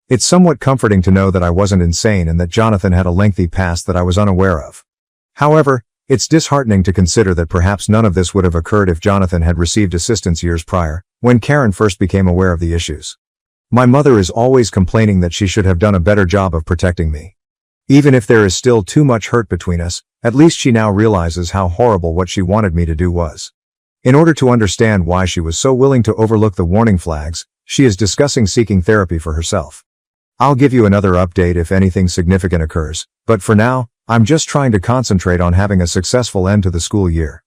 It's somewhat comforting to know that I wasn't insane and that Jonathan had a lengthy past that I was unaware of. However, it's disheartening to consider that perhaps none of this would have occurred if Jonathan had received assistance years prior, when Karen first became aware of the issues. My mother is always complaining that she should have done a better job of protecting me. Even if there is still too much hurt between us, at least she now realizes how horrible what she wanted me to do was. In order to understand why she was so willing to overlook the warning flags, she is discussing seeking therapy for herself. I'll give you another update if anything significant occurs, but for now, I'm just trying to concentrate on having a successful end to the school year.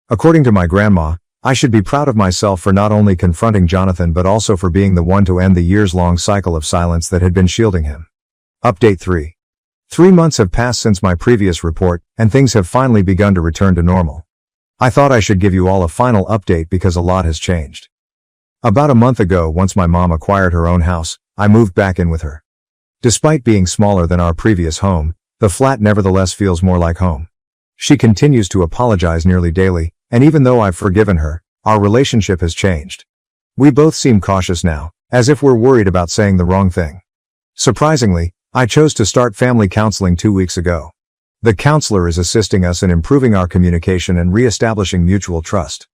According to my grandma, I should be proud of myself for not only confronting Jonathan but also for being the one to end the years-long cycle of silence that had been shielding him. Update 3. 3 months have passed since my previous report, and things have finally begun to return to normal. I thought I should give you all a final update because a lot has changed. About a month ago, once my mom acquired her own house, I moved back in with her. Despite being smaller than our previous home, the flat nevertheless feels more like home. She continues to apologize nearly daily, and even though I've forgiven her, our relationship has changed. We both seem cautious now, as if we're worried about saying the wrong thing. Surprisingly, I chose to start family counseling 2 weeks ago. The counselor is assisting us in improving our communication and re-establishing mutual trust.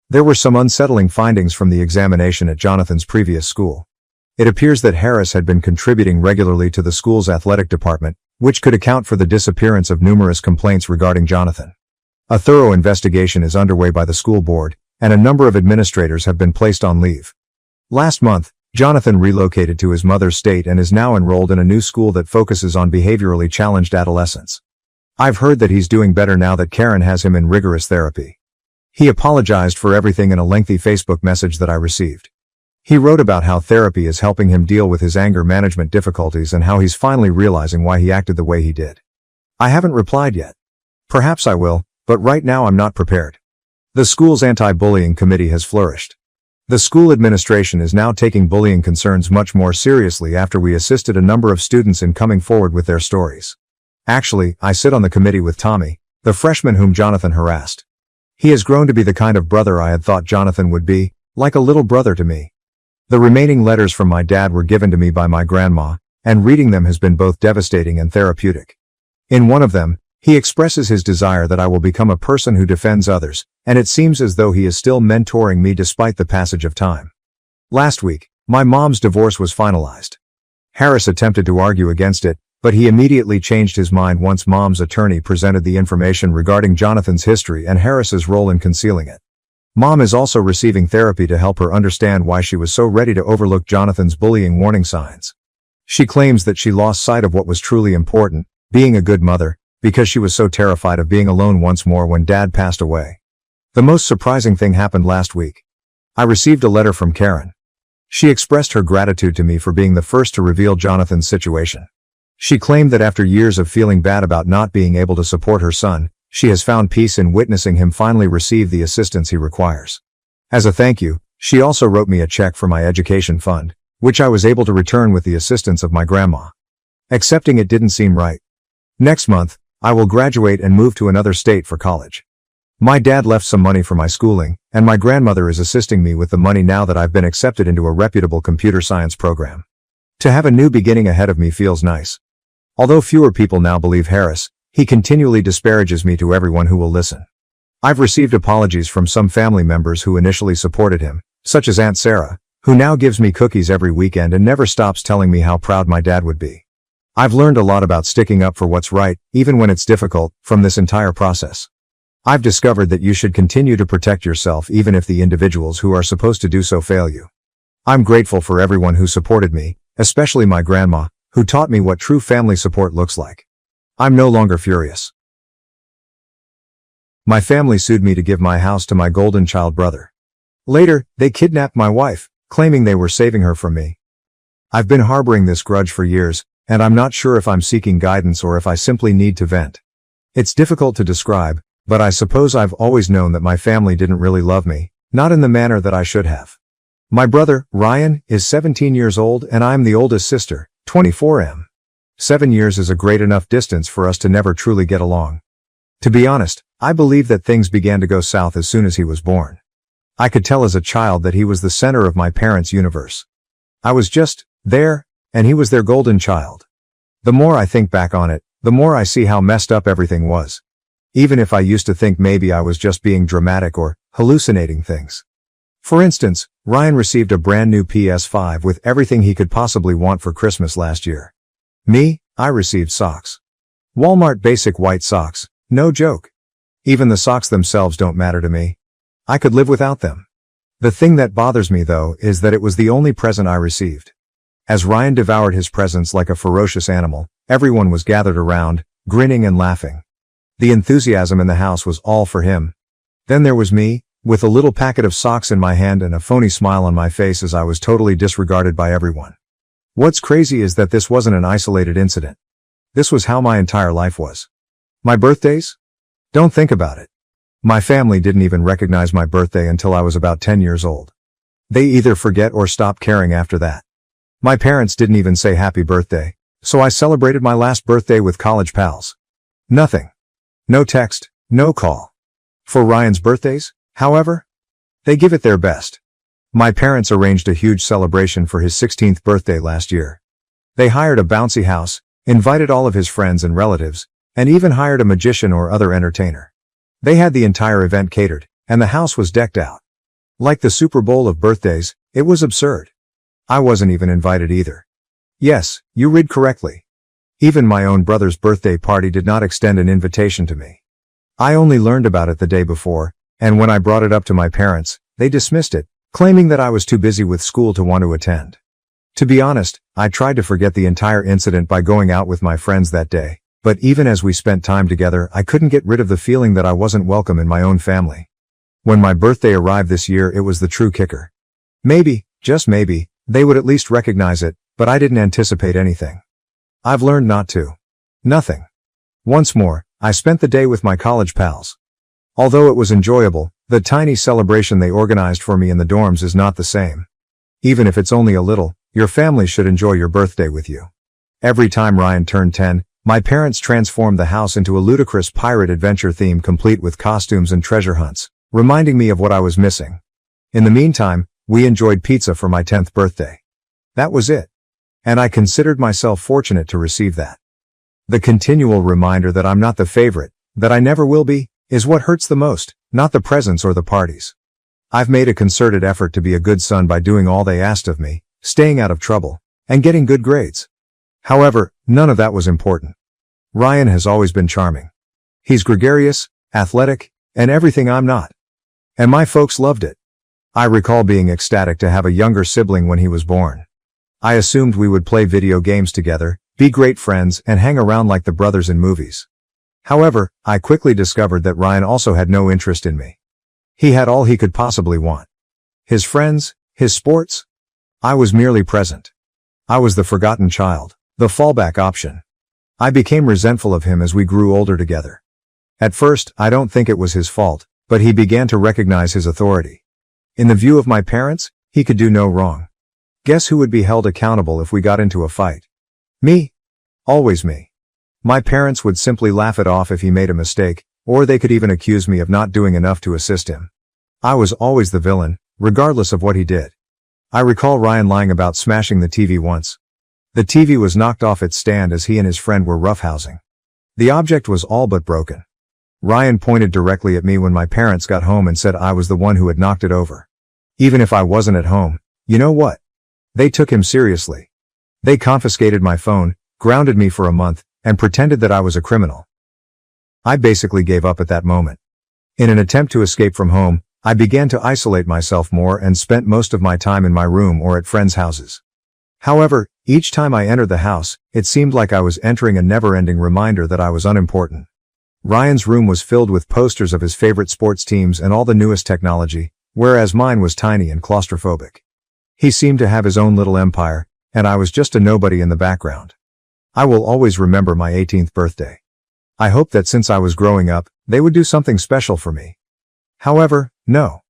There were some unsettling findings from the examination at Jonathan's previous school. It appears that Harris had been contributing regularly to the school's athletic department, which could account for the disappearance of numerous complaints regarding Jonathan. A thorough investigation is underway by the school board, and a number of administrators have been placed on leave. Last month, Jonathan relocated to his mother's state and is now enrolled in a new school that focuses on behaviorally challenged adolescents. I've heard that he's doing better now that Karen has him in rigorous therapy. He apologized for everything in a lengthy Facebook message that I received. He wrote about how therapy is helping him deal with his anger management difficulties and how he's finally realizing why he acted the way he did. I haven't replied yet. Perhaps I will, but right now I'm not prepared. The school's anti-bullying committee has flourished. The school administration is now taking bullying concerns much more seriously after we assisted a number of students in coming forward with their stories. Actually, I sit on the committee with Tommy, the freshman whom Jonathan harassed. He has grown to be the kind of brother I had thought Jonathan would be, like a little brother to me. The remaining letters from my dad were given to me by my grandma, and reading them has been both devastating and therapeutic. In one of them, he expresses his desire that I will become a person who defends others, and it seems as though he is still mentoring me despite the passage of time. Last week, my mom's divorce was finalized. Harris attempted to argue against it, but he immediately changed his mind once mom's attorney presented the information regarding Jonathan's history and Harris's role in concealing it. Mom is also receiving therapy to help her understand why she was so ready to overlook Jonathan's bullying warning signs. She claims that she lost sight of what was truly important, being a good mother, because she was so terrified of being alone once more when Dad passed away. The most surprising thing happened last week. I received a letter from Karen. She expressed her gratitude to me for being the first to reveal Jonathan's situation. She claimed that after years of feeling bad about not being able to support her son, she has found peace in witnessing him finally receive the assistance he requires. As a thank you, she also wrote me a check for my education fund, which I was able to return with the assistance of my grandma. Accepting it didn't seem right. Next month, I will graduate and move to another state for college. My dad left some money for my schooling, and my grandmother is assisting me with the money now that I've been accepted into a reputable computer science program. To have a new beginning ahead of me feels nice. Although fewer people now believe Harris, he continually disparages me to everyone who will listen. I've received apologies from some family members who initially supported him, such as Aunt Sarah, who now gives me cookies every weekend and never stops telling me how proud my dad would be. I've learned a lot about sticking up for what's right, even when it's difficult, from this entire process. I've discovered that you should continue to protect yourself even if the individuals who are supposed to do so fail you. I'm grateful for everyone who supported me, especially my grandma, who taught me what true family support looks like. I'm no longer furious. My family sued me to give my house to my golden child brother. Later, they kidnapped my wife, claiming they were saving her from me. I've been harboring this grudge for years, and I'm not sure if I'm seeking guidance or if I simply need to vent. It's difficult to describe, but I suppose I've always known that my family didn't really love me, not in the manner that I should have. My brother, Ryan, is 17 years old and I'm the oldest sister, 24. 7 years is a great enough distance for us to never truly get along. To be honest, I believe that things began to go south as soon as he was born. I could tell as a child that he was the center of my parents' universe. I was just there, and he was their golden child. The more I think back on it, the more I see how messed up everything was. Even if I used to think maybe I was just being dramatic or hallucinating things. For instance, Ryan received a brand new PS5 with everything he could possibly want for Christmas last year. Me, I received socks. Walmart basic white socks, no joke. Even the socks themselves don't matter to me. I could live without them. The thing that bothers me though is that it was the only present I received. As Ryan devoured his presents like a ferocious animal, everyone was gathered around, grinning and laughing. The enthusiasm in the house was all for him. Then there was me, with a little packet of socks in my hand and a phony smile on my face as I was totally disregarded by everyone. What's crazy is that this wasn't an isolated incident. This was how my entire life was. My birthdays? Don't think about it. My family didn't even recognize my birthday until I was about 10 years old. They either forget or stop caring after that. My parents didn't even say happy birthday, so I celebrated my last birthday with college pals. Nothing. No text, no call. For Ryan's birthdays, however, they give it their best. My parents arranged a huge celebration for his 16th birthday last year. They hired a bouncy house, invited all of his friends and relatives, and even hired a magician or other entertainer. They had the entire event catered, and the house was decked out. Like the Super Bowl of birthdays, it was absurd. I wasn't even invited either. Yes, you read correctly. Even my own brother's birthday party did not extend an invitation to me. I only learned about it the day before, and when I brought it up to my parents, they dismissed it, claiming that I was too busy with school to want to attend. To be honest, I tried to forget the entire incident by going out with my friends that day, but even as we spent time together, I couldn't get rid of the feeling that I wasn't welcome in my own family. When my birthday arrived this year, it was the true kicker. Maybe, just maybe, they would at least recognize it, but I didn't anticipate anything. I've learned not to. Nothing. Once more, I spent the day with my college pals. Although it was enjoyable, the tiny celebration they organized for me in the dorms is not the same. Even if it's only a little, your family should enjoy your birthday with you. Every time Ryan turned 10, my parents transformed the house into a ludicrous pirate adventure theme complete with costumes and treasure hunts, reminding me of what I was missing. In the meantime, we enjoyed pizza for my 10th birthday. That was it. And I considered myself fortunate to receive that. The continual reminder that I'm not the favorite, that I never will be, is what hurts the most, not the presents or the parties. I've made a concerted effort to be a good son by doing all they asked of me, staying out of trouble, and getting good grades. However, none of that was important. Ryan has always been charming. He's gregarious, athletic, and everything I'm not. And my folks loved it. I recall being ecstatic to have a younger sibling when he was born. I assumed we would play video games together, be great friends, and hang around like the brothers in movies. However, I quickly discovered that Ryan also had no interest in me. He had all he could possibly want. His friends, his sports. I was merely present. I was the forgotten child, the fallback option. I became resentful of him as we grew older together. At first, I don't think it was his fault, but he began to recognize his authority. In the view of my parents, he could do no wrong. Guess who would be held accountable if we got into a fight? Me. Always me. My parents would simply laugh it off if he made a mistake, or they could even accuse me of not doing enough to assist him. I was always the villain, regardless of what he did. I recall Ryan lying about smashing the TV once. The TV was knocked off its stand as he and his friend were roughhousing. The object was all but broken. Ryan pointed directly at me when my parents got home and said I was the one who had knocked it over. Even if I wasn't at home, you know what? They took him seriously. They confiscated my phone, grounded me for a month, and pretended that I was a criminal. I basically gave up at that moment. In an attempt to escape from home, I began to isolate myself more and spent most of my time in my room or at friends' houses. However, each time I entered the house, it seemed like I was entering a never-ending reminder that I was unimportant. Ryan's room was filled with posters of his favorite sports teams and all the newest technology, whereas mine was tiny and claustrophobic. He seemed to have his own little empire, and I was just a nobody in the background. I will always remember my 18th birthday. I hoped that since I was growing up, they would do something special for me. However, no.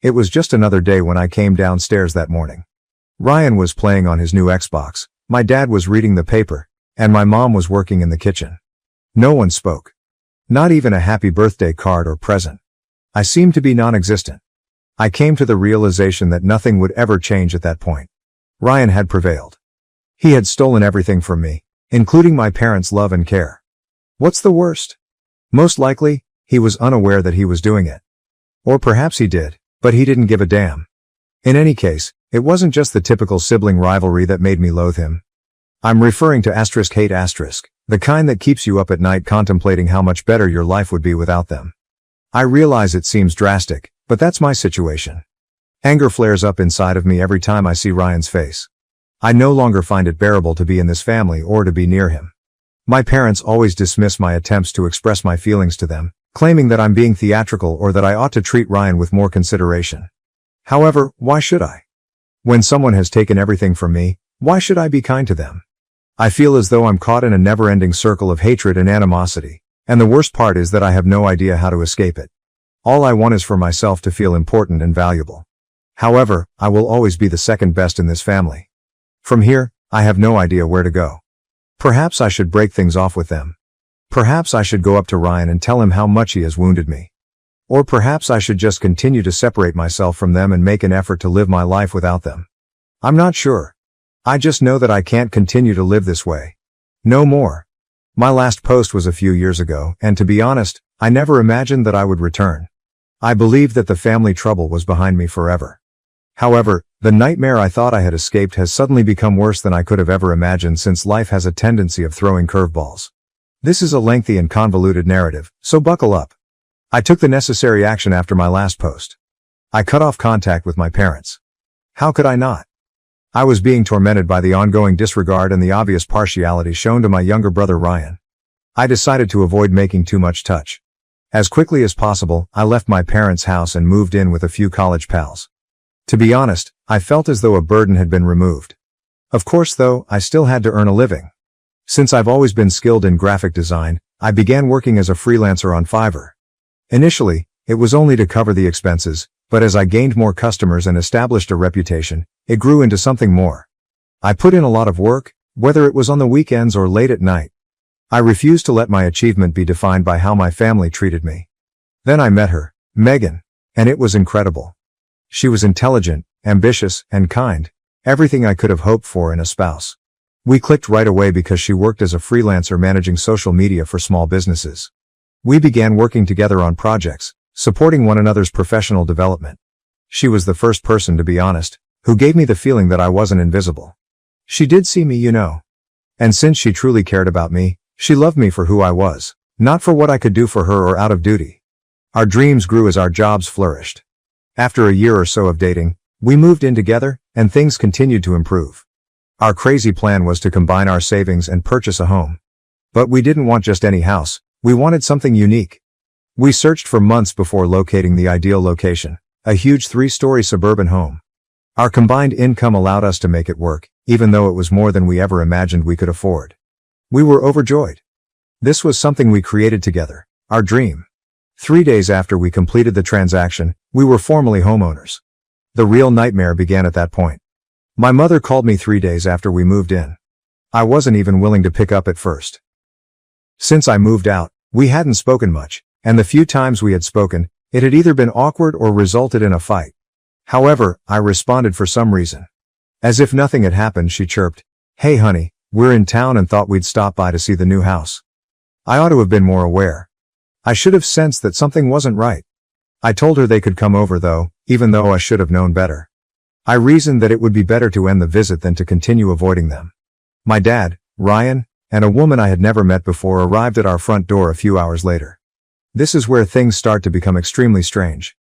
It was just another day when I came downstairs that morning. Ryan was playing on his new Xbox, my dad was reading the paper, and my mom was working in the kitchen. No one spoke. Not even a happy birthday card or present. I seemed to be non-existent. I came to the realization that nothing would ever change at that point. Ryan had prevailed. He had stolen everything from me, including my parents' love and care. What's the worst? Most likely, he was unaware that he was doing it. Or perhaps he did, but he didn't give a damn. In any case, it wasn't just the typical sibling rivalry that made me loathe him. I'm referring to *hate*, the kind that keeps you up at night contemplating how much better your life would be without them. I realize it seems drastic, but that's my situation. Anger flares up inside of me every time I see Ryan's face. I no longer find it bearable to be in this family or to be near him. My parents always dismiss my attempts to express my feelings to them, claiming that I'm being theatrical or that I ought to treat Ryan with more consideration. However, why should I? When someone has taken everything from me, why should I be kind to them? I feel as though I'm caught in a never-ending circle of hatred and animosity, and the worst part is that I have no idea how to escape it. All I want is for myself to feel important and valuable. However, I will always be the second best in this family. From here, I have no idea where to go. Perhaps I should break things off with them. Perhaps I should go up to Ryan and tell him how much he has wounded me. Or perhaps I should just continue to separate myself from them and make an effort to live my life without them. I'm not sure. I just know that I can't continue to live this way. No more. My last post was a few years ago, and to be honest, I never imagined that I would return. I believed that the family trouble was behind me forever. However, the nightmare I thought I had escaped has suddenly become worse than I could have ever imagined, since life has a tendency of throwing curveballs. This is a lengthy and convoluted narrative, so buckle up. I took the necessary action after my last post. I cut off contact with my parents. How could I not? I was being tormented by the ongoing disregard and the obvious partiality shown to my younger brother Ryan. I decided to avoid making too much touch. As quickly as possible, I left my parents' house and moved in with a few college pals. To be honest, I felt as though a burden had been removed. Of course though, I still had to earn a living. Since I've always been skilled in graphic design, I began working as a freelancer on Fiverr. Initially, it was only to cover the expenses, but as I gained more customers and established a reputation, it grew into something more. I put in a lot of work, whether it was on the weekends or late at night. I refused to let my achievement be defined by how my family treated me. Then I met her, Megan, and it was incredible. She was intelligent, ambitious, and kind, everything I could have hoped for in a spouse. We clicked right away because she worked as a freelancer managing social media for small businesses. We began working together on projects, supporting one another's professional development. She was the first person, to be honest, who gave me the feeling that I wasn't invisible. She did see me, And since she truly cared about me, she loved me for who I was, not for what I could do for her or out of duty. Our dreams grew as our jobs flourished. After a year or so of dating, we moved in together, and things continued to improve. Our crazy plan was to combine our savings and purchase a home. But we didn't want just any house, we wanted something unique. We searched for months before locating the ideal location, a huge 3-story suburban home. Our combined income allowed us to make it work, even though it was more than we ever imagined we could afford. We were overjoyed. This was something we created together, our dream. 3 days after we completed the transaction, we were formally homeowners. The real nightmare began at that point. My mother called me 3 days after we moved in. I wasn't even willing to pick up at first. Since I moved out, we hadn't spoken much, and the few times we had spoken, it had either been awkward or resulted in a fight. However, I responded for some reason. As if nothing had happened, she chirped, "Hey honey, we're in town and thought we'd stop by to see the new house." I ought to have been more aware. I should have sensed that something wasn't right. I told her they could come over though, even though I should have known better. I reasoned that it would be better to end the visit than to continue avoiding them. My dad, Ryan, and a woman I had never met before arrived at our front door a few hours later. This is where things start to become extremely strange.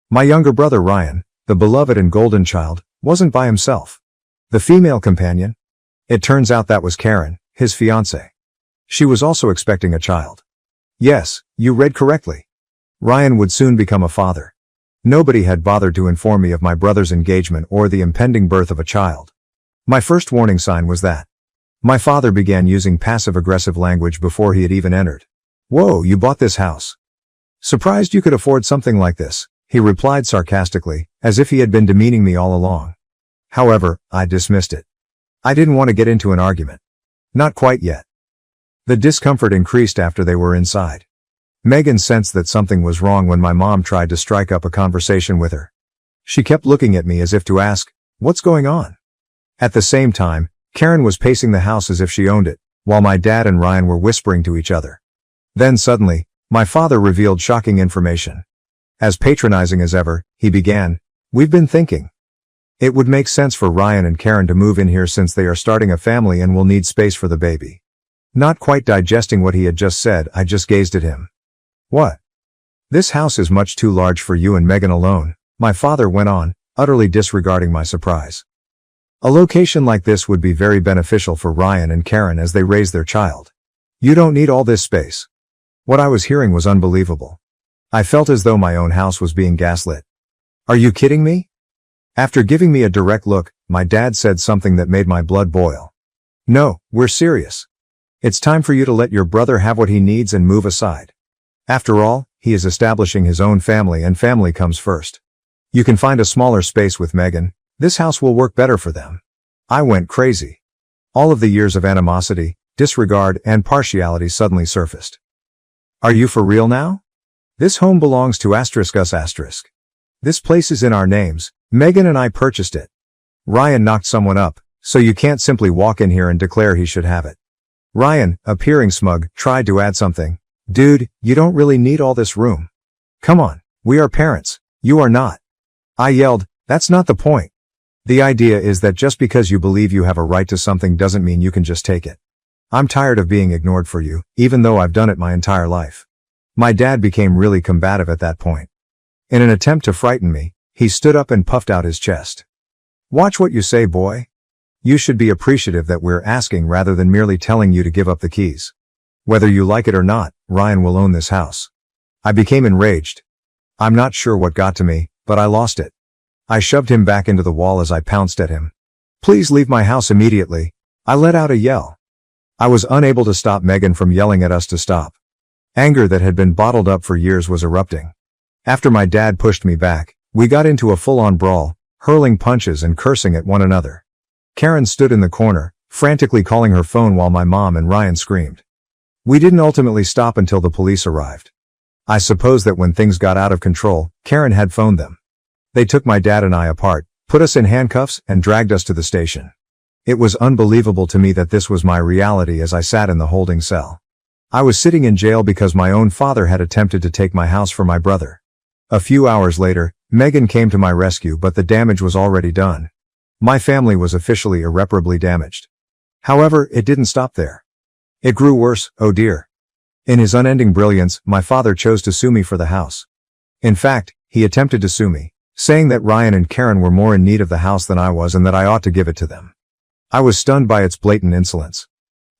My younger brother Ryan, the beloved and golden child, wasn't by himself. The female companion? It turns out that was Karen, his fiancée. She was also expecting a child. Yes, you read correctly. Ryan would soon become a father. Nobody had bothered to inform me of my brother's engagement or the impending birth of a child. My first warning sign was that my father began using passive-aggressive language before he had even entered. "Whoa, you bought this house. Surprised you could afford something like this," he replied sarcastically, as if he had been demeaning me all along. However, I dismissed it. I didn't want to get into an argument. Not quite yet. The discomfort increased after they were inside. Megan sensed that something was wrong when my mom tried to strike up a conversation with her. She kept looking at me as if to ask, "What's going on?" At the same time, Karen was pacing the house as if she owned it, while my dad and Ryan were whispering to each other. Then suddenly, my father revealed shocking information. As patronizing as ever, he began, "We've been thinking. It would make sense for Ryan and Karen to move in here since they are starting a family and will need space for the baby." Not quite digesting what he had just said, I just gazed at him. "What? This house is much too large for you and Megan alone," my father went on, utterly disregarding my surprise. "A location like this would be very beneficial for Ryan and Karen as they raise their child. You don't need all this space." What I was hearing was unbelievable. I felt as though my own house was being gaslit. "Are you kidding me?" After giving me a direct look, my dad said something that made my blood boil. "No, we're serious. It's time for you to let your brother have what he needs and move aside." After all, he is establishing his own family and family comes first. You can find a smaller space with Megan. This house will work better for them. I went crazy. All of the years of animosity, disregard, and partiality suddenly surfaced. Are you for real now? This home belongs to *us*. This place is in our names. Megan and I purchased it. Ryan knocked someone up, so you can't simply walk in here and declare he should have it. Ryan, appearing smug, tried to add something. Dude, you don't really need all this room. Come on, we are parents. You are not. I yelled, that's not the point. The idea is that just because you believe you have a right to something doesn't mean you can just take it. I'm tired of being ignored for you, even though I've done it my entire life. My dad became really combative at that point. In an attempt to frighten me, he stood up and puffed out his chest. Watch what you say, boy. You should be appreciative that we're asking rather than merely telling you to give up the keys. Whether you like it or not, Ryan will own this house. I became enraged. I'm not sure what got to me, but I lost it. I shoved him back into the wall as I pounced at him. Please leave my house immediately. I let out a yell. I was unable to stop Megan from yelling at us to stop. Anger that had been bottled up for years was erupting. After my dad pushed me back, we got into a full-on brawl, hurling punches and cursing at one another. Karen stood in the corner, frantically calling her phone while my mom and Ryan screamed. We didn't ultimately stop until the police arrived. I suppose that when things got out of control, Karen had phoned them. They took my dad and I apart, put us in handcuffs, and dragged us to the station. It was unbelievable to me that this was my reality as I sat in the holding cell. I was sitting in jail because my own father had attempted to take my house from my brother. A few hours later, Megan came to my rescue, but the damage was already done. My family was officially irreparably damaged. However, it didn't stop there. It grew worse, oh dear. In his unending brilliance, my father chose to sue me for the house. In fact, he attempted to sue me, saying that Ryan and Karen were more in need of the house than I was and that I ought to give it to them. I was stunned by its blatant insolence.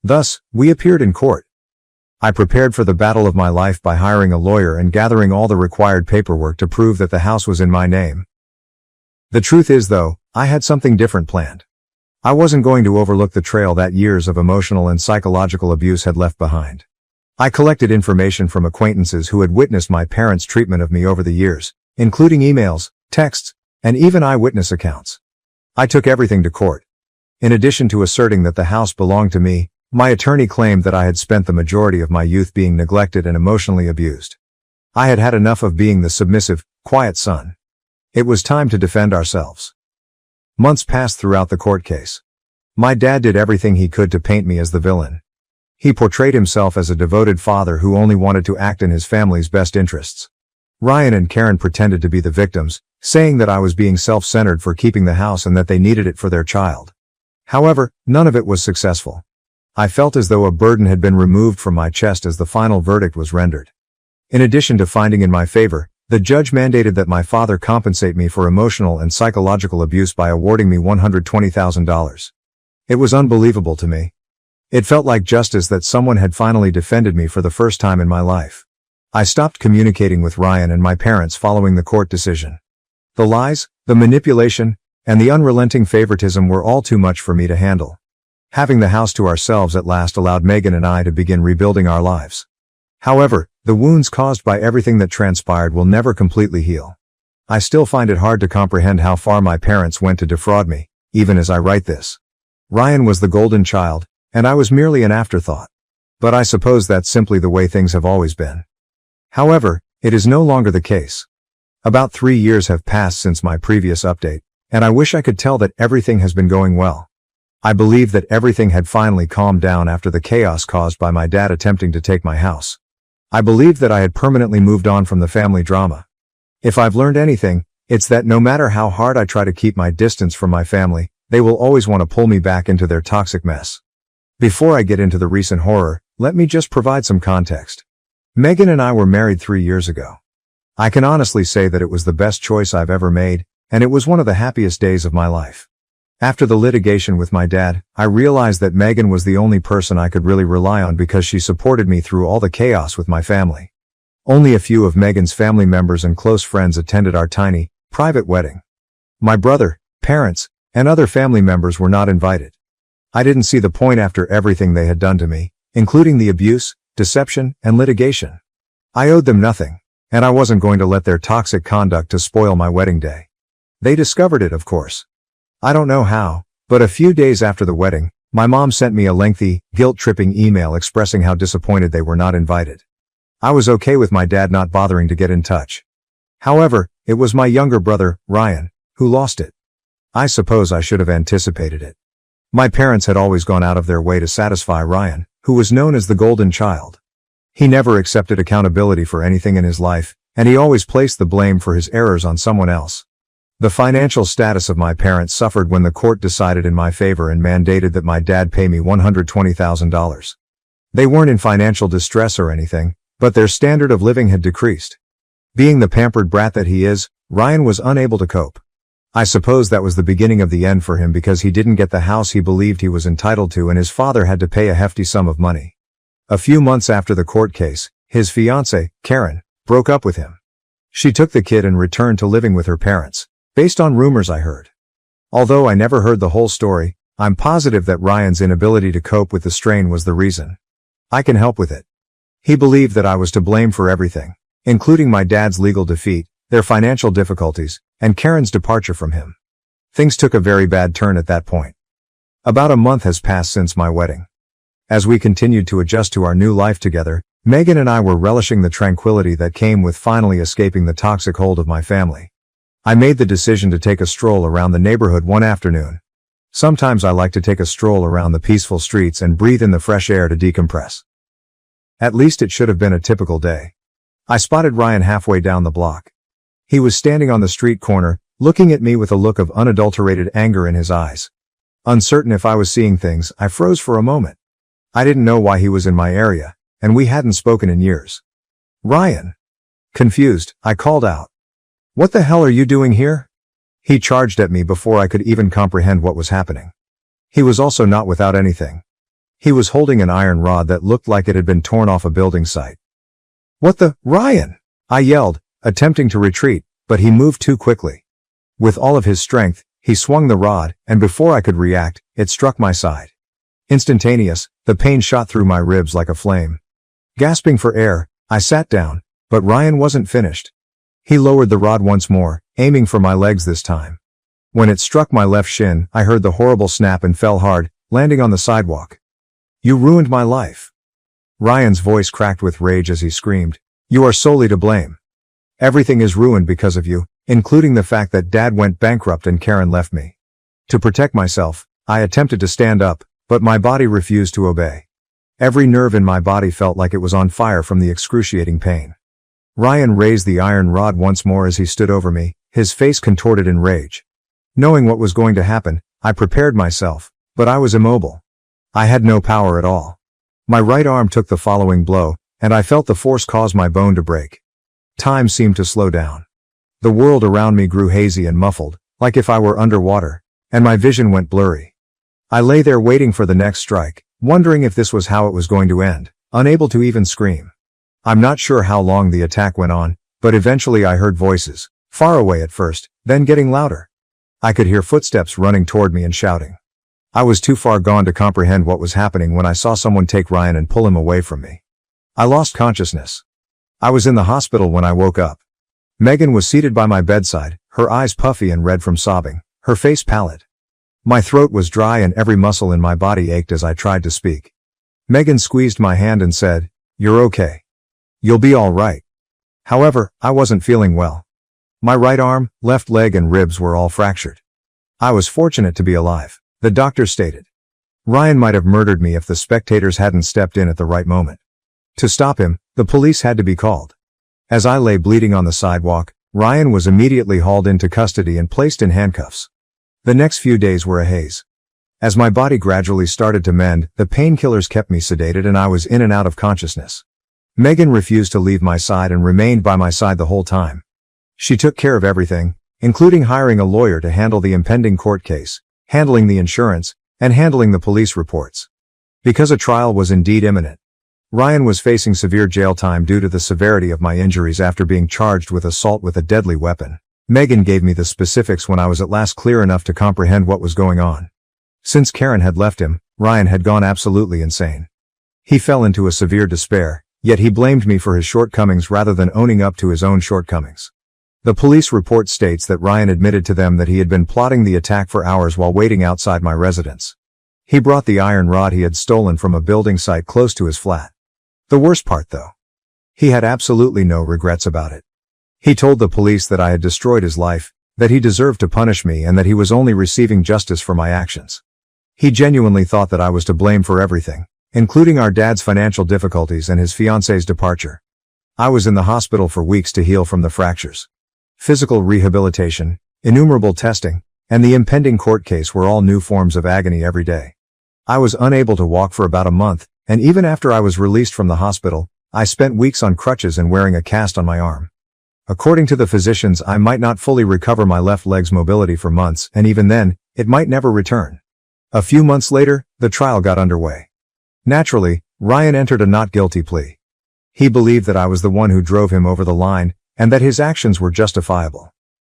Thus, we appeared in court. I prepared for the battle of my life by hiring a lawyer and gathering all the required paperwork to prove that the house was in my name. The truth is, though, I had something different planned. I wasn't going to overlook the trail that years of emotional and psychological abuse had left behind. I collected information from acquaintances who had witnessed my parents' treatment of me over the years, including emails, texts, and even eyewitness accounts. I took everything to court. In addition to asserting that the house belonged to me, my attorney claimed that I had spent the majority of my youth being neglected and emotionally abused. I had had enough of being the submissive, quiet son. It was time to defend ourselves. Months passed throughout the court case. My dad did everything he could to paint me as the villain. He portrayed himself as a devoted father who only wanted to act in his family's best interests. Ryan and Karen pretended to be the victims, saying that I was being self-centered for keeping the house and that they needed it for their child. However, none of it was successful. I felt as though a burden had been removed from my chest as the final verdict was rendered. In addition to finding in my favor, the judge mandated that my father compensate me for emotional and psychological abuse by awarding me $120,000. It was unbelievable to me. It felt like justice that someone had finally defended me for the first time in my life. I stopped communicating with Ryan and my parents following the court decision. The lies, the manipulation, and the unrelenting favoritism were all too much for me to handle. Having the house to ourselves at last allowed Megan and I to begin rebuilding our lives. However, the wounds caused by everything that transpired will never completely heal. I still find it hard to comprehend how far my parents went to defraud me, even as I write this. Ryan was the golden child, and I was merely an afterthought. But I suppose that's simply the way things have always been. However, it is no longer the case. About 3 years have passed since my previous update, and I wish I could tell that everything has been going well. I believe that everything had finally calmed down after the chaos caused by my dad attempting to take my house. I believed that I had permanently moved on from the family drama. If I've learned anything, it's that no matter how hard I try to keep my distance from my family, they will always want to pull me back into their toxic mess. Before I get into the recent horror, let me just provide some context. Megan and I were married 3 years ago. I can honestly say that it was the best choice I've ever made, and it was one of the happiest days of my life. After the litigation with my dad, I realized that Megan was the only person I could really rely on because she supported me through all the chaos with my family. Only a few of Megan's family members and close friends attended our tiny, private wedding. My brother, parents, and other family members were not invited. I didn't see the point after everything they had done to me, including the abuse, deception, and litigation. I owed them nothing, and I wasn't going to let their toxic conduct to spoil my wedding day. They discovered it, of course. I don't know how, but a few days after the wedding, my mom sent me a lengthy, guilt-tripping email expressing how disappointed they were not invited. I was okay with my dad not bothering to get in touch. However, it was my younger brother, Ryan, who lost it. I suppose I should have anticipated it. My parents had always gone out of their way to satisfy Ryan, who was known as the golden child. He never accepted accountability for anything in his life, and he always placed the blame for his errors on someone else. The financial status of my parents suffered when the court decided in my favor and mandated that my dad pay me $120,000. They weren't in financial distress or anything, but their standard of living had decreased. Being the pampered brat that he is, Ryan was unable to cope. I suppose that was the beginning of the end for him because he didn't get the house he believed he was entitled to and his father had to pay a hefty sum of money. A few months after the court case, his fiancée, Karen, broke up with him. She took the kid and returned to living with her parents, based on rumors I heard. Although I never heard the whole story, I'm positive that Ryan's inability to cope with the strain was the reason. I can help with it. He believed that I was to blame for everything, including my dad's legal defeat, their financial difficulties, and Karen's departure from him. Things took a very bad turn at that point. About a month has passed since my wedding. As we continued to adjust to our new life together, Megan and I were relishing the tranquility that came with finally escaping the toxic hold of my family. I made the decision to take a stroll around the neighborhood one afternoon. Sometimes I like to take a stroll around the peaceful streets and breathe in the fresh air to decompress. At least it should have been a typical day. I spotted Ryan halfway down the block. He was standing on the street corner, looking at me with a look of unadulterated anger in his eyes. Uncertain if I was seeing things, I froze for a moment. I didn't know why he was in my area, and we hadn't spoken in years. Ryan. Confused, I called out. What the hell are you doing here? He charged at me before I could even comprehend what was happening. He was also not without anything. He was holding an iron rod that looked like it had been torn off a building site. What the, Ryan? I yelled, attempting to retreat, but he moved too quickly. With all of his strength, he swung the rod, and before I could react, it struck my side. Instantaneous, the pain shot through my ribs like a flame. Gasping for air, I sat down, but Ryan wasn't finished. He lowered the rod once more, aiming for my legs this time. When it struck my left shin, I heard the horrible snap and fell hard, landing on the sidewalk. You ruined my life. Ryan's voice cracked with rage as he screamed, You are solely to blame. Everything is ruined because of you, including the fact that Dad went bankrupt and Karen left me. To protect myself, I attempted to stand up, but my body refused to obey. Every nerve in my body felt like it was on fire from the excruciating pain. Ryan raised the iron rod once more as he stood over me, his face contorted in rage. Knowing what was going to happen, I prepared myself, but I was immobile. I had no power at all. My right arm took the following blow, and I felt the force cause my bone to break. Time seemed to slow down. The world around me grew hazy and muffled, like if I were underwater, and my vision went blurry. I lay there waiting for the next strike, wondering if this was how it was going to end, unable to even scream. I'm not sure how long the attack went on, but eventually I heard voices, far away at first, then getting louder. I could hear footsteps running toward me and shouting. I was too far gone to comprehend what was happening when I saw someone take Ryan and pull him away from me. I lost consciousness. I was in the hospital when I woke up. Megan was seated by my bedside, her eyes puffy and red from sobbing, her face pallid. My throat was dry and every muscle in my body ached as I tried to speak. Megan squeezed my hand and said, You're okay. You'll be all right. However, I wasn't feeling well. My right arm, left leg and ribs were all fractured. I was fortunate to be alive, the doctor stated. Ryan might have murdered me if the spectators hadn't stepped in at the right moment. To stop him, the police had to be called. As I lay bleeding on the sidewalk, Ryan was immediately hauled into custody and placed in handcuffs. The next few days were a haze. As my body gradually started to mend, the painkillers kept me sedated and I was in and out of consciousness. Megan refused to leave my side and remained by my side the whole time. She took care of everything, including hiring a lawyer to handle the impending court case, handling the insurance, and handling the police reports. Because a trial was indeed imminent. Ryan was facing severe jail time due to the severity of my injuries after being charged with assault with a deadly weapon. Megan gave me the specifics when I was at last clear enough to comprehend what was going on. Since Karen had left him, Ryan had gone absolutely insane. He fell into a severe despair, Yet he blamed me for his shortcomings rather than owning up to his own shortcomings. The police report states that Ryan admitted to them that he had been plotting the attack for hours while waiting outside my residence. He brought the iron rod he had stolen from a building site close to his flat. The worst part, though, he had absolutely no regrets about it. He told the police that I had destroyed his life, that he deserved to punish me, and that he was only receiving justice for my actions. He genuinely thought that I was to blame for everything, including our dad's financial difficulties and his fiance's departure. I was in the hospital for weeks to heal from the fractures. Physical rehabilitation, innumerable testing, and the impending court case were all new forms of agony every day. I was unable to walk for about a month, and even after I was released from the hospital, I spent weeks on crutches and wearing a cast on my arm. According to the physicians, I might not fully recover my left leg's mobility for months, and even then, it might never return. A few months later, the trial got underway. Naturally, Ryan entered a not guilty plea. He believed that I was the one who drove him over the line, and that his actions were justifiable.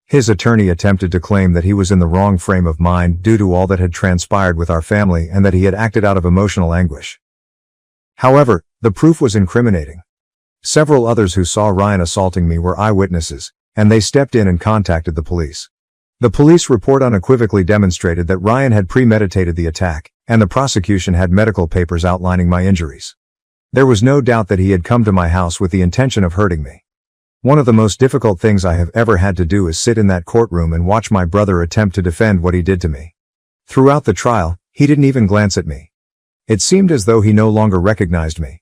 His attorney attempted to claim that he was in the wrong frame of mind due to all that had transpired with our family and that he had acted out of emotional anguish. However, the proof was incriminating. Several others who saw Ryan assaulting me were eyewitnesses, and they stepped in and contacted the police. The police report unequivocally demonstrated that Ryan had premeditated the attack, and the prosecution had medical papers outlining my injuries. There was no doubt that he had come to my house with the intention of hurting me. One of the most difficult things I have ever had to do is sit in that courtroom and watch my brother attempt to defend what he did to me. Throughout the trial, he didn't even glance at me. It seemed as though he no longer recognized me.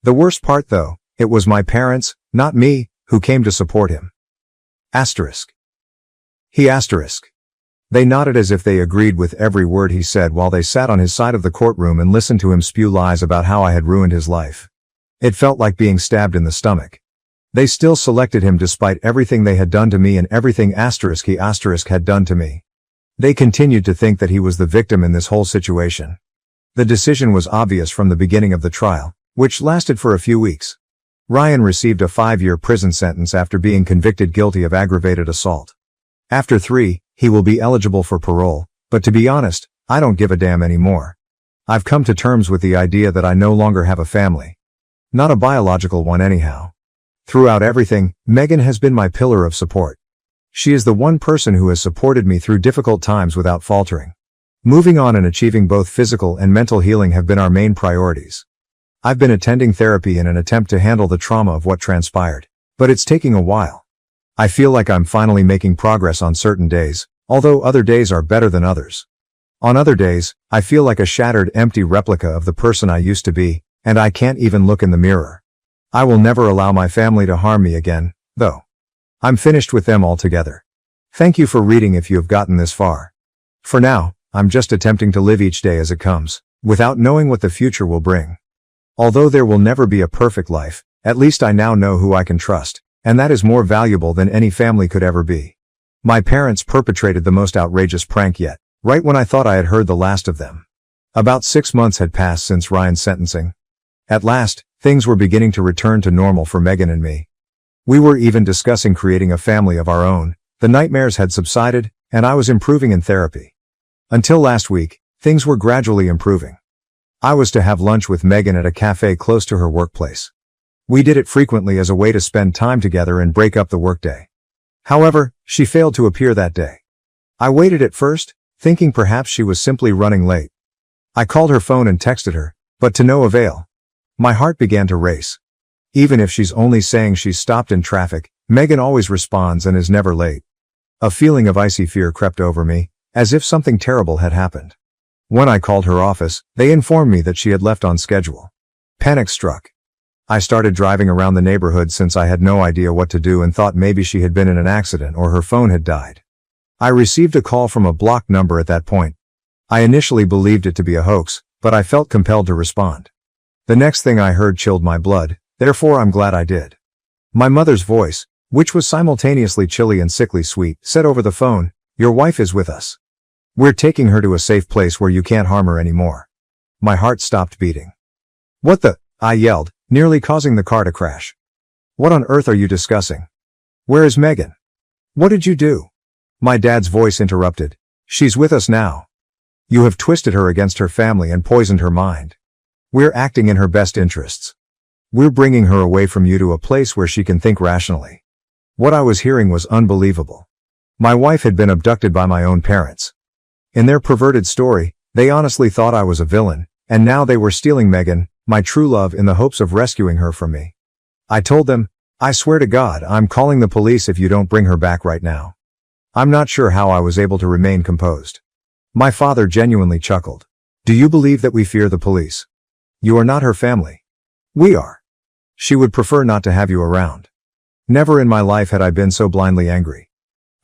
The worst part, though, it was my parents, not me, who came to support him. They nodded as if they agreed with every word he said while they sat on his side of the courtroom and listened to him spew lies about how I had ruined his life. It felt like being stabbed in the stomach. They still selected him despite everything they had done to me and everything he had done to me. They continued to think that he was the victim in this whole situation. The decision was obvious from the beginning of the trial, which lasted for a few weeks. Ryan received a 5-year prison sentence after being convicted guilty of aggravated assault. After 3, he will be eligible for parole, but to be honest, I don't give a damn anymore. I've come to terms with the idea that I no longer have a family. Not a biological one anyhow. Throughout everything, Megan has been my pillar of support. She is the one person who has supported me through difficult times without faltering. Moving on and achieving both physical and mental healing have been our main priorities. I've been attending therapy in an attempt to handle the trauma of what transpired, but it's taking a while. I feel like I'm finally making progress on certain days, although other days are better than others. On other days, I feel like a shattered, empty replica of the person I used to be, and I can't even look in the mirror. I will never allow my family to harm me again, though. I'm finished with them altogether. Thank you for reading if you have gotten this far. For now, I'm just attempting to live each day as it comes, without knowing what the future will bring. Although there will never be a perfect life, at least I now know who I can trust, and that is more valuable than any family could ever be. My parents perpetrated the most outrageous prank yet, right when I thought I had heard the last of them. About 6 months had passed since Ryan's sentencing. At last, things were beginning to return to normal for Megan and me. We were even discussing creating a family of our own, the nightmares had subsided, and I was improving in therapy. Until last week, things were gradually improving. I was to have lunch with Megan at a cafe close to her workplace. We did it frequently as a way to spend time together and break up the workday. However, she failed to appear that day. I waited at first, thinking perhaps she was simply running late. I called her phone and texted her, but to no avail. My heart began to race. Even if she's only saying she's stopped in traffic, Megan always responds and is never late. A feeling of icy fear crept over me, as if something terrible had happened. When I called her office, they informed me that she had left on schedule. Panic struck. I started driving around the neighborhood since I had no idea what to do and thought maybe she had been in an accident or her phone had died. I received a call from a blocked number at that point. I initially believed it to be a hoax, but I felt compelled to respond. The next thing I heard chilled my blood, therefore I'm glad I did. My mother's voice, which was simultaneously chilly and sickly sweet, said over the phone, "Your wife is with us. We're taking her to a safe place where you can't harm her anymore." My heart stopped beating. "What the?" I yelled, nearly causing the car to crash. "What on earth are you discussing? Where is Megan? What did you do?" My dad's voice interrupted. "She's with us now. You have twisted her against her family and poisoned her mind. We're acting in her best interests. We're bringing her away from you to a place where she can think rationally." What I was hearing was unbelievable. My wife had been abducted by my own parents. In their perverted story, they honestly thought I was a villain, and now they were stealing Megan, my true love, in the hopes of rescuing her from me. I told them, "I swear to God, I'm calling the police if you don't bring her back right now." I'm not sure how I was able to remain composed. My father genuinely chuckled. "Do you believe that we fear the police? You are not her family. We are. She would prefer not to have you around." Never in my life had I been so blindly angry.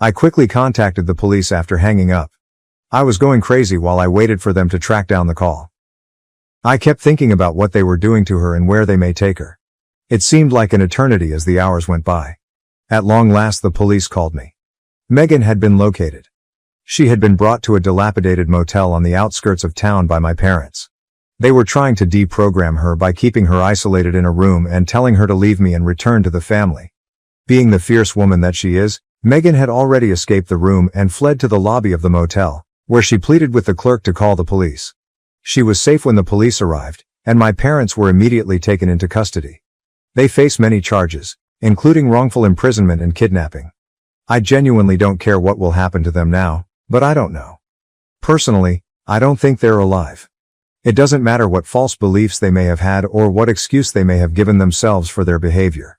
I quickly contacted the police after hanging up. I was going crazy while I waited for them to track down the call. I kept thinking about what they were doing to her and where they may take her. It seemed like an eternity as the hours went by. At long last the police called me. Megan had been located. She had been brought to a dilapidated motel on the outskirts of town by my parents. They were trying to deprogram her by keeping her isolated in a room and telling her to leave me and return to the family. Being the fierce woman that she is, Megan had already escaped the room and fled to the lobby of the motel, where she pleaded with the clerk to call the police. She was safe when the police arrived, and my parents were immediately taken into custody. They face many charges, including wrongful imprisonment and kidnapping. I genuinely don't care what will happen to them now, but I don't know. Personally, I don't think they're alive. It doesn't matter what false beliefs they may have had or what excuse they may have given themselves for their behavior.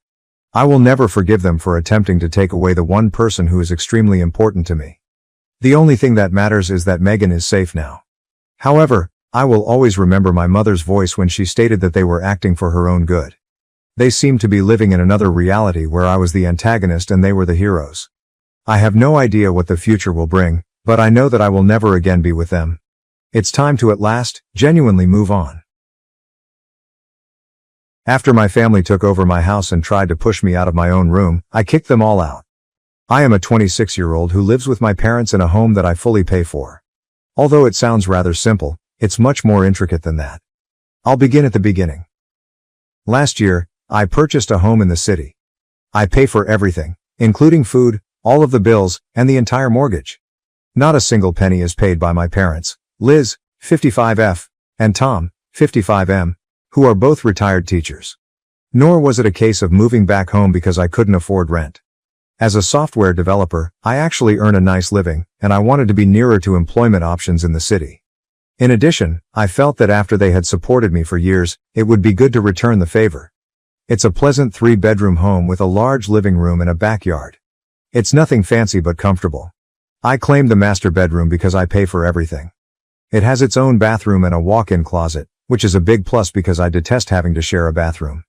I will never forgive them for attempting to take away the one person who is extremely important to me. The only thing that matters is that Megan is safe now. However, I will always remember my mother's voice when she stated that they were acting for her own good. They seemed to be living in another reality where I was the antagonist and they were the heroes. I have no idea what the future will bring, but I know that I will never again be with them. It's time to at last, genuinely move on. After my family took over my house and tried to push me out of my own room, I kicked them all out. I am a 26-year-old who lives with my parents in a home that I fully pay for. Although it sounds rather simple, it's much more intricate than that. I'll begin at the beginning. Last year, I purchased a home in the city. I pay for everything, including food, all of the bills, and the entire mortgage. Not a single penny is paid by my parents, Liz, 55F, and Tom, 55M, who are both retired teachers. Nor was it a case of moving back home because I couldn't afford rent. As a software developer, I actually earn a nice living, and I wanted to be nearer to employment options in the city. In addition, I felt that after they had supported me for years, it would be good to return the favor. It's a pleasant 3-bedroom home with a large living room and a backyard. It's nothing fancy but comfortable. I claim the master bedroom because I pay for everything. It has its own bathroom and a walk-in closet, which is a big plus because I detest having to share a bathroom.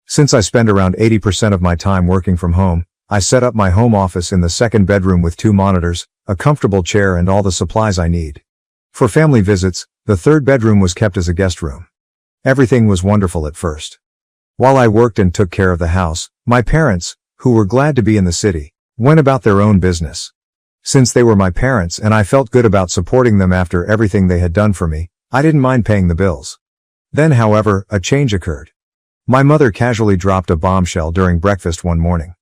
Since I spend around 80% of my time working from home, I set up my home office in the second bedroom with 2 monitors, a comfortable chair and all the supplies I need. For family visits, the third bedroom was kept as a guest room. Everything was wonderful at first. While I worked and took care of the house, my parents, who were glad to be in the city, went about their own business. Since they were my parents and I felt good about supporting them after everything they had done for me, I didn't mind paying the bills. Then, however, a change occurred. My mother casually dropped a bombshell during breakfast one morning.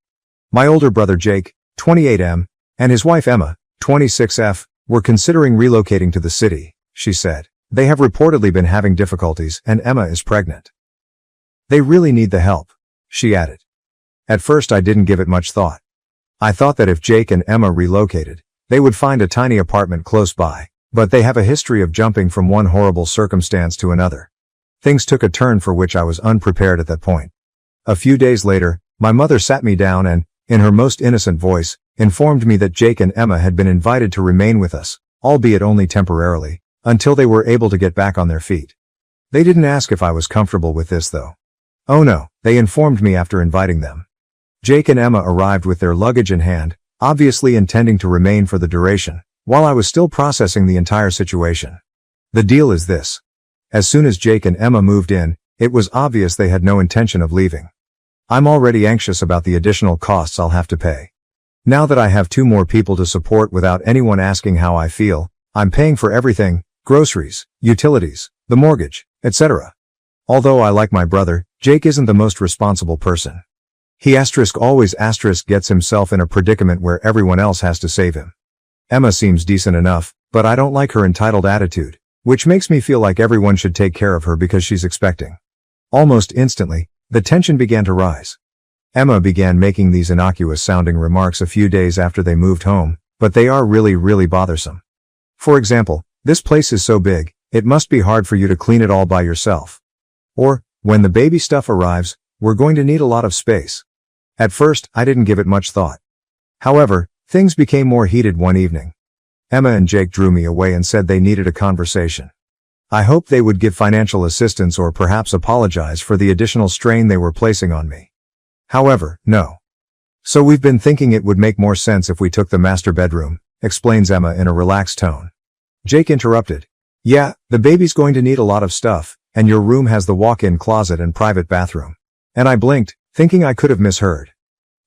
My older brother Jake, 28M, and his wife Emma, 26F, were considering relocating to the city, she said. They have reportedly been having difficulties and Emma is pregnant. They really need the help, she added. At first I didn't give it much thought. I thought that if Jake and Emma relocated, they would find a tiny apartment close by, but they have a history of jumping from one horrible circumstance to another. Things took a turn for which I was unprepared at that point. A few days later, my mother sat me down and, in her most innocent voice, informed me that Jake and Emma had been invited to remain with us, albeit only temporarily, until they were able to get back on their feet. They didn't ask if I was comfortable with this though. Oh no, they informed me after inviting them. Jake and Emma arrived with their luggage in hand, obviously intending to remain for the duration, while I was still processing the entire situation. The deal is this. As soon as Jake and Emma moved in, it was obvious they had no intention of leaving. I'm already anxious about the additional costs I'll have to pay. Now that I have 2 more people to support without anyone asking how I feel, I'm paying for everything, groceries, utilities, the mortgage, etc. Although I like my brother, Jake isn't the most responsible person. He always gets himself in a predicament where everyone else has to save him. Emma seems decent enough, but I don't like her entitled attitude, which makes me feel like everyone should take care of her because she's expecting. Almost instantly, The tension began to rise. Emma began making these innocuous-sounding remarks a few days after they moved home, but they are really bothersome. For example, "This place is so big, it must be hard for you to clean it all by yourself." Or, "When the baby stuff arrives, we're going to need a lot of space." At first, I didn't give it much thought. However, things became more heated one evening. Emma and Jake drew me away and said they needed a conversation. I hoped they would give financial assistance or perhaps apologize for the additional strain they were placing on me. However, no. "So we've been thinking it would make more sense if we took the master bedroom," explains Emma in a relaxed tone. Jake interrupted. "Yeah, the baby's going to need a lot of stuff, and your room has the walk-in closet and private bathroom." And I blinked, thinking I could have misheard.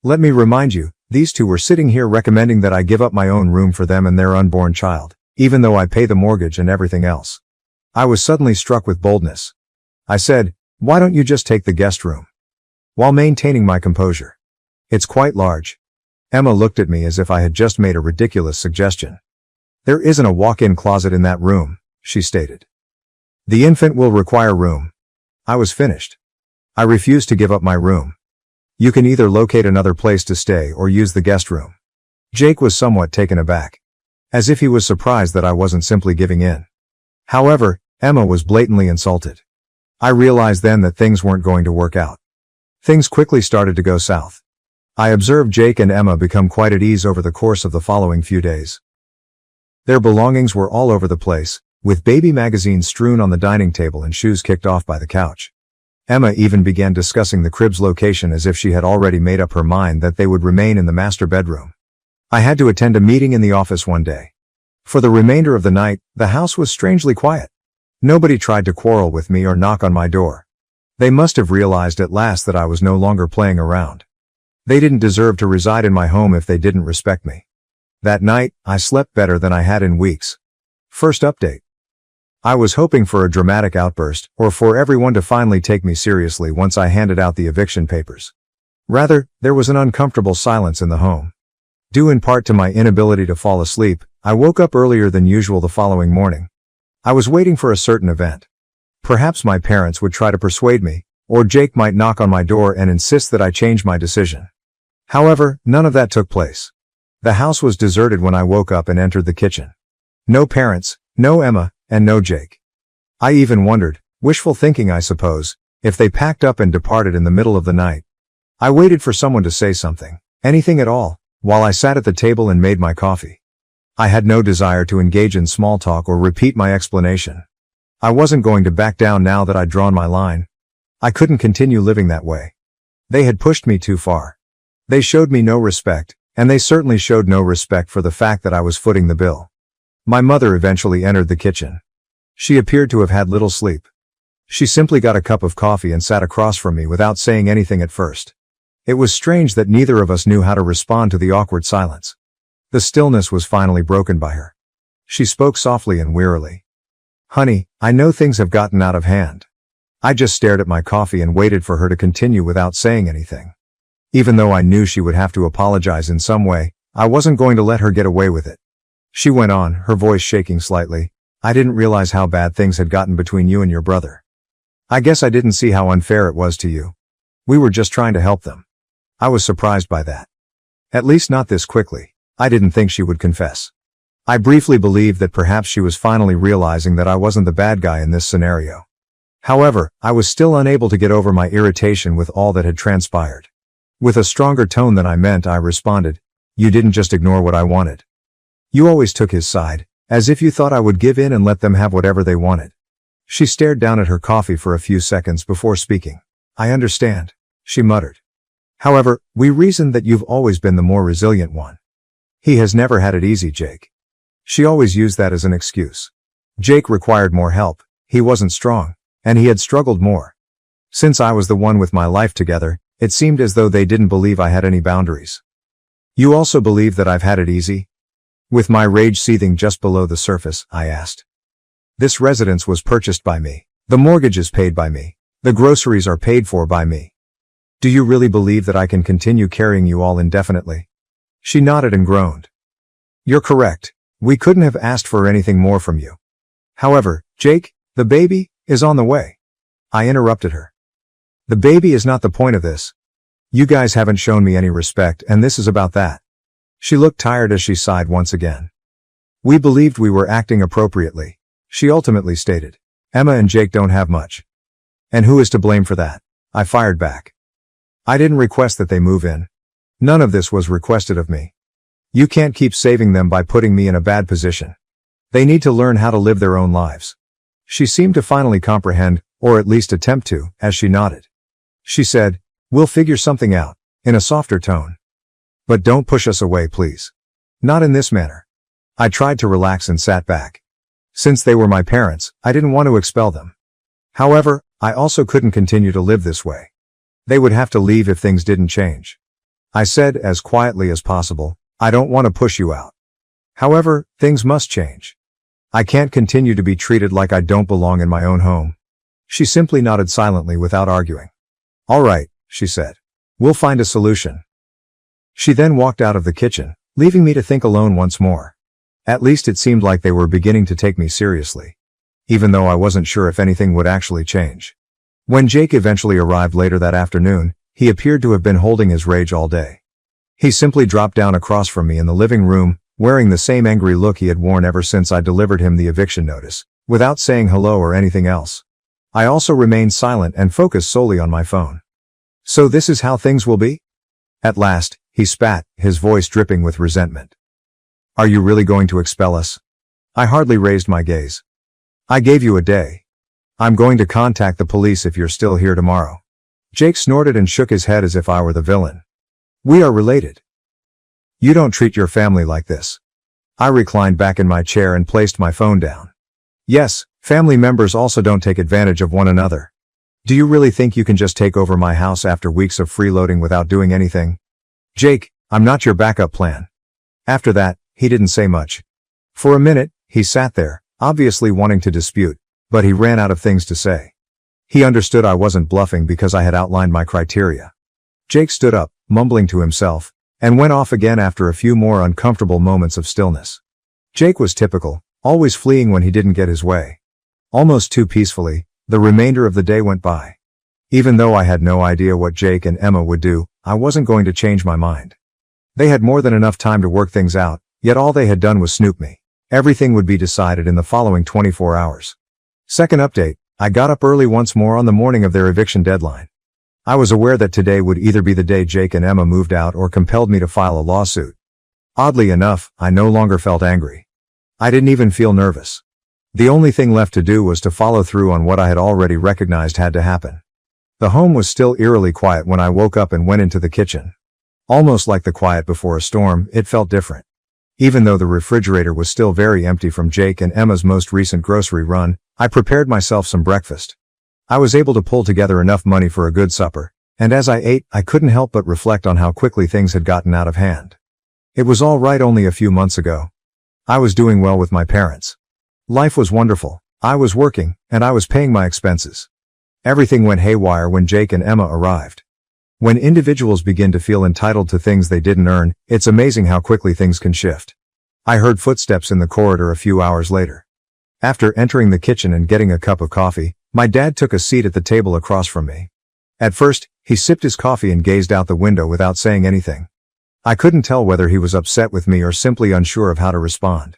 Let me remind you, these two were sitting here recommending that I give up my own room for them and their unborn child, even though I pay the mortgage and everything else. I was suddenly struck with boldness. I said, "Why don't you just take the guest room?" While maintaining my composure. "It's quite large." Emma looked at me as if I had just made a ridiculous suggestion. "There isn't a walk-in closet in that room," she stated. "The infant will require room." I was finished. I refused to give up my room. "You can either locate another place to stay or use the guest room." Jake was somewhat taken aback. As if he was surprised that I wasn't simply giving in. However, Emma was blatantly insulted. I realized then that things weren't going to work out. Things quickly started to go south. I observed Jake and Emma become quite at ease over the course of the following few days. Their belongings were all over the place, with baby magazines strewn on the dining table and shoes kicked off by the couch. Emma even began discussing the crib's location as if she had already made up her mind that they would remain in the master bedroom. I had to attend a meeting in the office one day. For the remainder of the night, the house was strangely quiet. Nobody tried to quarrel with me or knock on my door. They must have realized at last that I was no longer playing around. They didn't deserve to reside in my home if they didn't respect me. That night, I slept better than I had in weeks. First update. I was hoping for a dramatic outburst, or for everyone to finally take me seriously once I handed out the eviction papers. Rather, there was an uncomfortable silence in the home. Due in part to my inability to fall asleep, I woke up earlier than usual the following morning. I was waiting for a certain event. Perhaps my parents would try to persuade me, or Jake might knock on my door and insist that I change my decision. However, none of that took place. The house was deserted when I woke up and entered the kitchen. No parents, no Emma, and no Jake. I even wondered, wishful thinking I suppose, if they packed up and departed in the middle of the night. I waited for someone to say something, anything at all, while I sat at the table and made my coffee. I had no desire to engage in small talk or repeat my explanation. I wasn't going to back down now that I'd drawn my line. I couldn't continue living that way. They had pushed me too far. They showed me no respect, and they certainly showed no respect for the fact that I was footing the bill. My mother eventually entered the kitchen. She appeared to have had little sleep. She simply got a cup of coffee and sat across from me without saying anything at first. It was strange that neither of us knew how to respond to the awkward silence. The stillness was finally broken by her. She spoke softly and wearily. "Honey, I know things have gotten out of hand." I just stared at my coffee and waited for her to continue without saying anything. Even though I knew she would have to apologize in some way, I wasn't going to let her get away with it. She went on, her voice shaking slightly. "I didn't realize how bad things had gotten between you and your brother. I guess I didn't see how unfair it was to you. We were just trying to help them." I was surprised by that. At least not this quickly. I didn't think she would confess. I briefly believed that perhaps she was finally realizing that I wasn't the bad guy in this scenario. However, I was still unable to get over my irritation with all that had transpired. With a stronger tone than I meant, I responded, "You didn't just ignore what I wanted. You always took his side, as if you thought I would give in and let them have whatever they wanted." She stared down at her coffee for a few seconds before speaking. "I understand," she muttered. "However, we reasoned that you've always been the more resilient one. He has never had it easy, Jake." She always used that as an excuse. Jake required more help, he wasn't strong, and he had struggled more. Since I was the one with my life together, it seemed as though they didn't believe I had any boundaries. "You also believe that I've had it easy?" With my rage seething just below the surface, I asked. "This residence was purchased by me. The mortgage is paid by me. The groceries are paid for by me. Do you really believe that I can continue carrying you all indefinitely?" She nodded and groaned. "You're correct. We couldn't have asked for anything more from you. However, Jake, the baby, is on the way." I interrupted her. The baby is not the point of this. You guys haven't shown me any respect, and this is about that. She looked tired as she sighed once again. We believed we were acting appropriately, she ultimately stated. Emma and Jake don't have much. And who is to blame for that? I fired back. I didn't request that they move in. None of this was requested of me. You can't keep saving them by putting me in a bad position. They need to learn how to live their own lives. She seemed to finally comprehend, or at least attempt to, as she nodded. She said, we'll figure something out, in a softer tone. But don't push us away, please. Not in this manner. I tried to relax and sat back. Since they were my parents, I didn't want to expel them. However, I also couldn't continue to live this way. They would have to leave if things didn't change. I said, as quietly as possible, I don't want to push you out. However, things must change. I can't continue to be treated like I don't belong in my own home. She simply nodded silently without arguing. All right, she said. We'll find a solution. She then walked out of the kitchen, leaving me to think alone once more. At least it seemed like they were beginning to take me seriously. Even though I wasn't sure if anything would actually change. When Jake eventually arrived later that afternoon, he appeared to have been holding his rage all day. He simply dropped down across from me in the living room, wearing the same angry look he had worn ever since I delivered him the eviction notice, without saying hello or anything else. I also remained silent and focused solely on my phone. So this is how things will be? At last, he spat, his voice dripping with resentment. Are you really going to expel us? I hardly raised my gaze. I gave you a day. I'm going to contact the police if you're still here tomorrow. Jake snorted and shook his head as if I were the villain. We are related. You don't treat your family like this. I reclined back in my chair and placed my phone down. Yes, family members also don't take advantage of one another. Do you really think you can just take over my house after weeks of freeloading without doing anything? Jake, I'm not your backup plan. After that, he didn't say much. For a minute, he sat there, obviously wanting to dispute, but he ran out of things to say. He understood I wasn't bluffing because I had outlined my criteria. Jake stood up, mumbling to himself, and went off again after a few more uncomfortable moments of stillness. Jake was typical, always fleeing when he didn't get his way. Almost too peacefully, the remainder of the day went by. Even though I had no idea what Jake and Emma would do, I wasn't going to change my mind. They had more than enough time to work things out, yet all they had done was snoop me. Everything would be decided in the following 24 hours. Second update, I got up early once more on the morning of their eviction deadline. I was aware that today would either be the day Jake and Emma moved out or compelled me to file a lawsuit. Oddly enough, I no longer felt angry. I didn't even feel nervous. The only thing left to do was to follow through on what I had already recognized had to happen. The home was still eerily quiet when I woke up and went into the kitchen. Almost like the quiet before a storm, it felt different. Even though the refrigerator was still very empty from Jake and Emma's most recent grocery run, I prepared myself some breakfast. I was able to pull together enough money for a good supper, and as I ate, I couldn't help but reflect on how quickly things had gotten out of hand. It was all right only a few months ago. I was doing well with my parents. Life was wonderful, I was working, and I was paying my expenses. Everything went haywire when Jake and Emma arrived. When individuals begin to feel entitled to things they didn't earn, it's amazing how quickly things can shift. I heard footsteps in the corridor a few hours later. After entering the kitchen and getting a cup of coffee, my dad took a seat at the table across from me. At first, he sipped his coffee and gazed out the window without saying anything. I couldn't tell whether he was upset with me or simply unsure of how to respond.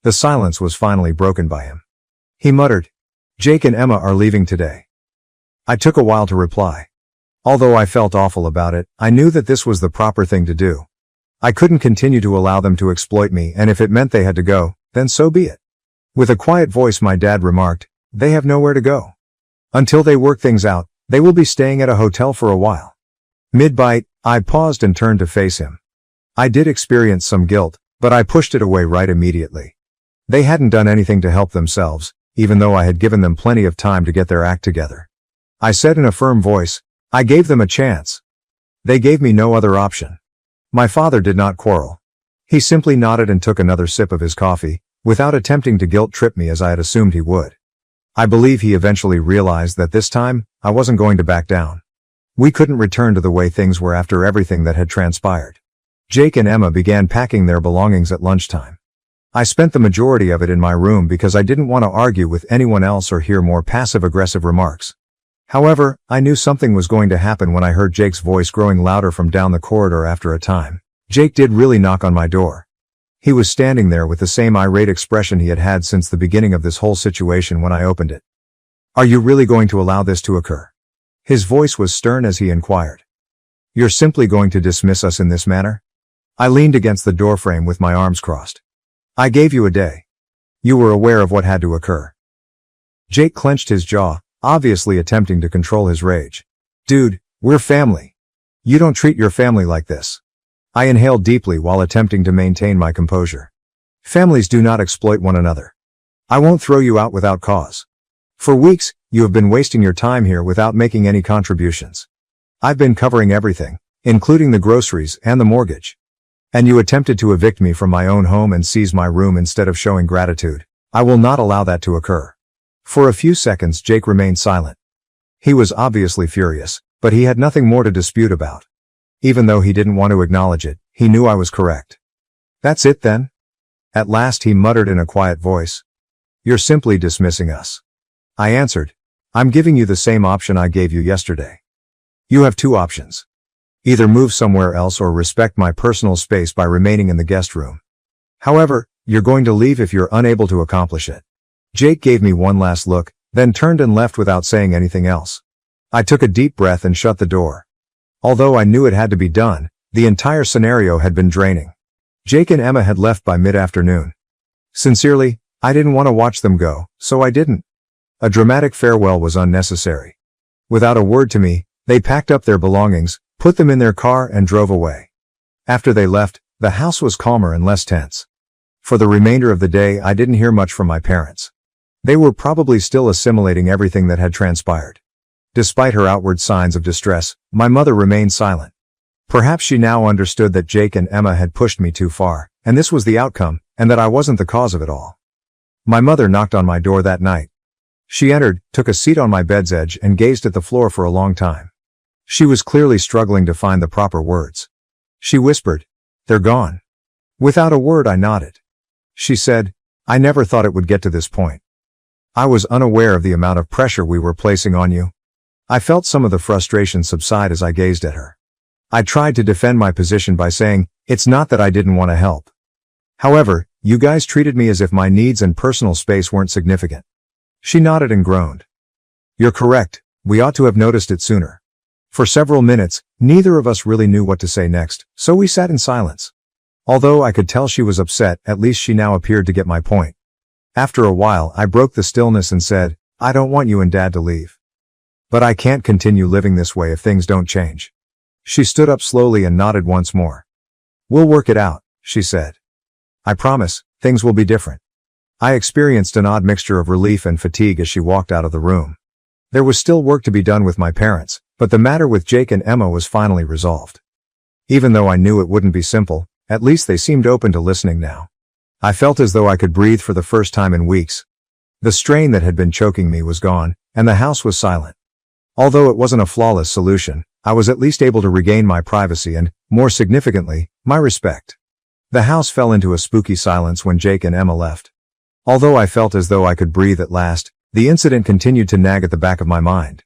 The silence was finally broken by him. He muttered, "Jake and Emma are leaving today." I took a while to reply. Although I felt awful about it, I knew that this was the proper thing to do. I couldn't continue to allow them to exploit me, and if it meant they had to go, then so be it. With a quiet voice, my dad remarked, "They have nowhere to go. Until they work things out, they will be staying at a hotel for a while." Mid-bite, I paused and turned to face him. I did experience some guilt, but I pushed it away right immediately. They hadn't done anything to help themselves, even though I had given them plenty of time to get their act together. I said in a firm voice, "I gave them a chance. They gave me no other option." My father did not quarrel. He simply nodded and took another sip of his coffee, without attempting to guilt-trip me as I had assumed he would. I believe he eventually realized that this time, I wasn't going to back down. We couldn't return to the way things were after everything that had transpired. Jake and Emma began packing their belongings at lunchtime. I spent the majority of it in my room because I didn't want to argue with anyone else or hear more passive-aggressive remarks. However, I knew something was going to happen when I heard Jake's voice growing louder from down the corridor after a time. Jake did really knock on my door. He was standing there with the same irate expression he had had since the beginning of this whole situation when I opened it. "Are you really going to allow this to occur?" His voice was stern as he inquired. "You're simply going to dismiss us in this manner?" I leaned against the doorframe with my arms crossed. "I gave you a day. You were aware of what had to occur." Jake clenched his jaw, obviously attempting to control his rage. "Dude, we're family. You don't treat your family like this." I inhaled deeply while attempting to maintain my composure. "Families do not exploit one another. I won't throw you out without cause. For weeks, you have been wasting your time here without making any contributions. I've been covering everything, including the groceries and the mortgage. And you attempted to evict me from my own home and seize my room instead of showing gratitude. I will not allow that to occur." For a few seconds Jake remained silent. He was obviously furious, but he had nothing more to dispute about. Even though he didn't want to acknowledge it, he knew I was correct. "That's it then?" At last he muttered in a quiet voice. "You're simply dismissing us." I answered, "I'm giving you the same option I gave you yesterday. You have two options. Either move somewhere else or respect my personal space by remaining in the guest room. However, you're going to leave if you're unable to accomplish it." Jake gave me one last look, then turned and left without saying anything else. I took a deep breath and shut the door. Although I knew it had to be done, the entire scenario had been draining. Jake and Emma had left by mid-afternoon. Sincerely, I didn't want to watch them go, so I didn't. A dramatic farewell was unnecessary. Without a word to me, they packed up their belongings, put them in their car and drove away. After they left, the house was calmer and less tense. For the remainder of the day I didn't hear much from my parents. They were probably still assimilating everything that had transpired. Despite her outward signs of distress, my mother remained silent. Perhaps she now understood that Jake and Emma had pushed me too far, and this was the outcome, and that I wasn't the cause of it all. My mother knocked on my door that night. She entered, took a seat on my bed's edge and gazed at the floor for a long time. She was clearly struggling to find the proper words. She whispered, "They're gone." Without a word I nodded. She said, "I never thought it would get to this point. I was unaware of the amount of pressure we were placing on you." I felt some of the frustration subside as I gazed at her. I tried to defend my position by saying, "It's not that I didn't want to help. However, you guys treated me as if my needs and personal space weren't significant." She nodded and groaned. "You're correct, we ought to have noticed it sooner." For several minutes, neither of us really knew what to say next, so we sat in silence. Although I could tell she was upset, at least she now appeared to get my point. After a while, I broke the stillness and said, "I don't want you and Dad to leave. But I can't continue living this way if things don't change." She stood up slowly and nodded once more. "We'll work it out," she said. "I promise, things will be different." I experienced an odd mixture of relief and fatigue as she walked out of the room. There was still work to be done with my parents, but the matter with Jake and Emma was finally resolved. Even though I knew it wouldn't be simple, at least they seemed open to listening now. I felt as though I could breathe for the first time in weeks. The strain that had been choking me was gone, and the house was silent. Although it wasn't a flawless solution, I was at least able to regain my privacy and, more significantly, my respect. The house fell into a spooky silence when Jake and Emma left. Although I felt as though I could breathe at last, the incident continued to nag at the back of my mind.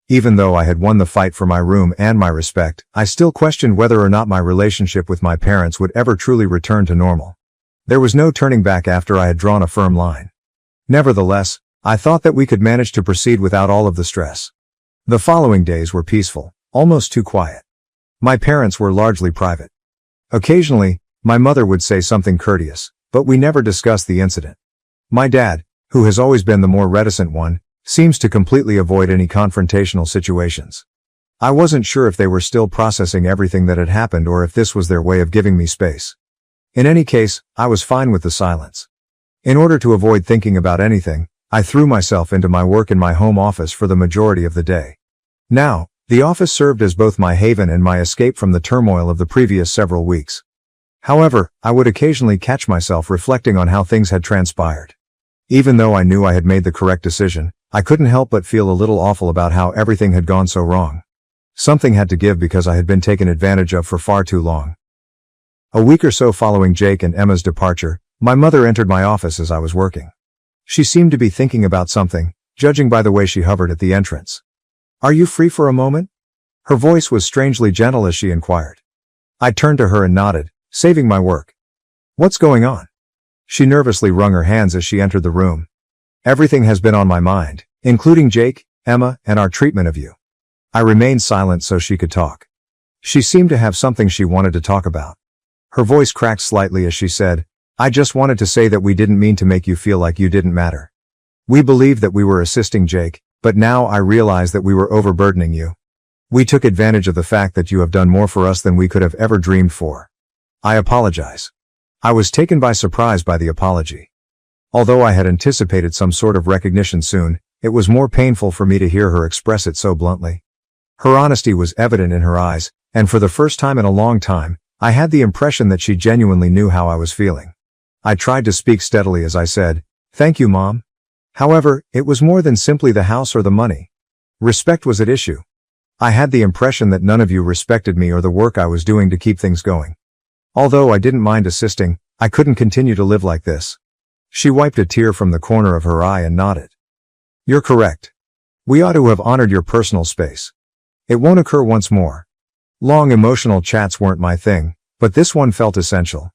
Even though I had won the fight for my room and my respect, I still questioned whether or not my relationship with my parents would ever truly return to normal. There was no turning back after I had drawn a firm line. Nevertheless, I thought that we could manage to proceed without all of the stress. The following days were peaceful, almost too quiet. My parents were largely private. Occasionally, my mother would say something courteous, but we never discussed the incident. My dad, who has always been the more reticent one, seems to completely avoid any confrontational situations. I wasn't sure if they were still processing everything that had happened or if this was their way of giving me space. In any case, I was fine with the silence. In order to avoid thinking about anything, I threw myself into my work in my home office for the majority of the day. Now, the office served as both my haven and my escape from the turmoil of the previous several weeks. However, I would occasionally catch myself reflecting on how things had transpired. Even though I knew I had made the correct decision, I couldn't help but feel a little awful about how everything had gone so wrong. Something had to give because I had been taken advantage of for far too long. A week or so following Jake and Emma's departure, my mother entered my office as I was working. She seemed to be thinking about something, judging by the way she hovered at the entrance. Are you free for a moment? Her voice was strangely gentle as she inquired. I turned to her and nodded, saving my work. What's going on? She nervously wrung her hands as she entered the room. Everything has been on my mind, including Jake, Emma, and our treatment of you. I remained silent so she could talk. She seemed to have something she wanted to talk about. Her voice cracked slightly as she said, I just wanted to say that we didn't mean to make you feel like you didn't matter. We believed that we were assisting Jake, but now I realize that we were overburdening you. We took advantage of the fact that you have done more for us than we could have ever dreamed for. I apologize. I was taken by surprise by the apology. Although I had anticipated some sort of recognition soon, it was more painful for me to hear her express it so bluntly. Her honesty was evident in her eyes, and for the first time in a long time, I had the impression that she genuinely knew how I was feeling. I tried to speak steadily as I said, Thank you, Mom. However, it was more than simply the house or the money. Respect was at issue. I had the impression that none of you respected me or the work I was doing to keep things going. Although I didn't mind assisting, I couldn't continue to live like this. She wiped a tear from the corner of her eye and nodded. You're correct. We ought to have honored your personal space. It won't occur once more. Long emotional chats weren't my thing, but this one felt essential.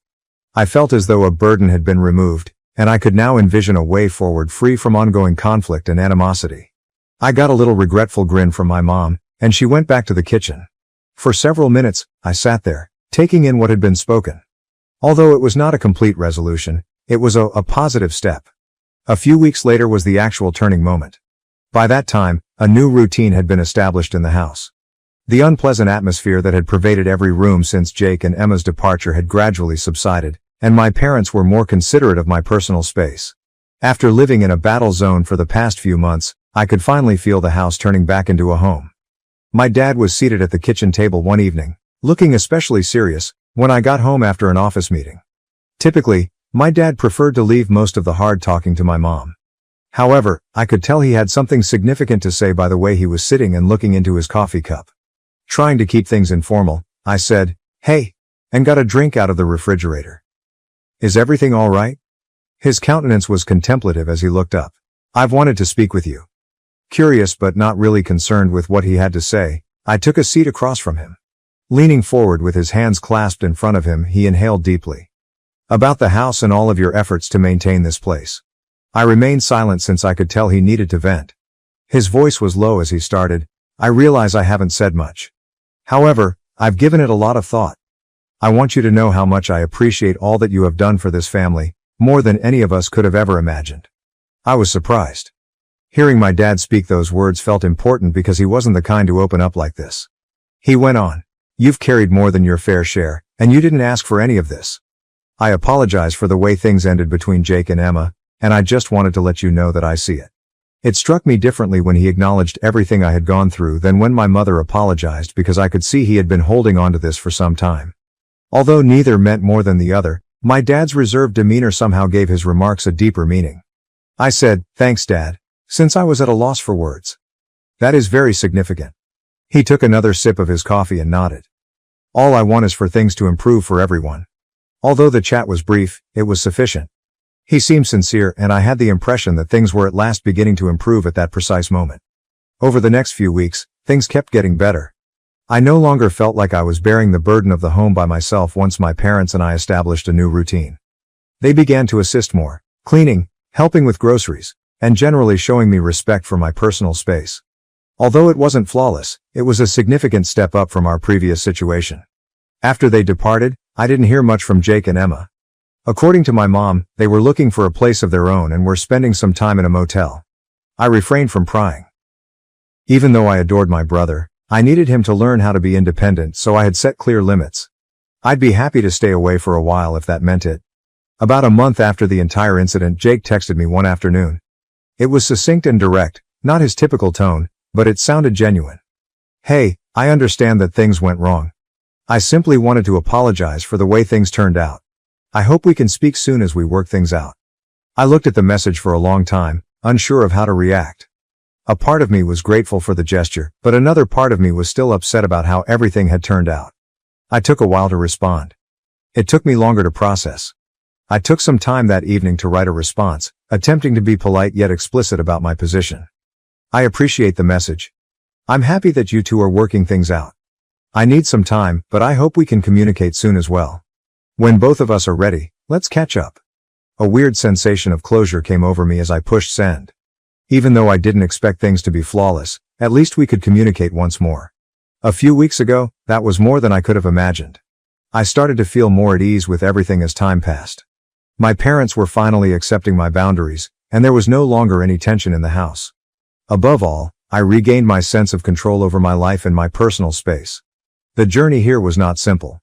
I felt as though a burden had been removed, and I could now envision a way forward free from ongoing conflict and animosity. I got a little regretful grin from my mom, and she went back to the kitchen. For several minutes, I sat there, taking in what had been spoken. Although it was not a complete resolution, it was a positive step. A few weeks later was the actual turning moment. By that time, a new routine had been established in the house. The unpleasant atmosphere that had pervaded every room since Jake and Emma's departure had gradually subsided, and my parents were more considerate of my personal space. After living in a battle zone for the past few months, I could finally feel the house turning back into a home. My dad was seated at the kitchen table one evening, looking especially serious, when I got home after an office meeting. Typically, my dad preferred to leave most of the hard talking to my mom. However, I could tell he had something significant to say by the way he was sitting and looking into his coffee cup. Trying to keep things informal, I said, Hey, and got a drink out of the refrigerator. Is everything all right? His countenance was contemplative as he looked up. I've wanted to speak with you. Curious but not really concerned with what he had to say, I took a seat across from him. Leaning forward with his hands clasped in front of him, he inhaled deeply. About the house and all of your efforts to maintain this place. I remained silent since I could tell he needed to vent. His voice was low as he started, I realize I haven't said much. However, I've given it a lot of thought. I want you to know how much I appreciate all that you have done for this family, more than any of us could have ever imagined. I was surprised. Hearing my dad speak those words felt important because he wasn't the kind to open up like this. He went on, You've carried more than your fair share, and you didn't ask for any of this. I apologize for the way things ended between Jake and Emma, and I just wanted to let you know that I see it. It struck me differently when he acknowledged everything I had gone through than when my mother apologized because I could see he had been holding on to this for some time. Although neither meant more than the other, my dad's reserved demeanor somehow gave his remarks a deeper meaning. I said, Thanks, Dad, since I was at a loss for words. That is very significant. He took another sip of his coffee and nodded. All I want is for things to improve for everyone. Although the chat was brief, it was sufficient. He seemed sincere, and I had the impression that things were at last beginning to improve at that precise moment. Over the next few weeks, things kept getting better. I no longer felt like I was bearing the burden of the home by myself once my parents and I established a new routine. They began to assist more, cleaning, helping with groceries, and generally showing me respect for my personal space. Although it wasn't flawless, it was a significant step up from our previous situation. After they departed, I didn't hear much from Jake and Emma. According to my mom, they were looking for a place of their own and were spending some time in a motel. I refrained from prying. Even though I adored my brother, I needed him to learn how to be independent, so I had set clear limits. I'd be happy to stay away for a while if that meant it. About a month after the entire incident, Jake texted me one afternoon. It was succinct and direct, not his typical tone, but it sounded genuine. Hey, I understand that things went wrong. I simply wanted to apologize for the way things turned out. I hope we can speak soon as we work things out. I looked at the message for a long time, unsure of how to react. A part of me was grateful for the gesture, but another part of me was still upset about how everything had turned out. I took a while to respond. It took me longer to process. I took some time that evening to write a response, attempting to be polite yet explicit about my position. I appreciate the message. I'm happy that you two are working things out. I need some time, but I hope we can communicate soon as well. When both of us are ready, let's catch up. A weird sensation of closure came over me as I pushed send. Even though I didn't expect things to be flawless, at least we could communicate once more. A few weeks ago, that was more than I could have imagined. I started to feel more at ease with everything as time passed. My parents were finally accepting my boundaries, and there was no longer any tension in the house. Above all, I regained my sense of control over my life and my personal space. The journey here was not simple.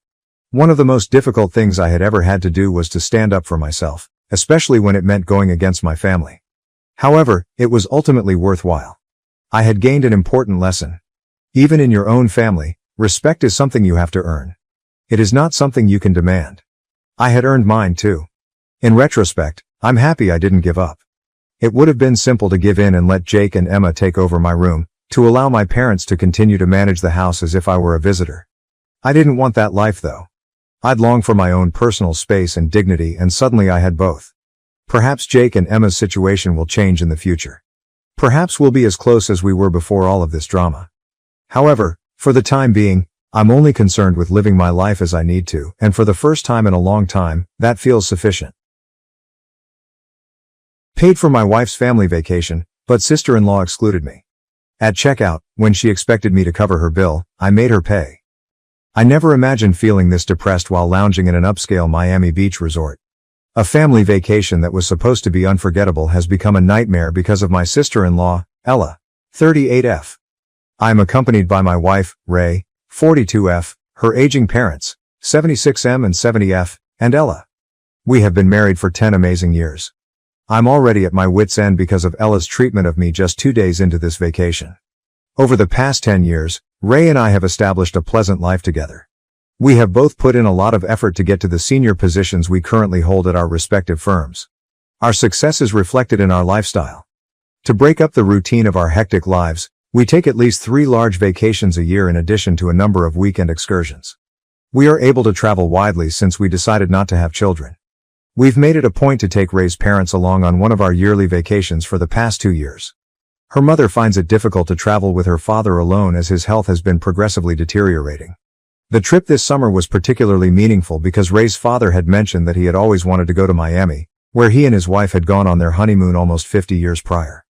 One of the most difficult things I had ever had to do was to stand up for myself, especially when it meant going against my family. However, it was ultimately worthwhile. I had gained an important lesson. Even in your own family, respect is something you have to earn. It is not something you can demand. I had earned mine too. In retrospect, I'm happy I didn't give up. It would have been simple to give in and let Jake and Emma take over my room, to allow my parents to continue to manage the house as if I were a visitor. I didn't want that life though. I'd longed for my own personal space and dignity, and suddenly I had both. Perhaps Jake and Emma's situation will change in the future. Perhaps we'll be as close as we were before all of this drama. However, for the time being, I'm only concerned with living my life as I need to, and for the first time in a long time, that feels sufficient. Paid for my wife's family vacation, but sister-in-law excluded me. At checkout, when she expected me to cover her bill, I made her pay. I never imagined feeling this depressed while lounging in an upscale Miami Beach resort. A family vacation that was supposed to be unforgettable has become a nightmare because of my sister-in-law, Ella, 38F. I am accompanied by my wife, Ray, 42F, her aging parents, 76M and 70F, and Ella. We have been married for 10 amazing years. I'm already at my wit's end because of Ella's treatment of me just 2 days into this vacation. Over the past 10 years, Ray and I have established a pleasant life together. We have both put in a lot of effort to get to the senior positions we currently hold at our respective firms. Our success is reflected in our lifestyle. To break up the routine of our hectic lives, we take at least 3 large vacations a year in addition to a number of weekend excursions. We are able to travel widely since we decided not to have children. We've made it a point to take Ray's parents along on one of our yearly vacations for the past 2 years. Her mother finds it difficult to travel with her father alone as his health has been progressively deteriorating. The trip this summer was particularly meaningful because Ray's father had mentioned that he had always wanted to go to Miami, where he and his wife had gone on their honeymoon almost 50 years prior.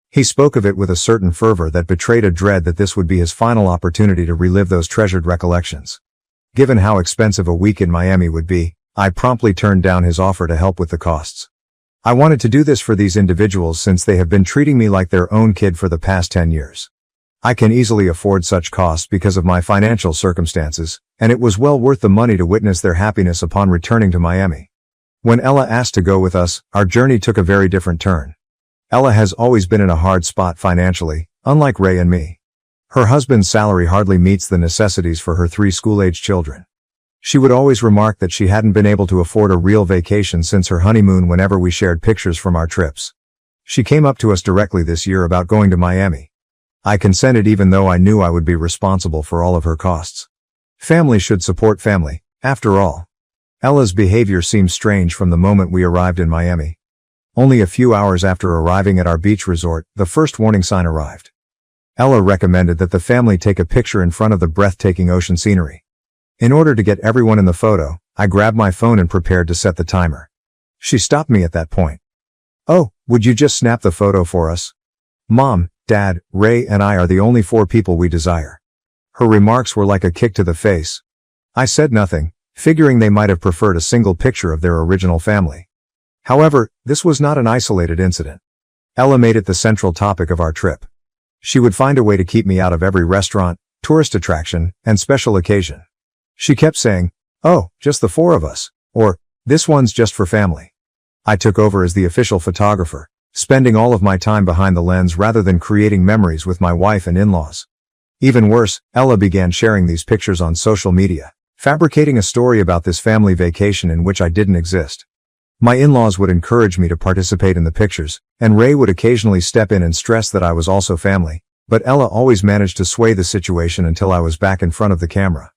He spoke of it with a certain fervor that betrayed a dread that this would be his final opportunity to relive those treasured recollections. Given how expensive a week in Miami would be, I promptly turned down his offer to help with the costs. I wanted to do this for these individuals since they have been treating me like their own kid for the past 10 years. I can easily afford such costs because of my financial circumstances, and it was well worth the money to witness their happiness upon returning to Miami. When Ella asked to go with us, our journey took a very different turn. Ella has always been in a hard spot financially, unlike Ray and me. Her husband's salary hardly meets the necessities for her 3 school-age children. She would always remark that she hadn't been able to afford a real vacation since her honeymoon whenever we shared pictures from our trips. She came up to us directly this year about going to Miami. I consented even though I knew I would be responsible for all of her costs. Family should support family, after all. Ella's behavior seemed strange from the moment we arrived in Miami. Only a few hours after arriving at our beach resort, the first warning sign arrived. Ella recommended that the family take a picture in front of the breathtaking ocean scenery. In order to get everyone in the photo, I grabbed my phone and prepared to set the timer. She stopped me at that point. "Oh, would you just snap the photo for us? Mom, Dad, Ray, and I are the only 4 people we desire." Her remarks were like a kick to the face. I said nothing, figuring they might have preferred a single picture of their original family. However, this was not an isolated incident. Ella made it the central topic of our trip. She would find a way to keep me out of every restaurant, tourist attraction, and special occasion. She kept saying, "Oh, just the 4 of us," or, "This one's just for family." I took over as the official photographer, spending all of my time behind the lens rather than creating memories with my wife and in-laws. Even worse, Ella began sharing these pictures on social media, fabricating a story about this family vacation in which I didn't exist. My in-laws would encourage me to participate in the pictures, and Ray would occasionally step in and stress that I was also family, but Ella always managed to sway the situation until I was back in front of the camera.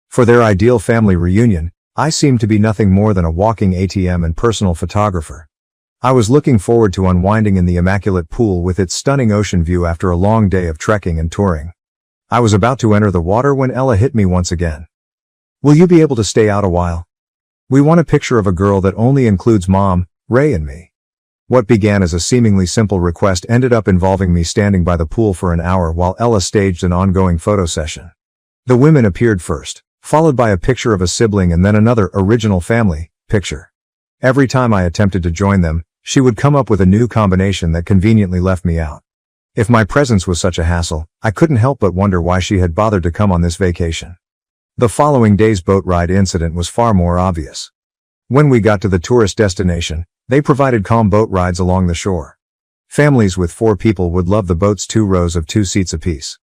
For their ideal family reunion, I seemed to be nothing more than a walking ATM and personal photographer. I was looking forward to unwinding in the immaculate pool with its stunning ocean view after a long day of trekking and touring. I was about to enter the water when Ella hit me once again. Will you be able to stay out a while? We want a picture of a girl that only includes Mom, Ray and me. What began as a seemingly simple request ended up involving me standing by the pool for an hour while Ella staged an ongoing photo session. The women appeared first, followed by a picture of a sibling and then another original family picture. Every time I attempted to join them, she would come up with a new combination that conveniently left me out. If my presence was such a hassle, I couldn't help but wonder why she had bothered to come on this vacation. The following day's boat ride incident was far more obvious. When we got to the tourist destination, they provided calm boat rides along the shore. Families with 4 people would love the boat's 2 rows of 2 seats apiece.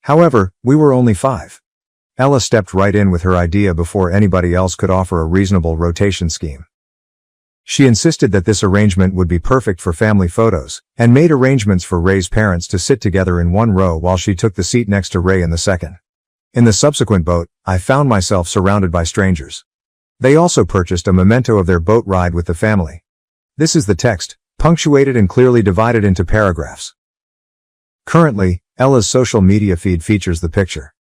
However, we were only 5. Ella stepped right in with her idea before anybody else could offer a reasonable rotation scheme. She insisted that this arrangement would be perfect for family photos, and made arrangements for Ray's parents to sit together in 1 row while she took the seat next to Ray in the second. In the subsequent boat, I found myself surrounded by strangers. They also purchased a memento of their boat ride with the family. This is the text, punctuated and clearly divided into paragraphs. Currently, Ella's social media feed features the picture.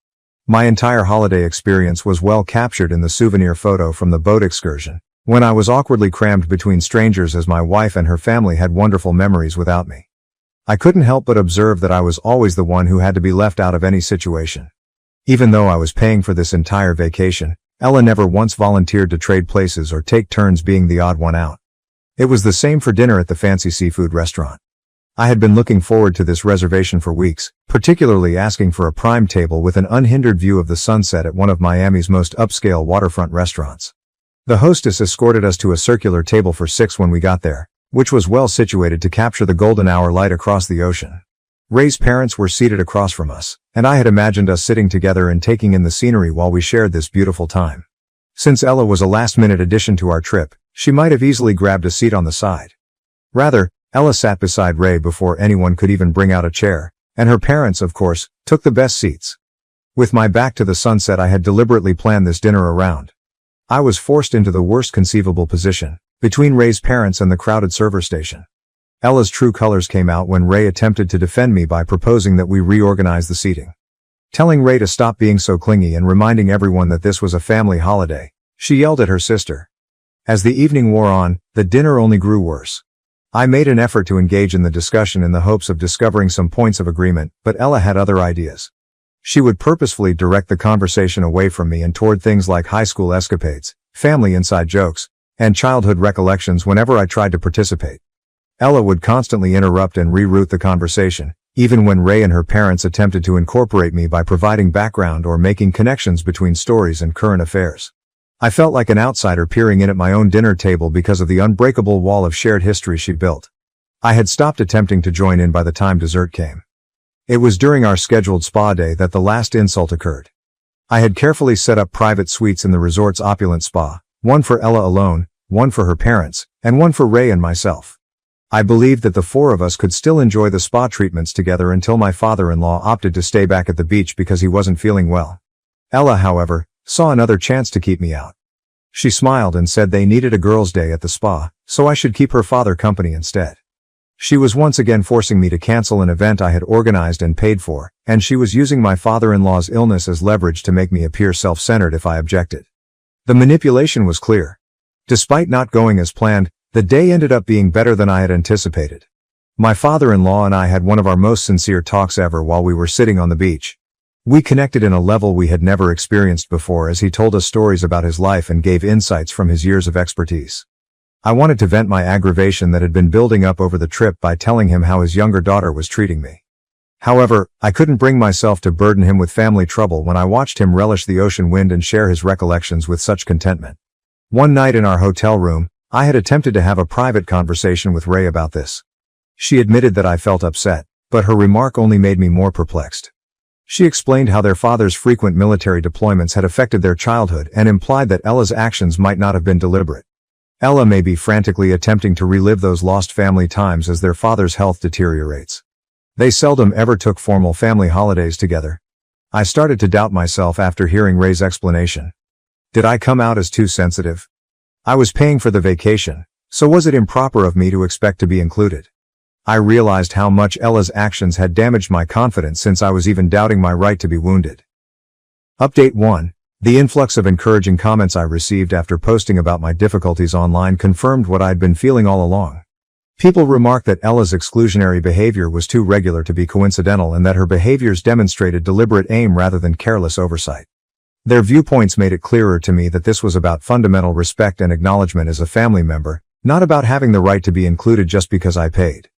My entire holiday experience was well captured in the souvenir photo from the boat excursion, when I was awkwardly crammed between strangers as my wife and her family had wonderful memories without me. I couldn't help but observe that I was always the one who had to be left out of any situation. Even though I was paying for this entire vacation, Ella never once volunteered to trade places or take turns being the odd one out. It was the same for dinner at the fancy seafood restaurant. I had been looking forward to this reservation for weeks, particularly asking for a prime table with an unhindered view of the sunset at one of Miami's most upscale waterfront restaurants. The hostess escorted us to a circular table for 6 when we got there, which was well situated to capture the golden hour light across the ocean. Ray's parents were seated across from us, and I had imagined us sitting together and taking in the scenery while we shared this beautiful time. Since Ella was a last-minute addition to our trip, she might have easily grabbed a seat on the side. Rather, Ella sat beside Ray before anyone could even bring out a chair, and her parents, of course, took the best seats. With my back to the sunset, I had deliberately planned this dinner around. I was forced into the worst conceivable position, between Ray's parents and the crowded server station. Ella's true colors came out when Ray attempted to defend me by proposing that we reorganize the seating. Telling Ray to stop being so clingy and reminding everyone that this was a family holiday, she yelled at her sister. As the evening wore on, the dinner only grew worse. I made an effort to engage in the discussion in the hopes of discovering some points of agreement, but Ella had other ideas. She would purposefully direct the conversation away from me and toward things like high school escapades, family inside jokes, and childhood recollections whenever I tried to participate. Ella would constantly interrupt and reroute the conversation, even when Ray and her parents attempted to incorporate me by providing background or making connections between stories and current affairs. I felt like an outsider peering in at my own dinner table because of the unbreakable wall of shared history she built. I had stopped attempting to join in by the time dessert came. It was during our scheduled spa day that the last insult occurred. I had carefully set up private suites in the resort's opulent spa, one for Ella alone, one for her parents, and one for Ray and myself. I believed that the 4 of us could still enjoy the spa treatments together until my father-in-law opted to stay back at the beach because he wasn't feeling well. Ella, however, saw another chance to keep me out. She smiled and said they needed a girls' day at the spa, so I should keep her father company instead. She was once again forcing me to cancel an event I had organized and paid for, and she was using my father-in-law's illness as leverage to make me appear self-centered if I objected. The manipulation was clear. Despite not going as planned, the day ended up being better than I had anticipated. My father-in-law and I had one of our most sincere talks ever while we were sitting on the beach. We connected in a level we had never experienced before as he told us stories about his life and gave insights from his years of expertise. I wanted to vent my aggravation that had been building up over the trip by telling him how his younger daughter was treating me. However, I couldn't bring myself to burden him with family trouble when I watched him relish the ocean wind and share his recollections with such contentment. One night in our hotel room, I had attempted to have a private conversation with Ray about this. She admitted that I felt upset, but her remark only made me more perplexed. She explained how their father's frequent military deployments had affected their childhood and implied that Ella's actions might not have been deliberate. Ella may be frantically attempting to relive those lost family times as their father's health deteriorates. They seldom ever took formal family holidays together. I started to doubt myself after hearing Ray's explanation. Did I come out as too sensitive? I was paying for the vacation, so was it improper of me to expect to be included? I realized how much Ella's actions had damaged my confidence since I was even doubting my right to be wounded. Update 1. The influx of encouraging comments I received after posting about my difficulties online confirmed what I'd been feeling all along. People remarked that Ella's exclusionary behavior was too regular to be coincidental and that her behaviors demonstrated deliberate aim rather than careless oversight. Their viewpoints made it clearer to me that this was about fundamental respect and acknowledgement as a family member, not about having the right to be included just because I paid.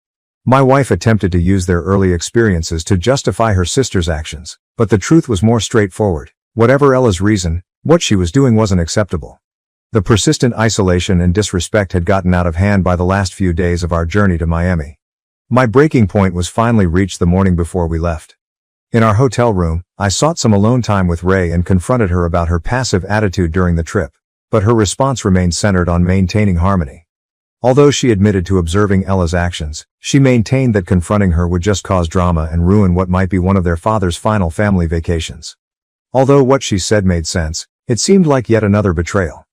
My wife attempted to use their early experiences to justify her sister's actions, but the truth was more straightforward. Whatever Ella's reason, what she was doing wasn't acceptable. The persistent isolation and disrespect had gotten out of hand by the last few days of our journey to Miami. My breaking point was finally reached the morning before we left. In our hotel room, I sought some alone time with Ray and confronted her about her passive attitude during the trip, but her response remained centered on maintaining harmony. Although she admitted to observing Ella's actions, she maintained that confronting her would just cause drama and ruin what might be one of their father's final family vacations. Although what she said made sense, it seemed like yet another betrayal.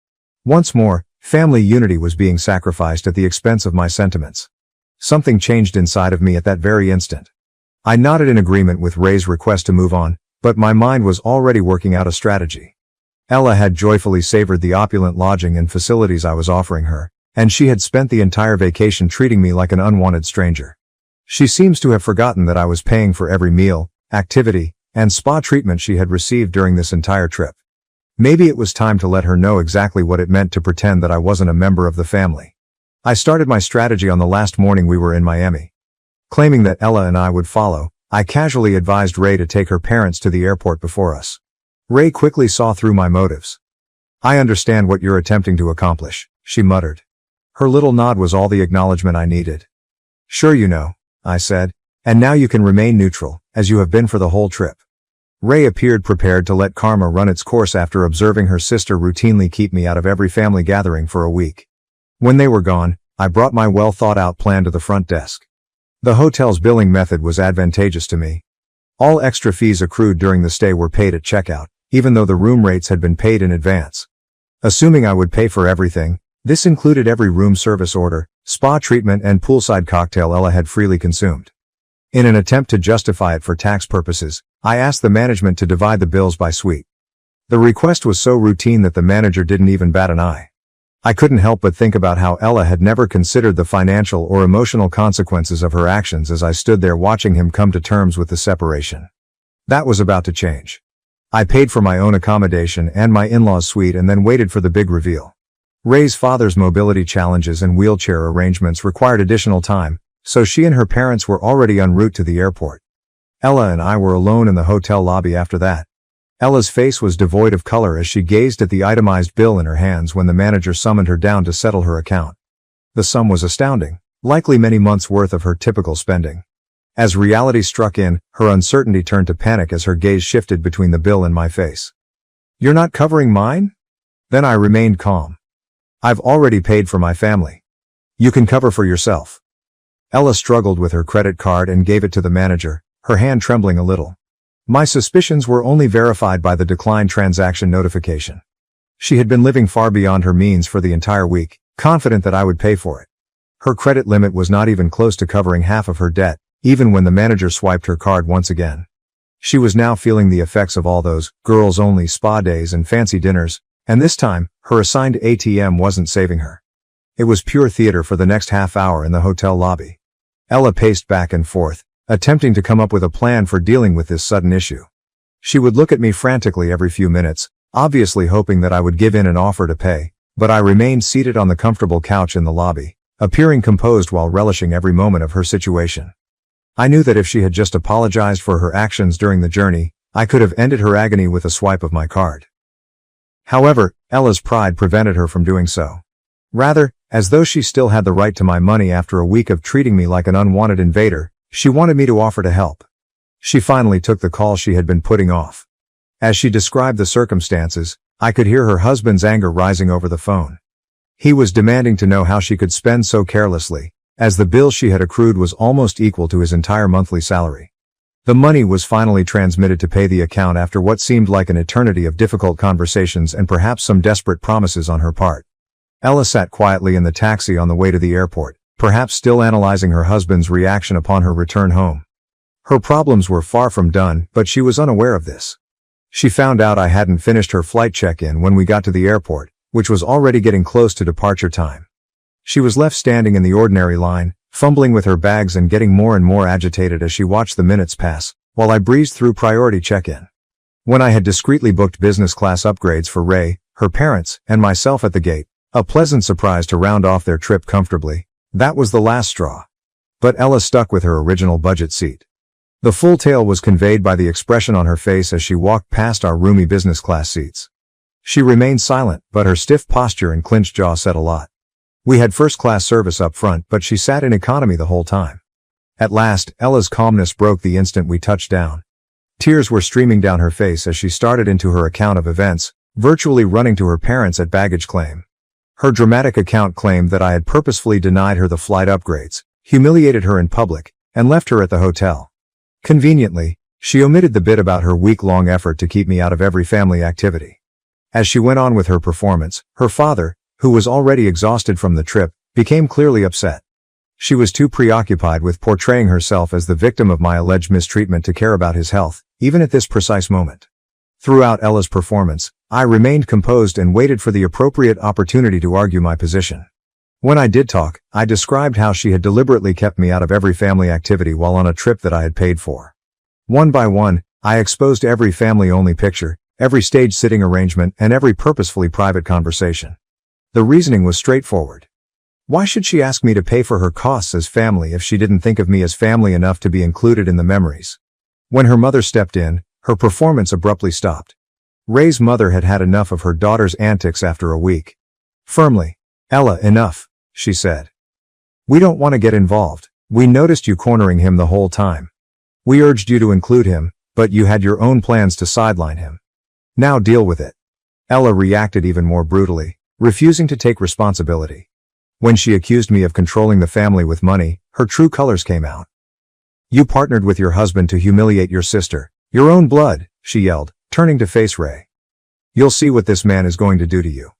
Once more, family unity was being sacrificed at the expense of my sentiments. Something changed inside of me at that very instant. I nodded in agreement with Ray's request to move on, but my mind was already working out a strategy. Ella had joyfully savored the opulent lodging and facilities I was offering her, and she had spent the entire vacation treating me like an unwanted stranger. She seems to have forgotten that I was paying for every meal, activity, and spa treatment she had received during this entire trip. Maybe it was time to let her know exactly what it meant to pretend that I wasn't a member of the family. I started my strategy on the last morning we were in Miami. Claiming that Ella and I would follow, I casually advised Ray to take her parents to the airport before us. Ray quickly saw through my motives. "I understand what you're attempting to accomplish," she muttered. Her little nod was all the acknowledgement I needed. "Sure you know," I said, "and now you can remain neutral, as you have been for the whole trip." Ray appeared prepared to let karma run its course after observing her sister routinely keep me out of every family gathering for a week. When they were gone, I brought my well-thought-out plan to the front desk. The hotel's billing method was advantageous to me. All extra fees accrued during the stay were paid at checkout, even though the room rates had been paid in advance. Assuming I would pay for everything, this included every room service order, spa treatment and poolside cocktail Ella had freely consumed. In an attempt to justify it for tax purposes, I asked the management to divide the bills by suite. The request was so routine that the manager didn't even bat an eye. I couldn't help but think about how Ella had never considered the financial or emotional consequences of her actions as I stood there watching him come to terms with the separation. That was about to change. I paid for my own accommodation and my in-laws' suite and then waited for the big reveal. Ray's father's mobility challenges and wheelchair arrangements required additional time, so she and her parents were already en route to the airport. Ella and I were alone in the hotel lobby after that. Ella's face was devoid of color as she gazed at the itemized bill in her hands when the manager summoned her down to settle her account. The sum was astounding, likely many months' worth of her typical spending. As reality struck in, her uncertainty turned to panic as her gaze shifted between the bill and my face. "You're not covering mine?" Then I remained calm. "I've already paid for my family. You can cover for yourself." Ella struggled with her credit card and gave it to the manager, her hand trembling a little. My suspicions were only verified by the declined transaction notification. She had been living far beyond her means for the entire week, confident that I would pay for it. Her credit limit was not even close to covering half of her debt, even when the manager swiped her card once again. She was now feeling the effects of all those girls-only spa days and fancy dinners, and this time, her assigned ATM wasn't saving her. It was pure theater for the next half hour in the hotel lobby. Ella paced back and forth, attempting to come up with a plan for dealing with this sudden issue. She would look at me frantically every few minutes, obviously hoping that I would give in and offer to pay, but I remained seated on the comfortable couch in the lobby, appearing composed while relishing every moment of her situation. I knew that if she had just apologized for her actions during the journey, I could have ended her agony with a swipe of my card. However, Ella's pride prevented her from doing so. Rather, as though she still had the right to my money after a week of treating me like an unwanted invader, she wanted me to offer to help. She finally took the call she had been putting off. As she described the circumstances, I could hear her husband's anger rising over the phone. He was demanding to know how she could spend so carelessly, as the bill she had accrued was almost equal to his entire monthly salary. The money was finally transmitted to pay the account after what seemed like an eternity of difficult conversations and perhaps some desperate promises on her part. Ella sat quietly in the taxi on the way to the airport, perhaps still analyzing her husband's reaction upon her return home. Her problems were far from done, but she was unaware of this. She found out I hadn't finished her flight check-in when we got to the airport, which was already getting close to departure time. She was left standing in the ordinary line, fumbling with her bags and getting more and more agitated as she watched the minutes pass, while I breezed through priority check-in. When I had discreetly booked business class upgrades for Ray, her parents, and myself at the gate, a pleasant surprise to round off their trip comfortably, that was the last straw. But Ella stuck with her original budget seat. The full tale was conveyed by the expression on her face as she walked past our roomy business class seats. She remained silent, but her stiff posture and clenched jaw said a lot. We had first-class service up front, but she sat in economy the whole time. At last, Ella's calmness broke the instant we touched down. Tears were streaming down her face as she started into her account of events, virtually running to her parents at baggage claim. Her dramatic account claimed that I had purposefully denied her the flight upgrades, humiliated her in public, and left her at the hotel. Conveniently, she omitted the bit about her week-long effort to keep me out of every family activity. As she went on with her performance, her father, who was already exhausted from the trip, became clearly upset. She was too preoccupied with portraying herself as the victim of my alleged mistreatment to care about his health, even at this precise moment. Throughout Ella's performance, I remained composed and waited for the appropriate opportunity to argue my position. When I did talk, I described how she had deliberately kept me out of every family activity while on a trip that I had paid for. One by one, I exposed every family-only picture, every stage sitting arrangement, and every purposefully private conversation. The reasoning was straightforward. Why should she ask me to pay for her costs as family if she didn't think of me as family enough to be included in the memories? When her mother stepped in, her performance abruptly stopped. Ray's mother had had enough of her daughter's antics after a week. Firmly, "Ella, enough," she said. "We don't want to get involved. We noticed you cornering him the whole time. We urged you to include him, but you had your own plans to sideline him. Now deal with it." Ella reacted even more brutally, refusing to take responsibility. When she accused me of controlling the family with money, her true colors came out. "You partnered with your husband to humiliate your sister, your own blood," she yelled, turning to face Ray. "You'll see what this man is going to do to you.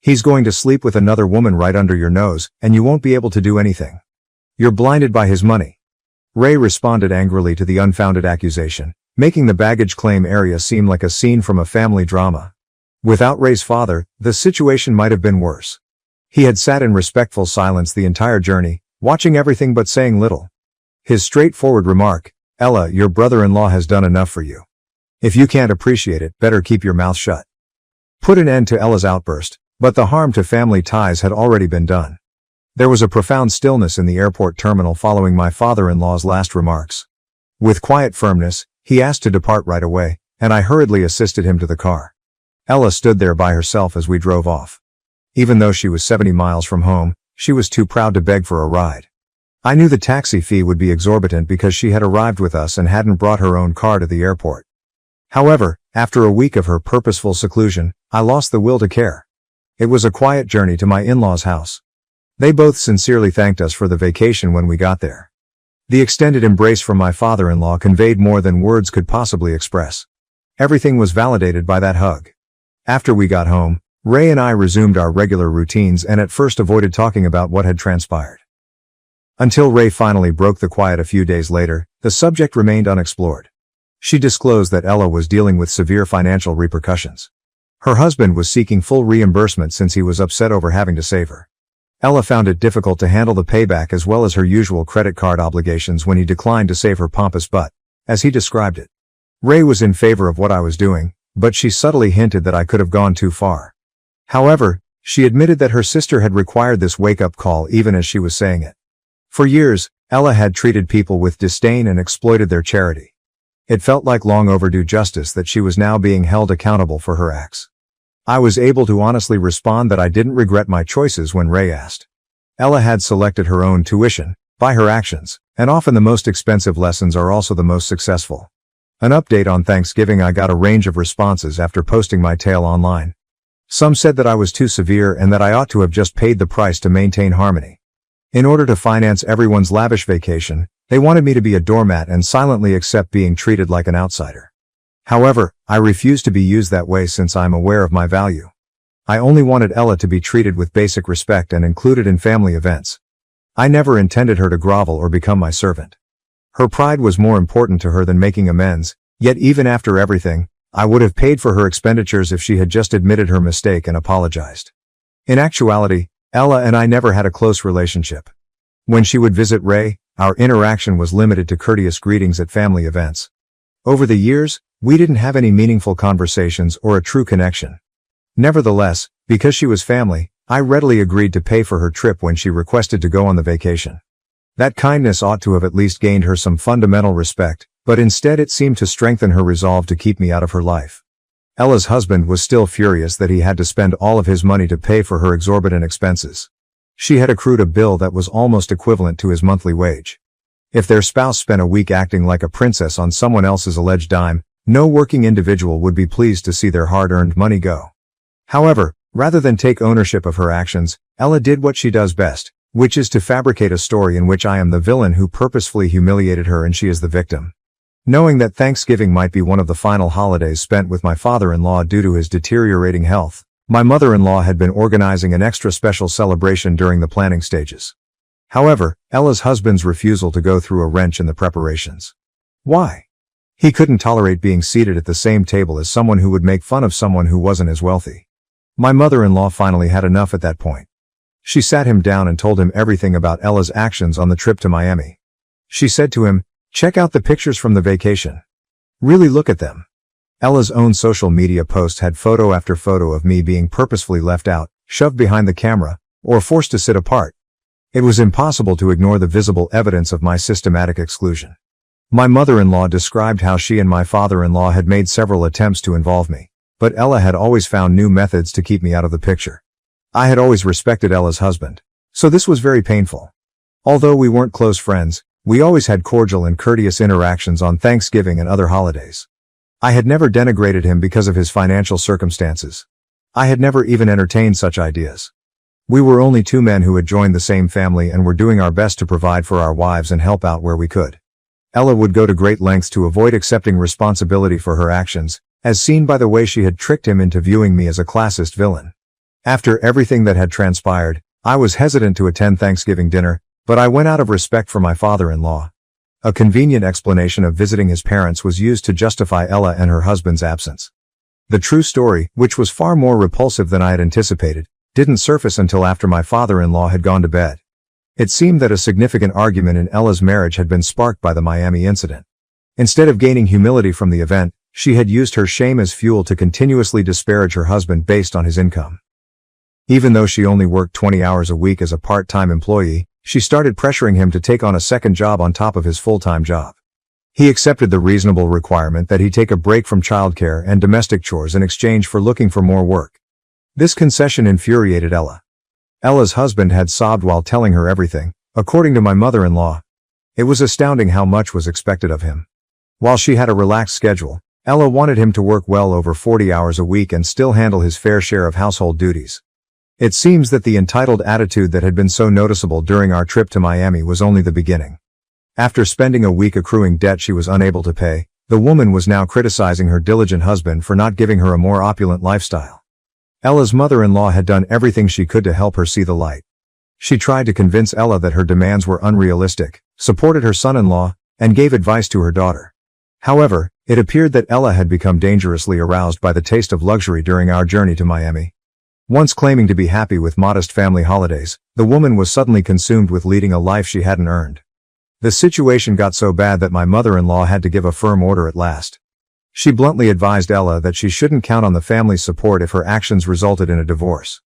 He's going to sleep with another woman right under your nose, and you won't be able to do anything. You're blinded by his money." Ray responded angrily to the unfounded accusation, making the baggage claim area seem like a scene from a family drama. Without Ray's father, the situation might have been worse. He had sat in respectful silence the entire journey, watching everything but saying little. His straightforward remark, "Ella, your brother-in-law has done enough for you. If you can't appreciate it, better keep your mouth shut," put an end to Ella's outburst, but the harm to family ties had already been done. There was a profound stillness in the airport terminal following my father-in-law's last remarks. With quiet firmness, he asked to depart right away, and I hurriedly assisted him to the car. Ella stood there by herself as we drove off. Even though she was 70 miles from home, she was too proud to beg for a ride. I knew the taxi fee would be exorbitant because she had arrived with us and hadn't brought her own car to the airport. However, after a week of her purposeful seclusion, I lost the will to care. It was a quiet journey to my in-laws' house. They both sincerely thanked us for the vacation when we got there. The extended embrace from my father-in-law conveyed more than words could possibly express. Everything was validated by that hug. After we got home, Ray and I resumed our regular routines and at first avoided talking about what had transpired. Until Ray finally broke the quiet a few days later, the subject remained unexplored. She disclosed that Ella was dealing with severe financial repercussions. Her husband was seeking full reimbursement since he was upset over having to save her. Ella found it difficult to handle the payback as well as her usual credit card obligations when he declined to save her pompous butt, as he described it. Ray was in favor of what I was doing, but she subtly hinted that I could have gone too far. However, she admitted that her sister had required this wake-up call even as she was saying it. For years, Ella had treated people with disdain and exploited their charity. It felt like long overdue justice that she was now being held accountable for her acts. I was able to honestly respond that I didn't regret my choices when Ray asked. Ella had selected her own tuition, by her actions, and often the most expensive lessons are also the most successful. An update on Thanksgiving: I got a range of responses after posting my tale online. Some said that I was too severe and that I ought to have just paid the price to maintain harmony. In order to finance everyone's lavish vacation, they wanted me to be a doormat and silently accept being treated like an outsider. However, I refuse to be used that way since I'm aware of my value. I only wanted Ella to be treated with basic respect and included in family events. I never intended her to grovel or become my servant. Her pride was more important to her than making amends, yet even after everything, I would have paid for her expenditures if she had just admitted her mistake and apologized. In actuality, Ella and I never had a close relationship. When she would visit Ray, our interaction was limited to courteous greetings at family events. Over the years, we didn't have any meaningful conversations or a true connection. Nevertheless, because she was family, I readily agreed to pay for her trip when she requested to go on the vacation. That kindness ought to have at least gained her some fundamental respect, but instead it seemed to strengthen her resolve to keep me out of her life. Ella's husband was still furious that he had to spend all of his money to pay for her exorbitant expenses. She had accrued a bill that was almost equivalent to his monthly wage. If their spouse spent a week acting like a princess on someone else's alleged dime, no working individual would be pleased to see their hard-earned money go. However, rather than take ownership of her actions, Ella did what she does best, which is to fabricate a story in which I am the villain who purposefully humiliated her and she is the victim. Knowing that Thanksgiving might be one of the final holidays spent with my father-in-law due to his deteriorating health, my mother-in-law had been organizing an extra special celebration during the planning stages. However, Ella's husband's refusal to go threw a wrench in the preparations. Why? He couldn't tolerate being seated at the same table as someone who would make fun of someone who wasn't as wealthy. My mother-in-law finally had enough at that point. She sat him down and told him everything about Ella's actions on the trip to Miami. She said to him, "Check out the pictures from the vacation. Really look at them." Ella's own social media post had photo after photo of me being purposefully left out, shoved behind the camera, or forced to sit apart. It was impossible to ignore the visible evidence of my systematic exclusion. My mother-in-law described how she and my father-in-law had made several attempts to involve me, but Ella had always found new methods to keep me out of the picture. I had always respected Ella's husband, so this was very painful. Although we weren't close friends, we always had cordial and courteous interactions on Thanksgiving and other holidays. I had never denigrated him because of his financial circumstances. I had never even entertained such ideas. We were only two men who had joined the same family and were doing our best to provide for our wives and help out where we could. Ella would go to great lengths to avoid accepting responsibility for her actions, as seen by the way she had tricked him into viewing me as a classist villain. After everything that had transpired, I was hesitant to attend Thanksgiving dinner, but I went out of respect for my father-in-law. A convenient explanation of visiting his parents was used to justify Ella and her husband's absence. The true story, which was far more repulsive than I had anticipated, didn't surface until after my father-in-law had gone to bed. It seemed that a significant argument in Ella's marriage had been sparked by the Miami incident. Instead of gaining humility from the event, she had used her shame as fuel to continuously disparage her husband based on his income. Even though she only worked 20 hours a week as a part-time employee, she started pressuring him to take on a second job on top of his full-time job. He accepted the reasonable requirement that he take a break from childcare and domestic chores in exchange for looking for more work. This concession infuriated Ella. Ella's husband had sobbed while telling her everything, according to my mother-in-law. It was astounding how much was expected of him. While she had a relaxed schedule, Ella wanted him to work well over 40 hours a week and still handle his fair share of household duties. It seems that the entitled attitude that had been so noticeable during our trip to Miami was only the beginning. After spending a week accruing debt she was unable to pay, the woman was now criticizing her diligent husband for not giving her a more opulent lifestyle. Ella's mother-in-law had done everything she could to help her see the light. She tried to convince Ella that her demands were unrealistic, supported her son-in-law, and gave advice to her daughter. However, it appeared that Ella had become dangerously aroused by the taste of luxury during our journey to Miami. Once claiming to be happy with modest family holidays, the woman was suddenly consumed with leading a life she hadn't earned. The situation got so bad that my mother-in-law had to give a firm order at last. She bluntly advised Ella that she shouldn't count on the family's support if her actions resulted in a divorce.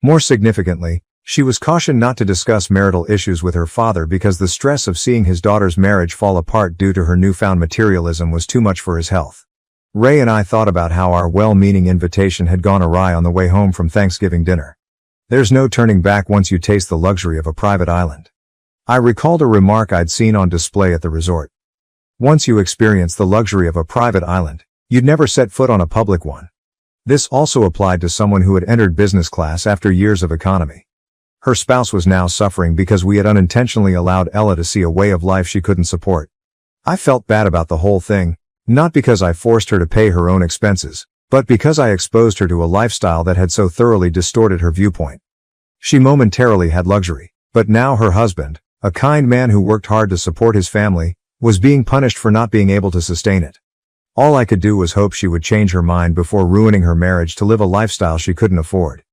More significantly, she was cautioned not to discuss marital issues with her father because the stress of seeing his daughter's marriage fall apart due to her newfound materialism was too much for his health. Ray and I thought about how our well-meaning invitation had gone awry on the way home from Thanksgiving dinner. There's no turning back once you taste the luxury of a private island. I recalled a remark I'd seen on display at the resort. Once you experience the luxury of a private island, you'd never set foot on a public one. This also applied to someone who had entered business class after years of economy. Her spouse was now suffering because we had unintentionally allowed Ella to see a way of life she couldn't support. I felt bad about the whole thing, not because I forced her to pay her own expenses, but because I exposed her to a lifestyle that had so thoroughly distorted her viewpoint. She momentarily had luxury, But now her husband, a kind man who worked hard to support his family, was being punished for not being able to sustain it. All I could do was hope she would change her mind before ruining her marriage to live a lifestyle she couldn't afford.